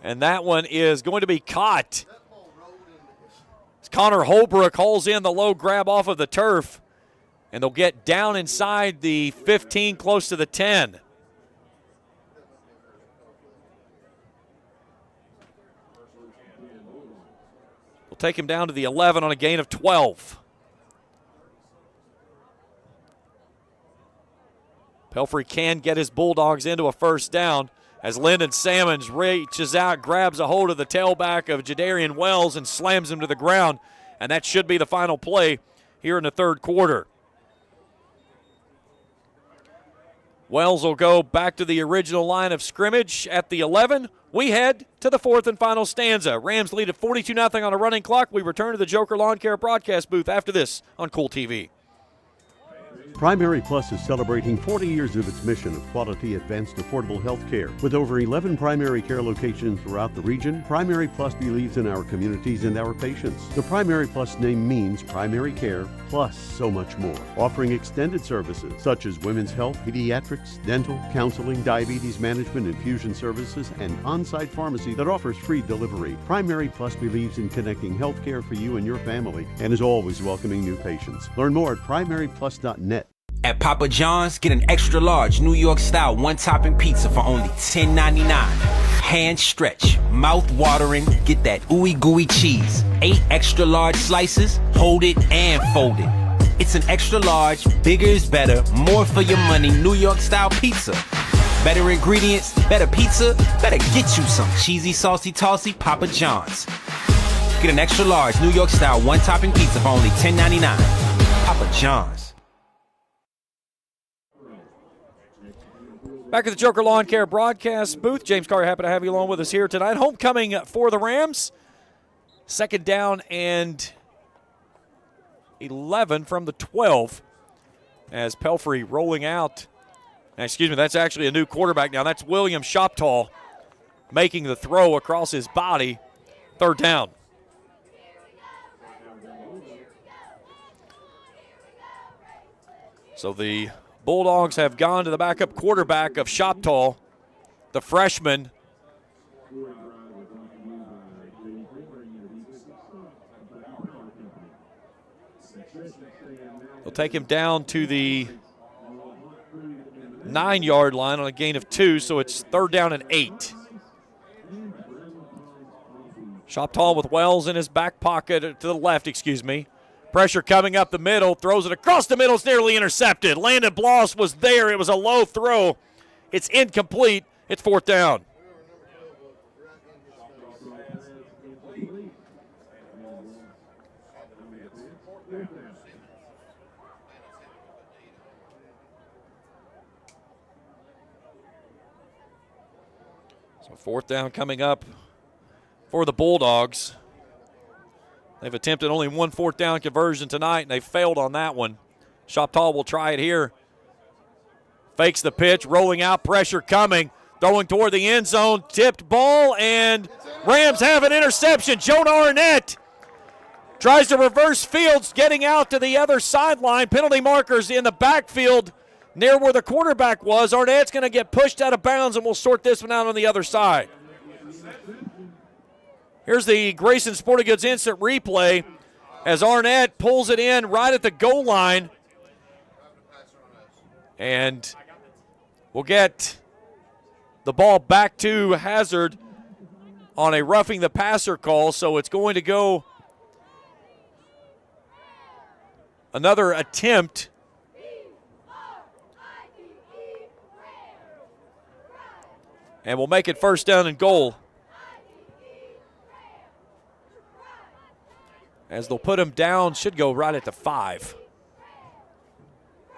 and that one is going to be caught. As Connor Holbrook holds in the low grab off of the turf, and they'll get down inside the 15, close to the 10. We'll take him down to the 11 on a gain of 12. Pelfrey can get his Bulldogs into a first down as Lyndon Salmons reaches out, grabs a hold of the tailback of Jadarian Wells and slams him to the ground. And that should be the final play here in the 3rd quarter. Wells will go back to the original line of scrimmage at the 11. We head to the 4th and final stanza. Rams lead at 42-0 on a running clock. We return to the Joker Lawn Care broadcast booth after this on Kool TV. Primary Plus is celebrating 40 years of its mission of quality, advanced, affordable health care. With over 11 primary care locations throughout the region, Primary Plus believes in our communities and our patients. The Primary Plus name means primary care plus so much more, offering extended services such as women's health, pediatrics, dental, counseling, diabetes management, infusion services, and on-site pharmacy that offers free delivery. Primary Plus believes in connecting healthcare for you and your family and is always welcoming new patients. Learn more at primaryplus.net. At Papa John's, get an extra large New York style one-topping pizza for only $10.99. Hand stretch, mouth watering, get that ooey gooey cheese. 8 extra large slices, hold it and fold it. It's an extra large, bigger is better, more for your money New York style pizza. Better ingredients, better pizza, better get you some cheesy, saucy, tossy Papa John's. Get an extra large New York style one-topping pizza for only $10.99. Papa John's. Back at the Joker Lawn Care broadcast booth. James Carr, happy to have you along with us here tonight. Homecoming for the Rams. 2nd down and 11 from the 12 as Pelfrey rolling out. Now, excuse me, that's actually a new quarterback now. That's William Shoptall making the throw across his body. 3rd down. So the Bulldogs have gone to the backup quarterback of Shoptall, the freshman. They'll take him down to the 9-yard line on a gain of 2, so it's 3rd down and 8. Shoptall with Wells in his back pocket to the left, excuse me. Pressure coming up the middle, throws it across the middle, it's nearly intercepted. Landon Bloss was there, it was a low throw. It's incomplete, it's 4th down. So 4th down coming up for the Bulldogs. They've attempted only 1 4th down conversion tonight, and they failed on that one. Shoptall will try it here. Fakes the pitch, rolling out, pressure coming, throwing toward the end zone, tipped ball, and Rams have an interception. Jonah Arnett tries to reverse fields, getting out to the other sideline. Penalty markers in the backfield near where the quarterback was. Arnett's going to get pushed out of bounds, and we'll sort this one out on the other side. Here's the Grayson Sporting Goods instant replay as Arnett pulls it in right at the goal line. And we'll get the ball back to Hazard on a roughing the passer call. So it's going to go another attempt. And we'll make it 1st down and goal. As they'll put him down, should go right at the 5.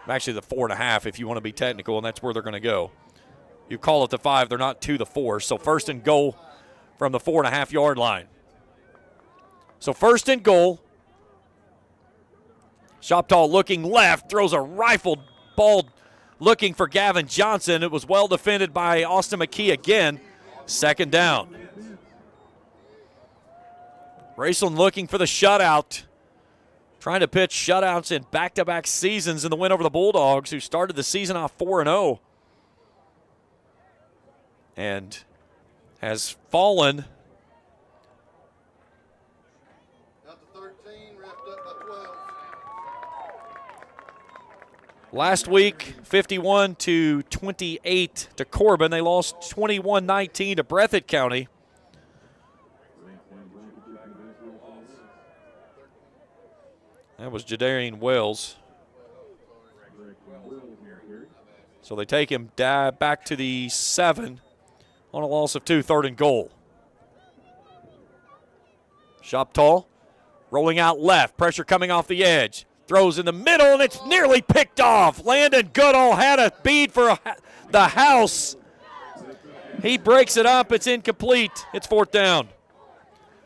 Actually, the 4.5 if you want to be technical, and that's where they're going to go. You call it the 5, they're not to the 4. So 1st and goal from the 4.5-yard line. So 1st and goal. Shoptall looking left, throws a rifled ball looking for Gavin Johnson. It was well defended by Austin McKee again. 2nd down. Raceland looking for the shutout. Trying to pitch shutouts in back-to-back seasons in the win over the Bulldogs, who started the season off 4-0. And has fallen. Got the 13, wrapped up by 12. Last week, 51-28 to Corbin. They lost 21-19 to Breathitt County. That was Jadarian Wells. So they take him back to the 7 on a loss of 2, 3rd and goal. Shoptall rolling out left, pressure coming off the edge. Throws in the middle, and it's nearly picked off. Landon Goodall had a bead for the house. He breaks it up. It's incomplete. It's 4th down.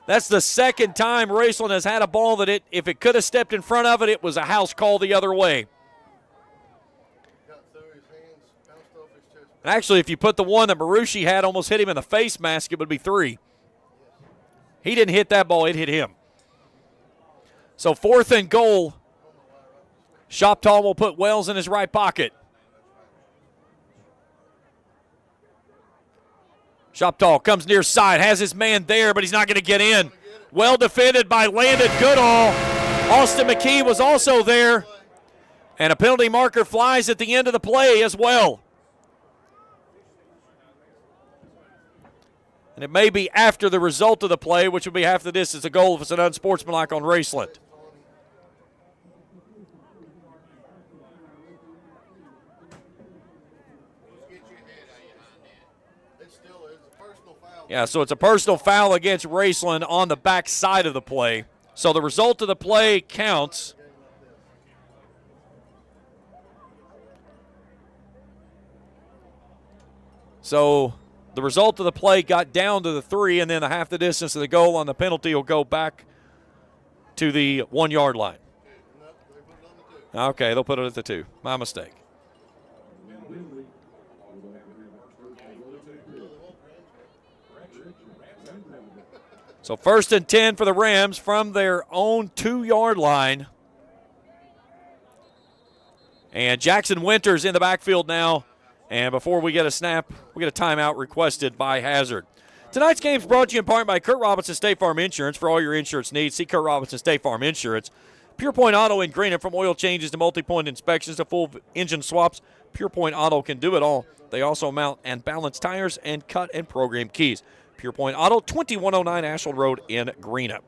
That's the 2nd time Raceland has had a ball that if it could have stepped in front of it, it was a house call the other way. And actually, if you put the one that Marucci had almost hit him in the face mask, it would be 3. He didn't hit that ball, it hit him. So 4th and goal. Shoptaw will put Wells in his right pocket. Shoptaw comes near side, has his man there, but he's not going to get in. Well defended by Landon Goodall. Austin McKee was also there. And a penalty marker flies at the end of the play as well. And it may be after the result of the play, which would be half the distance a goal if it's an unsportsmanlike on Raceland. Yeah, so it's a personal foul against Raceland on the back side of the play. So the result of the play counts. So the result of the play got down to the 3, and then the half the distance of the goal on the penalty will go back to the 1-yard line. Okay, they'll put it at the 2. My mistake. So 1st and 10 for the Rams from their own 2-yard line. And Jackson Winters in the backfield now. And before we get a snap, we get a timeout requested by Hazard. Tonight's game is brought to you in part by Kurt Robinson State Farm Insurance. For all your insurance needs, see Kurt Robinson State Farm Insurance. Pure Point Auto in Greenup, from oil changes to multi-point inspections to full engine swaps. Pure Point Auto can do it all. They also mount and balance tires and cut and program keys. Pure Point Auto, 2109 Ashland Road in Greenup.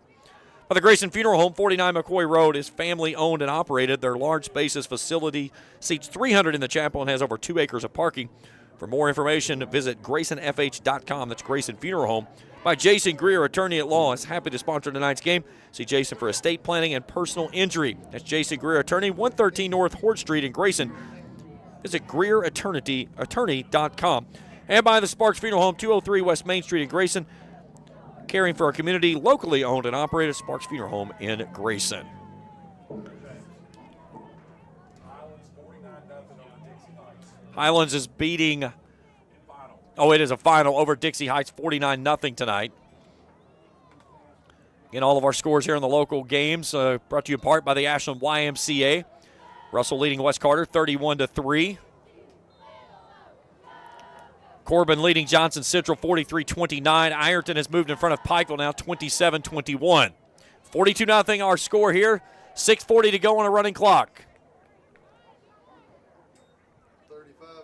By the Grayson Funeral Home, 49 McCoy Road, is family-owned and operated. Their large spacious facility seats 300 in the chapel and has over 2 acres of parking. For more information, visit GraysonFH.com. That's Grayson Funeral Home. By Jason Greer, attorney at law, is happy to sponsor tonight's game. See Jason for estate planning and personal injury. That's Jason Greer, attorney, 113 North Hort Street in Grayson. Visit GreerAttorney.com. And by the Sparks Funeral Home, 203 West Main Street in Grayson. Caring for our community, locally owned and operated, Sparks Funeral Home in Grayson. Highlands is beating, it is a final over Dixie Heights, 49-0 tonight. Again, all of our scores here in the local games brought to you in part by the Ashland YMCA. Russell leading West Carter 31-3. Corbin leading Johnson Central 43-29. Ironton has moved in front of Pikeville now 27-21. 42-0 our score here. 6:40 to go on a running clock.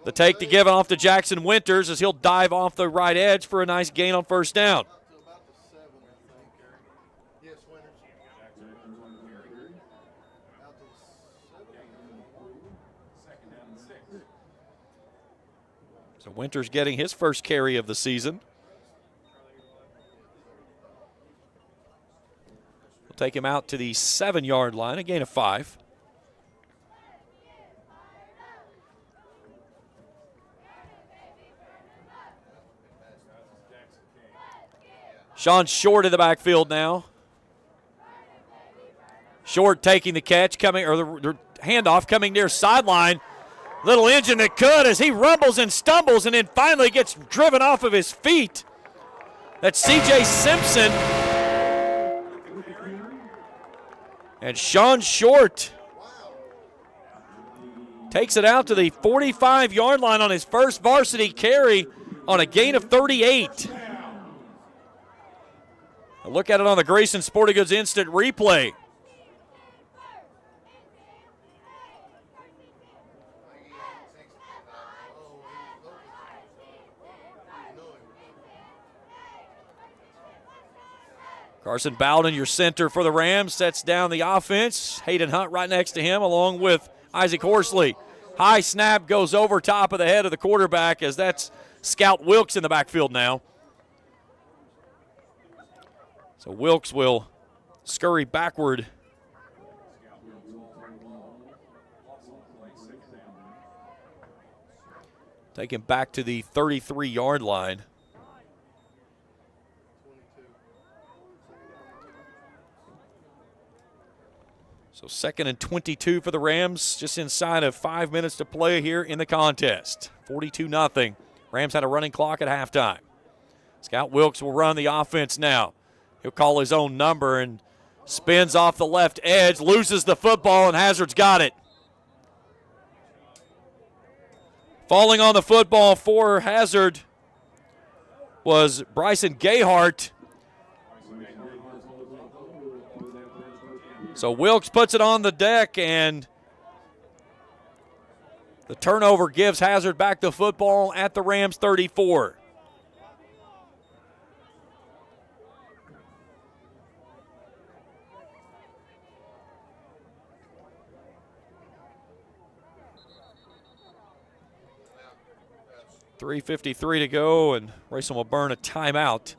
The take to give it off to Jackson Winters as he'll dive off the right edge for a nice gain on 1st down. So Winters getting his first carry of the season. We'll take him out to the 7-yard line, a gain of 5. Sean Short in the backfield now. Short taking the catch, the handoff coming near sideline. Little engine that could as he rumbles and stumbles and then finally gets driven off of his feet. That's C.J. Simpson. And Sean Short takes it out to the 45-yard line on his first varsity carry on a gain of 38. A look at it on the Grayson Sporting Goods instant replay. Carson Bowden, your center for the Rams, sets down the offense. Hayden Hunt right next to him, along with Isaac Horsley. High snap goes over top of the head of the quarterback, as that's Scout Wilkes in the backfield now. So Wilkes will scurry backward. Take him back to the 33-yard line. So 2nd and 22 for the Rams, just inside of 5 minutes to play here in the contest. 42-0. Rams had a running clock at halftime. Scout Wilkes will run the offense now. He'll call his own number and spins off the left edge, loses the football, and Hazard's got it. Falling on the football for Hazard was Bryson Gayhart. So Wilkes puts it on the deck, and the turnover gives Hazard back the football at the Rams 34. .353 to go, and Raceland will burn a timeout.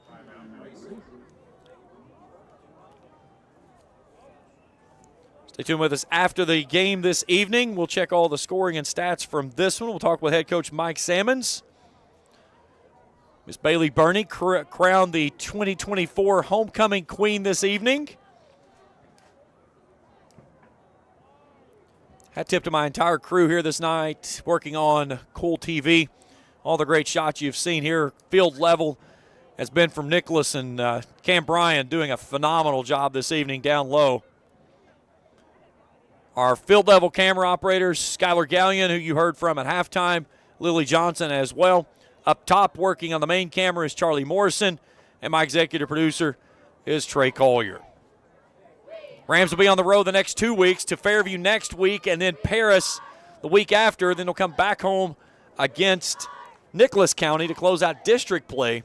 Stay tuned with us after the game this evening. We'll check all the scoring and stats from this one. We'll talk with head coach Mike Sammons. Miss Bailey Burney crowned the 2024 homecoming queen this evening. Hat tip to my entire crew here this night, working on Kool TV. All the great shots you've seen here, field level, has been from Nicholas and Cam Bryan doing a phenomenal job this evening down low. Our field level camera operators, Skylar Gallion, who you heard from at halftime, Lily Johnson as well. Up top working on the main camera is Charlie Morrison, and my executive producer is Trey Collier. Rams will be on the road the next 2 weeks, to Fairview next week and then Paris the week after. Then they'll come back home against Nicholas County to close out district play.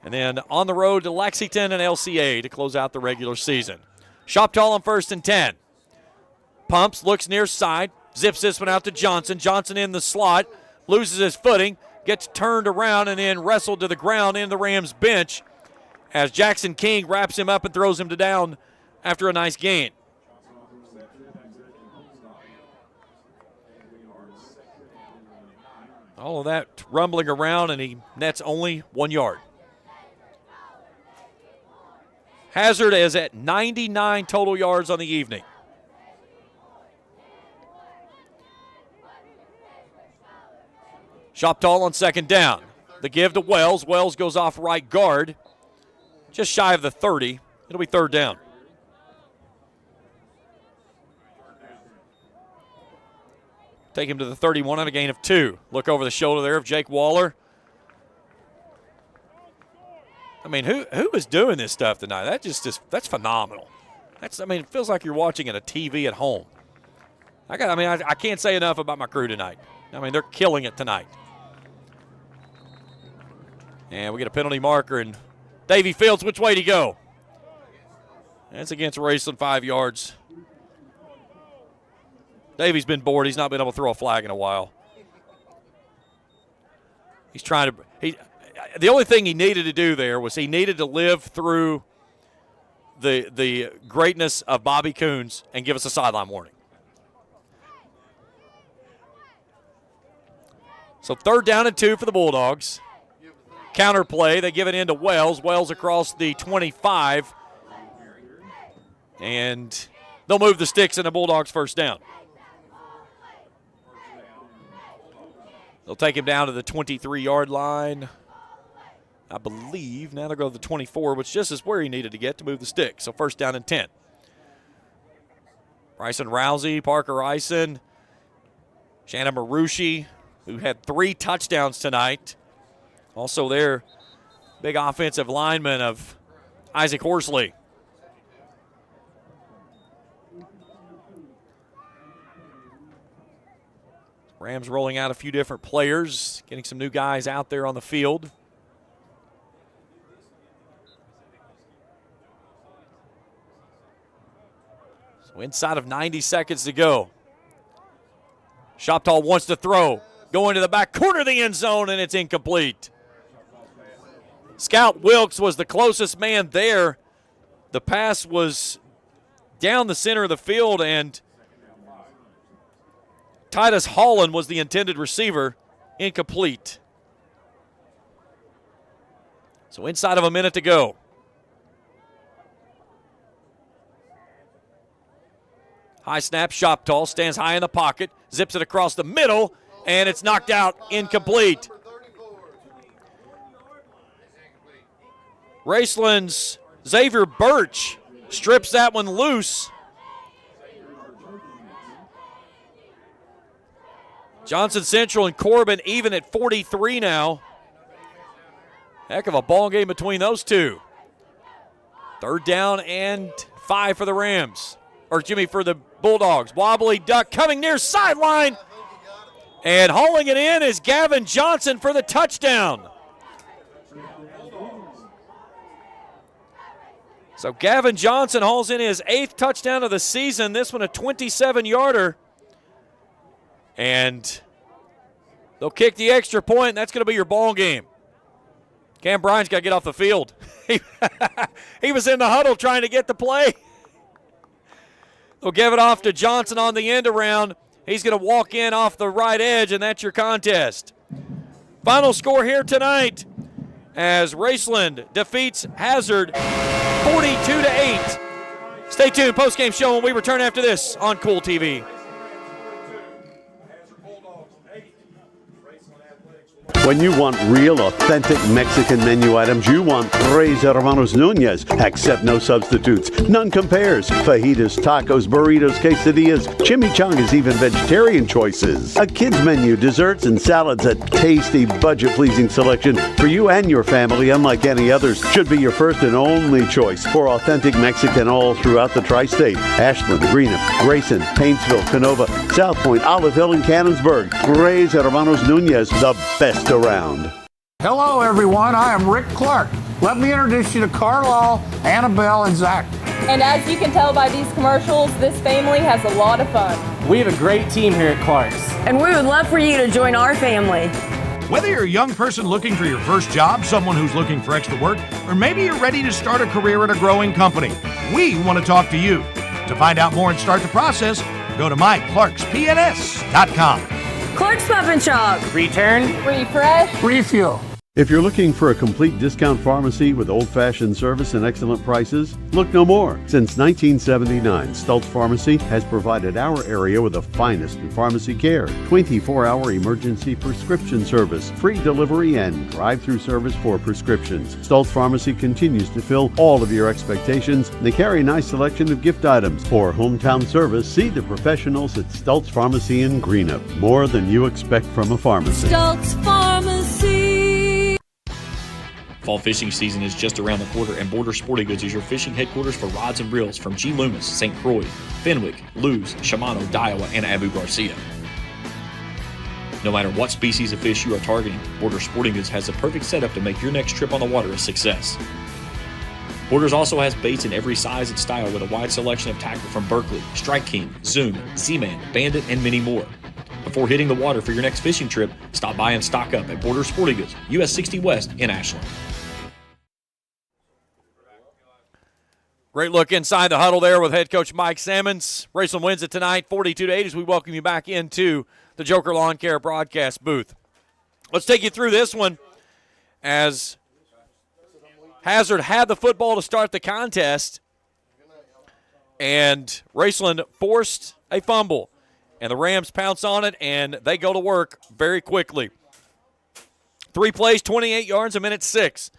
And then on the road to Lexington and LCA to close out the regular season. Shoptall on 1st and 10. Pumps, looks near side, zips this one out to Johnson. Johnson in the slot, loses his footing, gets turned around and then wrestled to the ground in the Rams bench as Jackson King wraps him up and throws him to down after a nice gain. All of that rumbling around, and he nets only 1 yard. Hazard is at 99 total yards on the evening. Shoptall on 2nd down. The give to Wells. Wells goes off right guard, just shy of the 30. It'll be 3rd down. Take him to the 31 on a gain of 2. Look over the shoulder there of Jake Waller. I mean, who is doing this stuff tonight? That's phenomenal. It feels like you're watching at a TV at home. I can't say enough about my crew tonight. They're killing it tonight. And we get a penalty marker, and Davey Fields, which way to go? That's against Raceland, 5 yards. Davey's been bored. He's not been able to throw a flag in a while. He's trying to the only thing he needed to do there was he needed to live through the greatness of Bobby Coons and give us a sideline warning. So 3rd down and 2 for the Bulldogs. Counter play, they give it into Wells. Wells across the 25. And they'll move the sticks and the Bulldogs 1st down. They'll take him down to the 23-yard line, I believe. Now they'll go to the 24, which just is where he needed to get to move the stick. So 1st down and 10. Bryson Rousey, Parker Ison, Shannon Marucci, who had 3 touchdowns tonight. Also their big offensive lineman of Isaac Horsley. Rams rolling out a few different players, getting some new guys out there on the field. So inside of 90 seconds to go. Shoptall wants to throw. Going to the back corner of the end zone, and it's incomplete. Scout Wilkes was the closest man there. The pass was down the center of the field, and Titus Holland was the intended receiver. Incomplete. So inside of a minute to go. High snap, Shoptall stands high in the pocket, zips it across the middle, and it's knocked out, incomplete. Raceland's Xavier Birch strips that one loose. Johnson Central and Corbin even at 43 now. Heck of a ball game between those two. 3rd down and 5 for the Rams. Or Jimmy for the Bulldogs. Wobbly duck coming near sideline. And hauling it in is Gavin Johnson for the touchdown. So Gavin Johnson hauls in his 8th touchdown of the season. This one a 27-yarder. And they'll kick the extra point, and that's going to be your ball game. Cam Bryan's got to get off the field. He was in the huddle trying to get the play. They'll give it off to Johnson on the end around. He's going to walk in off the right edge, and that's your contest. Final score here tonight as Raceland defeats Hazard 42-8. Stay tuned. Postgame show when we return after this on Kool TV. When you want real, authentic Mexican menu items, you want Tres Hermanos Nunez. Accept no substitutes. None compares. Fajitas, tacos, burritos, quesadillas, chimichangas, even vegetarian choices. A kids menu, desserts and salads, a tasty, budget-pleasing selection for you and your family, unlike any others. Should be your first and only choice for authentic Mexican all throughout the tri-state. Ashland, Greenup, Grayson, Paintsville, Canova, South Point, Olive Hill, and Cannonsburg. Tres Hermanos Nunez, the best around. Hello, everyone. I am Rick Clark. Let me introduce you to Carlisle, Annabelle, and Zach. And as you can tell by these commercials, this family has a lot of fun. We have a great team here at Clark's. And we would love for you to join our family. Whether you're a young person looking for your first job, someone who's looking for extra work, or maybe you're ready to start a career at a growing company, we want to talk to you. To find out more and start the process, go to myclarkspns.com. Clark's Pump and Shop. Return. Refresh. Refuel. If you're looking for a complete discount pharmacy with old-fashioned service and excellent prices, look no more. Since 1979, Stultz Pharmacy has provided our area with the finest in pharmacy care, 24-hour emergency prescription service, free delivery, and drive-through service for prescriptions. Stultz Pharmacy continues to fill all of your expectations. They carry a nice selection of gift items. For hometown service, see the professionals at Stultz Pharmacy in Greenup. More than you expect from a pharmacy. Stultz Pharmacy. Fall fishing season is just around the corner, and Border Sporting Goods is your fishing headquarters for rods and reels from G. Loomis, St. Croix, Fenwick, Lewes, Shimano, Daiwa, and Abu Garcia. No matter what species of fish you are targeting, Border Sporting Goods has the perfect setup to make your next trip on the water a success. Borders also has baits in every size and style with a wide selection of tackle from Berkley, Strike King, Zoom, Z-Man, Bandit, and many more. Before hitting the water for your next fishing trip, stop by and stock up at Border Sporting Goods, US 60 West in Ashland. Great look inside the huddle there with head coach Mike Sammons. Raceland wins it tonight, 42-8, as we welcome you back into the Joker Lawn Care broadcast booth. Let's take you through this one as Hazard had the football to start the contest, and Raceland forced a fumble. And the Rams pounce on it, and they go to work very quickly. 3 plays, 28 yards, a minute 6.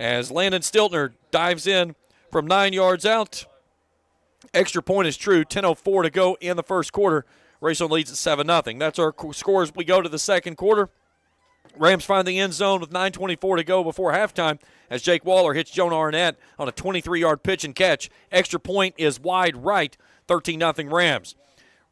As Landon Stiltner dives in from 9 yards out. Extra point is true, 10:04 to go in the first quarter. Raceland leads at 7-0. That's our score as we go to the second quarter. Rams find the end zone with 9:24 to go before halftime as Jake Waller hits Jonah Arnett on a 23-yard pitch and catch. Extra point is wide right, 13-0 Rams.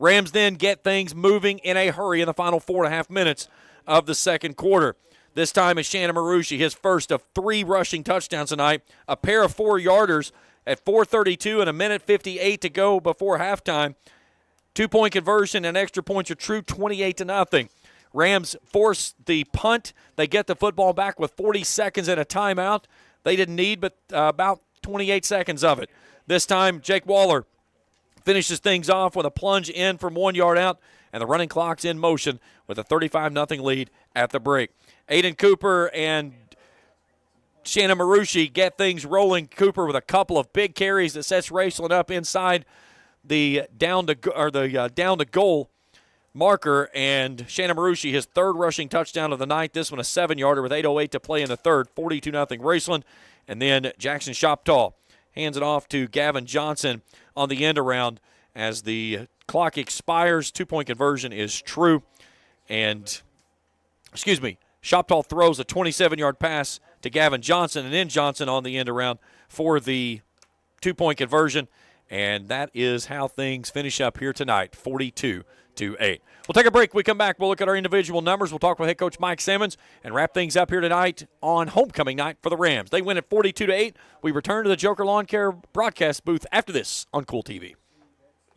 Rams then get things moving in a hurry in the final 4.5 minutes of the second quarter. This time is Shannon Marucci, his first of 3 rushing touchdowns tonight, a pair of 4-yarders at 4:32 and a minute 58 to go before halftime. 2-point conversion and extra points are true, 28-0. Rams force the punt. They get the football back with 40 seconds and a timeout. They didn't need but about 28 seconds of it. This time, Jake Waller finishes things off with a plunge in from 1 yard out, and the running clock's in motion with a 35-0 lead at the break. Aiden Cooper and Shannon Marucci get things rolling. Cooper with a couple of big carries that sets Raceland up inside the down to goal marker, and Shannon Marucci, his third rushing touchdown of the night. This one a 7-yarder with 8:08 to play in the third, 42-0 Raceland. And then Jackson Shoptaw hands it off to Gavin Johnson on the end around as the clock expires. 2-point conversion is true. And, Shoptaw throws a 27-yard pass to Gavin Johnson, and then Johnson on the end around for the 2-point conversion. And that is how things finish up here tonight, 42-8. We'll take a break. We come back. We'll look at our individual numbers. We'll talk with head coach Mike Simmons and wrap things up here tonight on homecoming night for the Rams. They win at 42-8. We return to the Joker Lawn Care broadcast booth after this on Kool TV.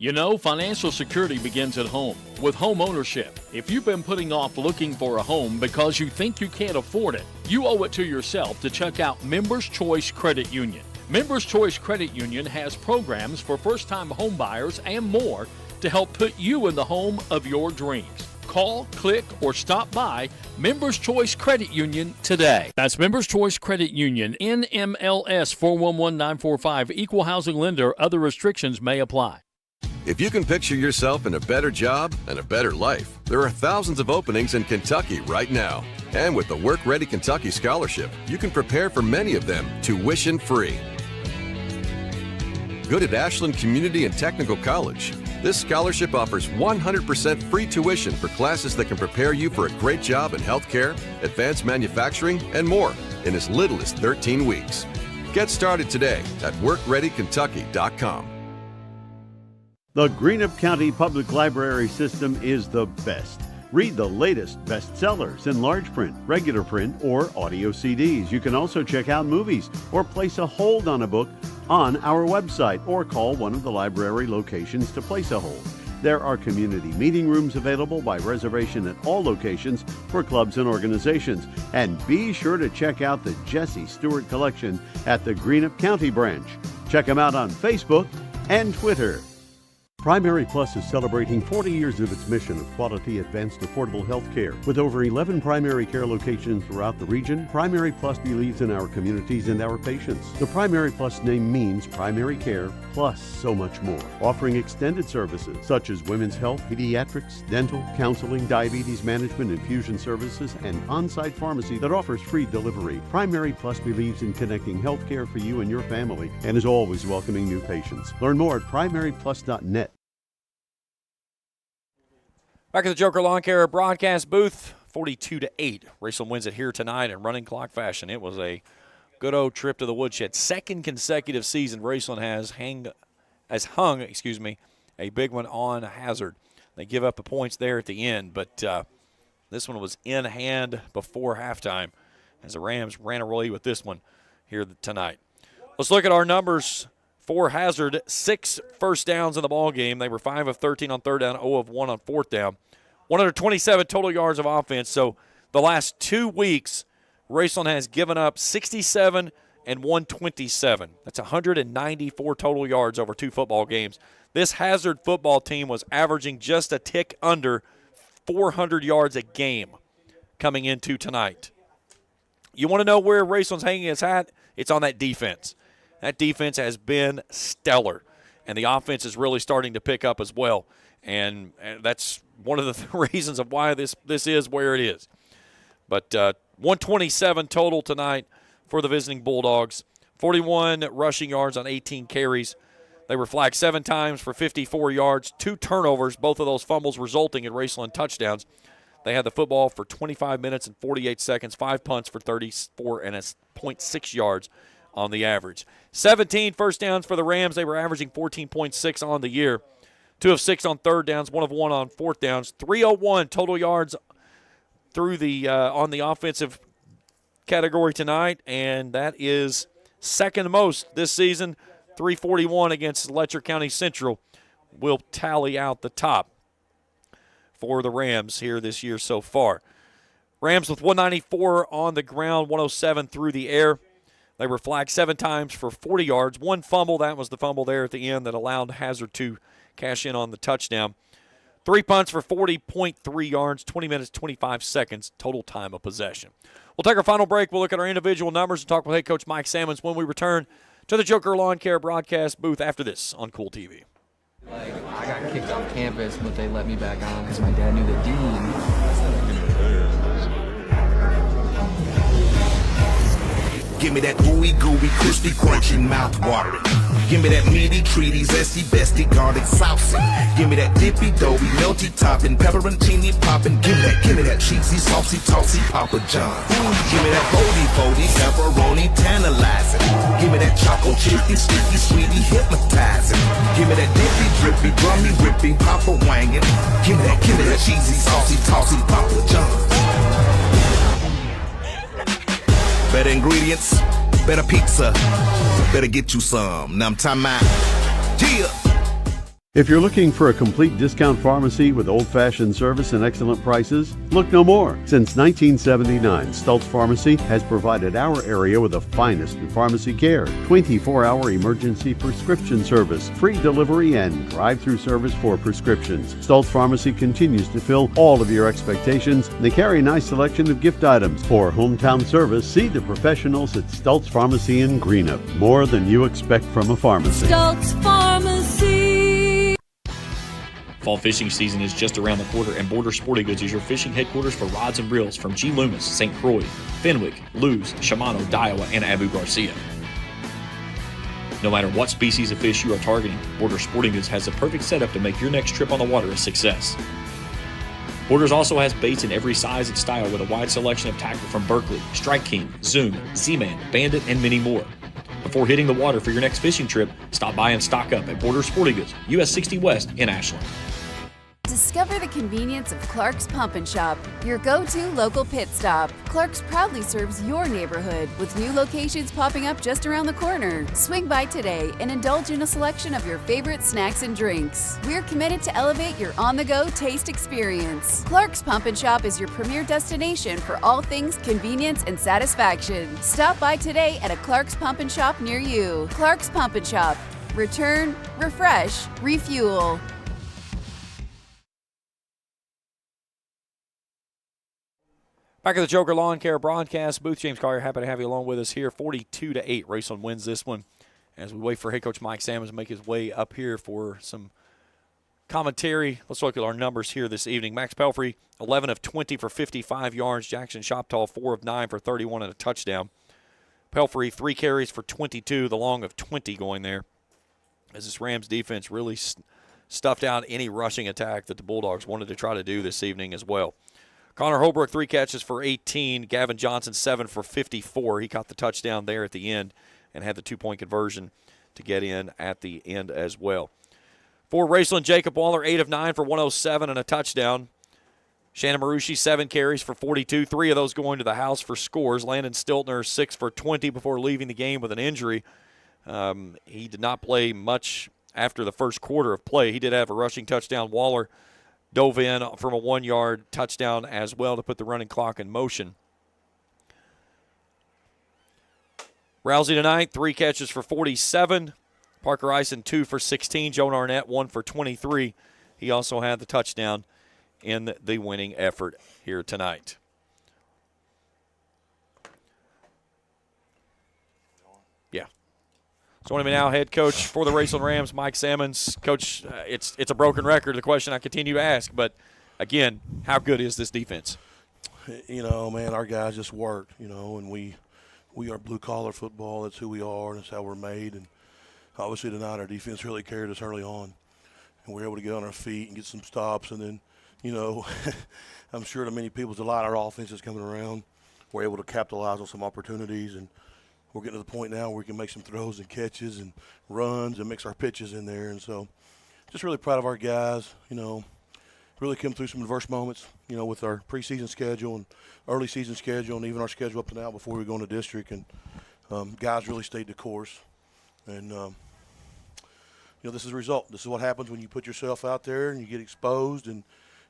You know, financial security begins at home with home ownership. If you've been putting off looking for a home because you think you can't afford it, you owe it to yourself to check out Members Choice Credit Union. Members Choice Credit Union has programs for first-time home buyers and more to help put you in the home of your dreams. Call, click, or stop by Members Choice Credit Union today. That's Members Choice Credit Union, NMLS 411945, Equal Housing Lender. Other restrictions may apply. If you can picture yourself in a better job and a better life, there are thousands of openings in Kentucky right now. And with the Work Ready Kentucky Scholarship, you can prepare for many of them tuition-free. Good at Ashland Community and Technical College. This scholarship offers 100% free tuition for classes that can prepare you for a great job in healthcare, advanced manufacturing, and more in as little as 13 weeks. Get started today at workreadykentucky.com. The Greenup County Public Library System is the best. Read the latest bestsellers in large print, regular print, or audio CDs. You can also check out movies or place a hold on a book on our website or call one of the library locations to place a hold. There are community meeting rooms available by reservation at all locations for clubs and organizations. And be sure to check out the Jesse Stewart collection at the Greenup County branch. Check them out on Facebook and Twitter. Primary Plus is celebrating 40 years of its mission of quality, advanced, affordable health care. With over 11 primary care locations throughout the region, Primary Plus believes in our communities and our patients. The Primary Plus name means primary care plus so much more. Offering extended services such as women's health, pediatrics, dental, counseling, diabetes management, infusion services, and on-site pharmacy that offers free delivery. Primary Plus believes in connecting health care for you and your family and is always welcoming new patients. Learn more at primaryplus.net. Back at the Joker Lawn Care broadcast booth, 42-8. Raceland wins it here tonight in running clock fashion. It was a good old trip to the woodshed. Second consecutive season Raceland has hung a big one on Hazard. They give up the points there at the end, but this one was in hand before halftime as the Rams ran away with this one here tonight. Let's look at our numbers for Hazard. 6 first downs in the ball game. They were 5 of 13 on third down, 0 of 1 on fourth down. 127 total yards of offense. So the last 2 weeks, Raceland has given up 67 and 127. That's 194 total yards over 2 football games. This Hazard football team was averaging just a tick under 400 yards a game coming into tonight. You want to know where Raceland's hanging its hat? It's on that defense. That defense has been stellar, and the offense is really starting to pick up as well. And that's one of the reasons of why this is where it is. But 127 total tonight for the visiting Bulldogs. 41 rushing yards on 18 carries. They were flagged 7 times for 54 yards, 2 turnovers, both of those fumbles resulting in Raceland touchdowns. They had the football for 25 minutes and 48 seconds, 5 punts for 34 and 0.6 yards on the average. 17 first downs for the Rams. They were averaging 14.6 on the year. 2 of 6 on third downs, 1 of 1 on fourth downs. 301 total yards through the on the offensive category tonight, and that is second most this season. 341 against Letcher County Central will tally out the top for the Rams here this year so far. Rams with 194 on the ground, 107 through the air. They were flagged 7 times for 40 yards. 1 fumble, that was the fumble there at the end that allowed Hazard to cash in on the touchdown. 3 punts for 40.3 yards, 20 minutes, 25 seconds, total time of possession. We'll take our final break. We'll look at our individual numbers and talk with head coach Mike Simmons when we return to the Joker Lawn Care broadcast booth after this on Kool TV. I got kicked off campus, but they let me back on because my dad knew the dean. Give me that ooey gooey, crispy, crunchy, mouth watering. Give me that meaty, treaty, zesty, bestie, garlic, saucy. Give me that dippy, doughy, melty topping, pepperoncini popping. Give me that cheesy, saucy, tossy, Papa John's. Give me that foldy, pepperoni, tantalizing. Give me that choco chippy, sticky, sweetie, hypnotizing. Give me that dippy, drippy, drummy, rippy, Papa wangin'. Give me that cheesy, saucy, tossy, Papa John's. Better ingredients, better pizza, better get you some. Now I'm talking about, yeah. If you're looking for a complete discount pharmacy with old-fashioned service and excellent prices, look no more. Since 1979, Stultz Pharmacy has provided our area with the finest in pharmacy care, 24-hour emergency prescription service, free delivery, and drive-through service for prescriptions. Stultz Pharmacy continues to fill all of your expectations. They carry a nice selection of gift items. For hometown service, see the professionals at Stultz Pharmacy in Greenup. More than you expect from a pharmacy. Stultz Pharmacy. Fall fishing season is just around the corner, and Border Sporting Goods is your fishing headquarters for rods and reels from G. Loomis, St. Croix, Fenwick, Lewes, Shimano, Daiwa, and Abu Garcia. No matter what species of fish you are targeting, Border Sporting Goods has the perfect setup to make your next trip on the water a success. Borders also has baits in every size and style with a wide selection of tackle from Berkley, Strike King, Zoom, Z-Man, Bandit, and many more. Before hitting the water for your next fishing trip, stop by and stock up at Border Sporting Goods, US 60 West in Ashland. Discover the convenience of Clark's Pump and Shop, your go-to local pit stop. Clark's proudly serves your neighborhood with new locations popping up just around the corner. Swing by today and indulge in a selection of your favorite snacks and drinks. We're committed to elevate your on-the-go taste experience. Clark's Pump and Shop is your premier destination for all things convenience and satisfaction. Stop by today at a Clark's Pump and Shop near you. Clark's Pump and Shop. Return, refresh, refuel. Back at the Joker Lawn Care broadcast booth, James Collier, happy to have you along with us here. 42-8, Raceland wins this one as we wait for head coach Mike Sammons to make his way up here for some commentary. Let's look at our numbers here this evening. Max Pelfrey, 11 of 20 for 55 yards. Jackson Shoptall, 4 of 9 for 31 and a touchdown. Pelfrey, 3 carries for 22, the long of 20 going there, as this Rams defense really stuffed out any rushing attack that the Bulldogs wanted to try to do this evening as well. Connor Holbrook, 3 catches for 18. Gavin Johnson, 7 for 54. He caught the touchdown there at the end and had the 2-point conversion to get in at the end as well. For Raceland, Jacob Waller, 8 of 9 for 107 and a touchdown. Shannon Marucci, 7 carries for 42. 3 of those going to the house for scores. Landon Stiltner, 6 for 20 before leaving the game with an injury. He did not play much after the first quarter of play. He did have a rushing touchdown. Waller dove in from a 1-yard touchdown as well to put the running clock in motion. Rousey tonight, 3 catches for 47. Parker Ison, 2 for 16. Joan Arnett, 1 for 23. He also had the touchdown in the winning effort here tonight. Yeah. Joining me now, head coach for the Raceland Rams, Mike Sammons. Coach, it's a broken record, the question I continue to ask, but again, how good is this defense? You know, man, our guys just work, you know, and we are blue-collar football. That's who we are, and that's how we're made. And obviously tonight our defense really carried us early on, and we were able to get on our feet and get some stops. And then, you know, I'm sure to many people's delight, our offense is coming around. We're able to capitalize on some opportunities, and we're getting to the point now where we can make some throws and catches and runs and mix our pitches in there. And so just really proud of our guys, you know, really come through some adverse moments, you know, with our preseason schedule and early season schedule and even our schedule up to now before we go into district. And guys really stayed the course. And, you know, this is the result. This is what happens when you put yourself out there and you get exposed and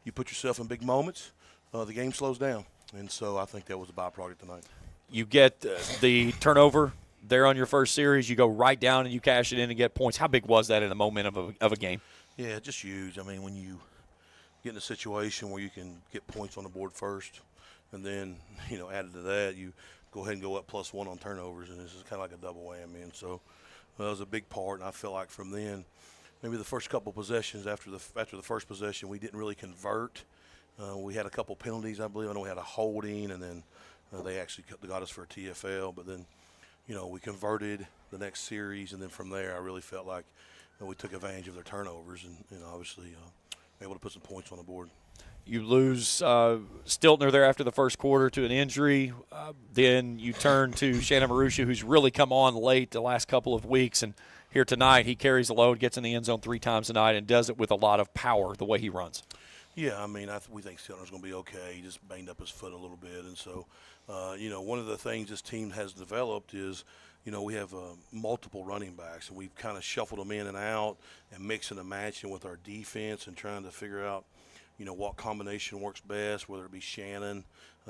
you put yourself in big moments. The game slows down. And so I think that was a byproduct tonight. You get the turnover there on your first series. You go right down and you cash it in and get points. How big was that in the momentum of a game? Yeah, just huge. I mean, when you get in a situation where you can get points on the board first, and then, you know, added to that, you go ahead and go up +1 on turnovers, and this is kind of like a double whammy. And so that was a big part, and I feel like from then maybe the first couple possessions after the first possession, we didn't really convert. We had a couple penalties, I believe. I know we had a holding, and then they actually got us for a TFL. But then, we converted the next series, and then from there, I really felt like we took advantage of their turnovers, and obviously able to put some points on the board. You lose Stiltner there after the first quarter to an injury. Then you turn to Shannon Marusha, who's really come on late the last couple of weeks. And here tonight, he carries the load, gets in the end zone 3 times tonight, and does it with a lot of power the way he runs. Yeah, I mean, we think Stiltner's going to be okay. He just banged up his foot a little bit. And so, one of the things this team has developed is, we have multiple running backs, and we've kind of shuffled them in and out and mixing and matching with our defense and trying to figure out, what combination works best, whether it be Shannon,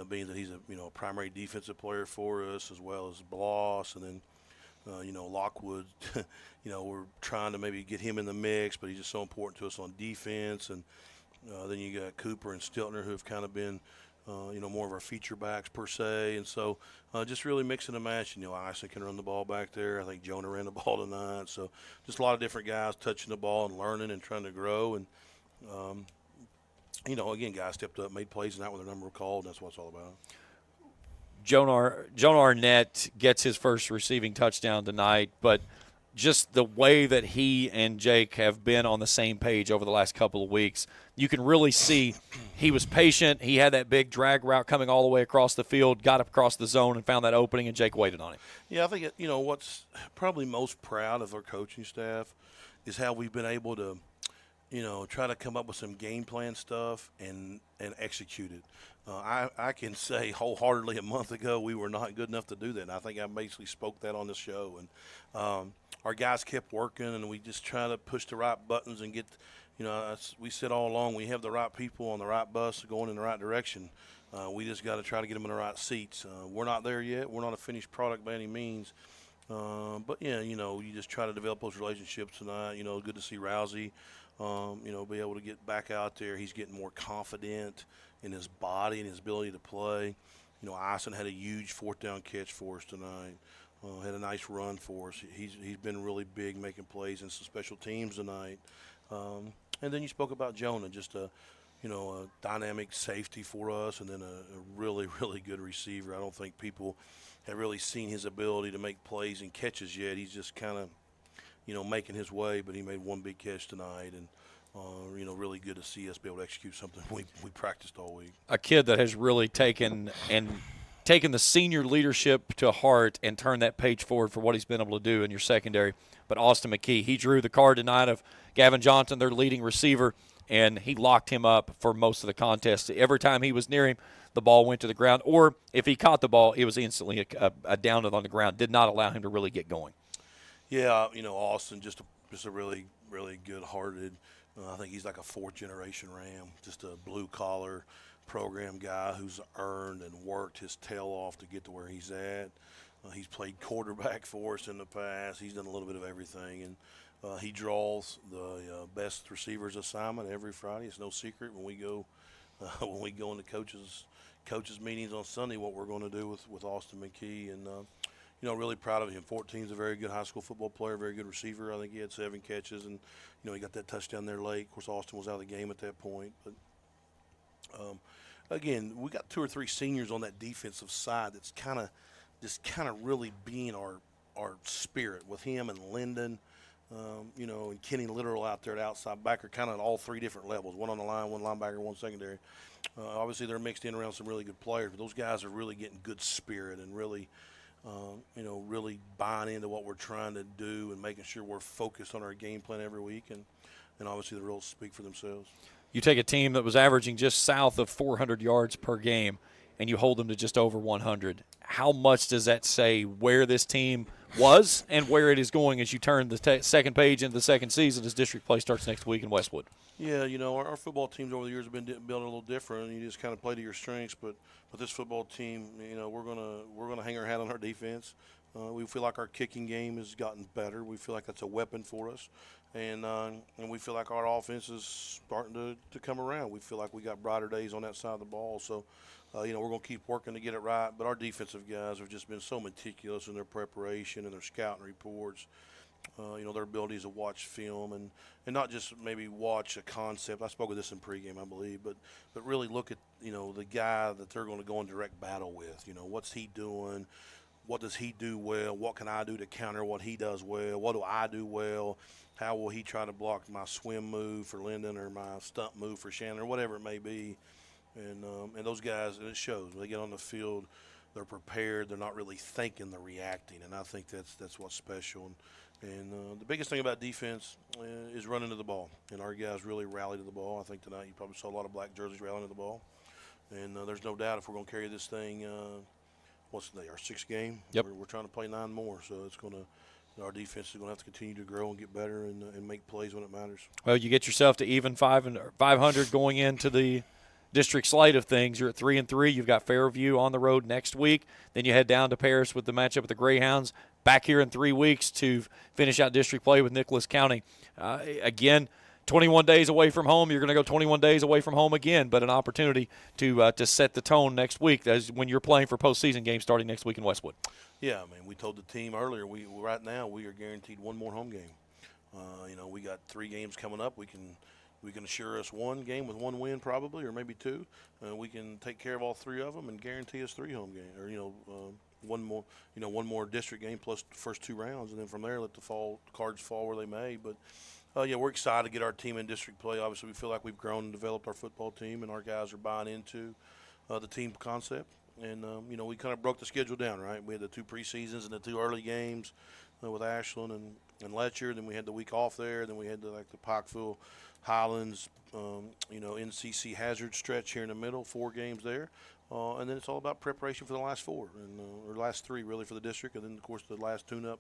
being that he's a primary defensive player for us, as well as Bloss, and then, Lockwood, we're trying to maybe get him in the mix, but he's just so important to us on defense. And then you got Cooper and Stiltner, who have kind of been, more of our feature backs per se. And so just really mixing and matching. Ison can run the ball back there. I think Jonah ran the ball tonight. So just a lot of different guys touching the ball and learning and trying to grow. And, again, guys stepped up, made plays, and that when their number were called. And that's what it's all about. Jonah Arnett gets his first receiving touchdown tonight, but just the way that he and Jake have been on the same page over the last couple of weeks, you can really see he was patient. He had that big drag route coming all the way across the field, got up across the zone and found that opening, and Jake waited on him. Yeah, I think, what's probably most proud of our coaching staff is how we've been able to, try to come up with some game plan stuff and execute it. I can say wholeheartedly a month ago we were not good enough to do that, and I think I basically spoke that on this show. And our guys kept working, and we just try to push the right buttons and get, we said all along, we have the right people on the right bus going in the right direction. We just got to try to get them in the right seats. We're not there yet. We're not a finished product by any means. But, yeah, you just try to develop those relationships tonight. Good to see Rousey, be able to get back out there. He's getting more confident in his body and his ability to play. Ison had a huge 4th down catch for us tonight. Had a nice run for us. He's been really big making plays in some special teams tonight. And then you spoke about Jonah, just a dynamic safety for us, and then a really, really good receiver. I don't think people have really seen his ability to make plays and catches yet. He's just kind of, making his way, but he made one big catch tonight, and really good to see us be able to execute something we practiced all week. A kid that has really taken the senior leadership to heart and turned that page forward for what he's been able to do in your secondary. But Austin McKee, he drew the card tonight of Gavin Johnson, their leading receiver, and he locked him up for most of the contest. Every time he was near him, the ball went to the ground, or if he caught the ball, it was instantly a down on the ground. Did not allow him to really get going. Yeah, Austin, just a really, really good-hearted. I think he's like a 4th-generation Ram, just a blue-collar program guy who's earned and worked his tail off to get to where he's at. He's played quarterback for us in the past. He's done a little bit of everything, and he draws the best receivers assignment every Friday. It's no secret when we go into coaches meetings on Sunday what we're going to do with Austin McKee, and really proud of him. 14's a very good high school football player, very good receiver. I think he had 7 catches, and he got that touchdown there late. Of course, Austin was out of the game at that point, but again, we got 2 or 3 seniors on that defensive side that's kind of really being our spirit with him and Lyndon, and Kenny Literal out there at outside backer, kind of at all 3 different levels, one on the line, one linebacker, one secondary. Obviously, they're mixed in around some really good players, but those guys are really getting good spirit and really, really buying into what we're trying to do and making sure we're focused on our game plan every week, and obviously the rules speak for themselves. You take a team that was averaging just south of 400 yards per game, and you hold them to just over 100. How much does that say where this team was and where it is going as you turn the second page into the second season as district play starts next week in Westwood? Yeah, our football teams over the years have been built a little different, and you just kind of play to your strengths. But this football team, we're gonna hang our hat on our defense. We feel like our kicking game has gotten better. We feel like that's a weapon for us, and we feel like our offense is starting to come around. We feel like we got brighter days on that side of the ball. So, we're going to keep working to get it right. But our defensive guys have just been so meticulous in their preparation and their scouting reports. their abilities to watch film and not just maybe watch a concept. I spoke of this in pregame, I believe, but really look at, the guy that they're going to go in direct battle with. What's he doing? What does he do well? What can I do to counter what he does well? What do I do well? How will he try to block my swim move for Lyndon or my stunt move for Shannon or whatever it may be? And those guys, and it shows. When they get on the field, they're prepared. They're not really thinking, they're reacting, and I think that's what's special. And the biggest thing about defense is running to the ball, and our guys really rally to the ball. I think tonight you probably saw a lot of black jerseys rallying to the ball, and there's no doubt if we're going to carry this thing, what's today, our sixth game? Yep. We're trying to play 9 more, so it's going to. Our defense is going to have to continue to grow and get better and make plays when it matters. Well, you get yourself to even 500 going into the district slate of things. You're at 3-3. You've got Fairview on the road next week. Then you head down to Paris with the matchup with the Greyhounds. Back here in 3 weeks to finish out district play with Nicholas County. Again, 21 days away from home. You're going to go 21 days away from home again, but an opportunity to set the tone next week. That's when you're playing for postseason games starting next week in Westwood. Yeah, we told the team earlier, right now we are guaranteed 1 more home game. We got 3 games coming up. We can assure us 1 game with 1 win probably, or maybe 2. We can take care of all 3 of them and guarantee us 3 home games, or one more district game plus the first 2 rounds, and then from there let the cards fall where they may. But we're excited to get our team in district play. Obviously, we feel like we've grown and developed our football team, and our guys are buying into the team concept. And, we kind of broke the schedule down, right? We had the 2 preseasons and the 2 early games with Ashland and Letcher. Then we had the week off there. Then we had the Pikeville, Highlands, NCC Hazard stretch here in the middle, 4 games there. And then it's all about preparation for the last 4, or last 3 really for the district. And then, of course, the last tune-up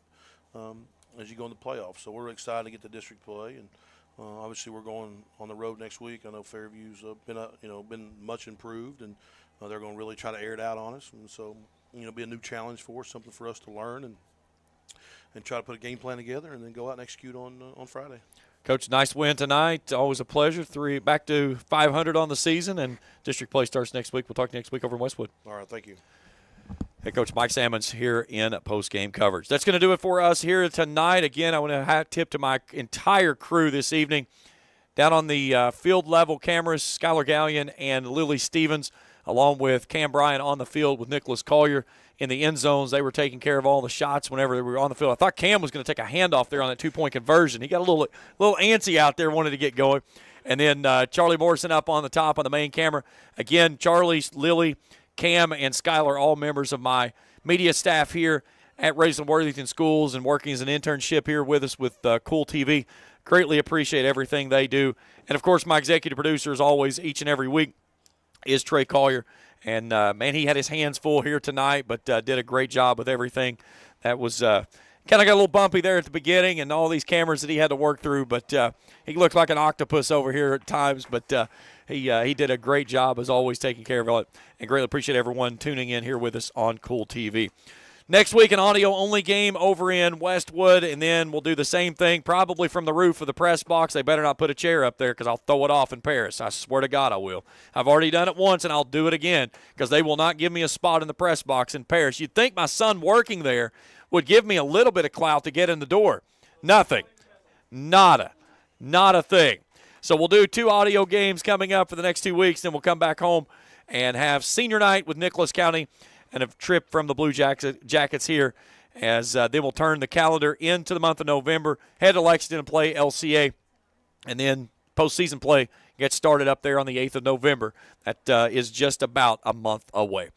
as you go in the playoffs. So we're excited to get the district play. And obviously we're going on the road next week. I know Fairview's been much improved, and they're going to really try to air it out on us. And so, be a new challenge for us, something for us to learn and try to put a game plan together and then go out and execute on Friday. Coach, nice win tonight. Always a pleasure. 3 back to 500 on the season, and district play starts next week. We'll talk to you next week over in Westwood. All right, thank you. Head Coach Mike Salmons here in post-game coverage. That's going to do it for us here tonight. Again, I want to hat tip to my entire crew this evening. Down on the field level cameras, Skylar Gallion and Lily Stevens, along with Cam Bryan on the field with Nicholas Collier in the end zones. They were taking care of all the shots whenever they were on the field. I thought Cam was going to take a handoff there on that 2-point conversion. He got a little antsy out there, wanted to get going. And then Charlie Morrison up on the top on the main camera. Again, Charlie, Lily, Cam, and Skylar, all members of my media staff here at Raceland Worthington Schools and working as an internship here with us with Kool TV. Greatly appreciate everything they do. And, of course, my executive producer, as always, each and every week, is Trey Collier. And, man, he had his hands full here tonight, but did a great job with everything. That was kind of got a little bumpy there at the beginning and all these cameras that he had to work through. But he looked like an octopus over here at times. But he did a great job, as always, taking care of it. And greatly appreciate everyone tuning in here with us on Kool TV. Next week, an audio-only game over in Westwood, and then we'll do the same thing probably from the roof of the press box. They better not put a chair up there because I'll throw it off in Paris. I swear to God I will. I've already done it once, and I'll do it again because they will not give me a spot in the press box in Paris. You'd think my son working there would give me a little bit of clout to get in the door. Nothing. Nada. Not a thing. So we'll do 2 audio games coming up for the next 2 weeks, then we'll come back home and have senior night with Nicholas County and a trip from the Blue Jackets here as then we'll turn the calendar into the month of November, head to Lexington and play LCA, and then postseason play gets started up there on the 8th of November. That is just about a month away.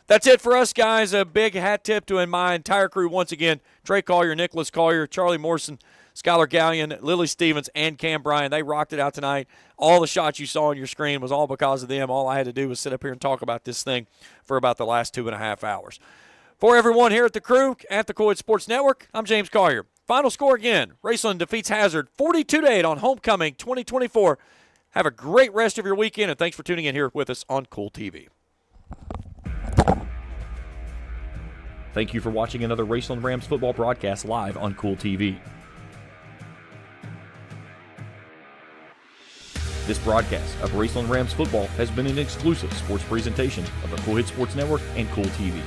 That's it for us, guys. A big hat tip to my entire crew once again. Trey Collier, Nicholas Collier, Charlie Morrison, Skylar Gallion, Lily Stevens, and Cam Bryan. They rocked it out tonight. All the shots you saw on your screen was all because of them. All I had to do was sit up here and talk about this thing for about the last 2.5 hours. For everyone here at the crew at the Kool Sports Network, I'm James Collier. Final score again. Raceland defeats Hazard 42-8 on Homecoming 2024. Have a great rest of your weekend, and thanks for tuning in here with us on Kool TV. Thank you for watching another Raceland Rams football broadcast live on Kool TV. This broadcast of Raceland Rams football has been an exclusive sports presentation of the Kool Sports Network and Kool TV.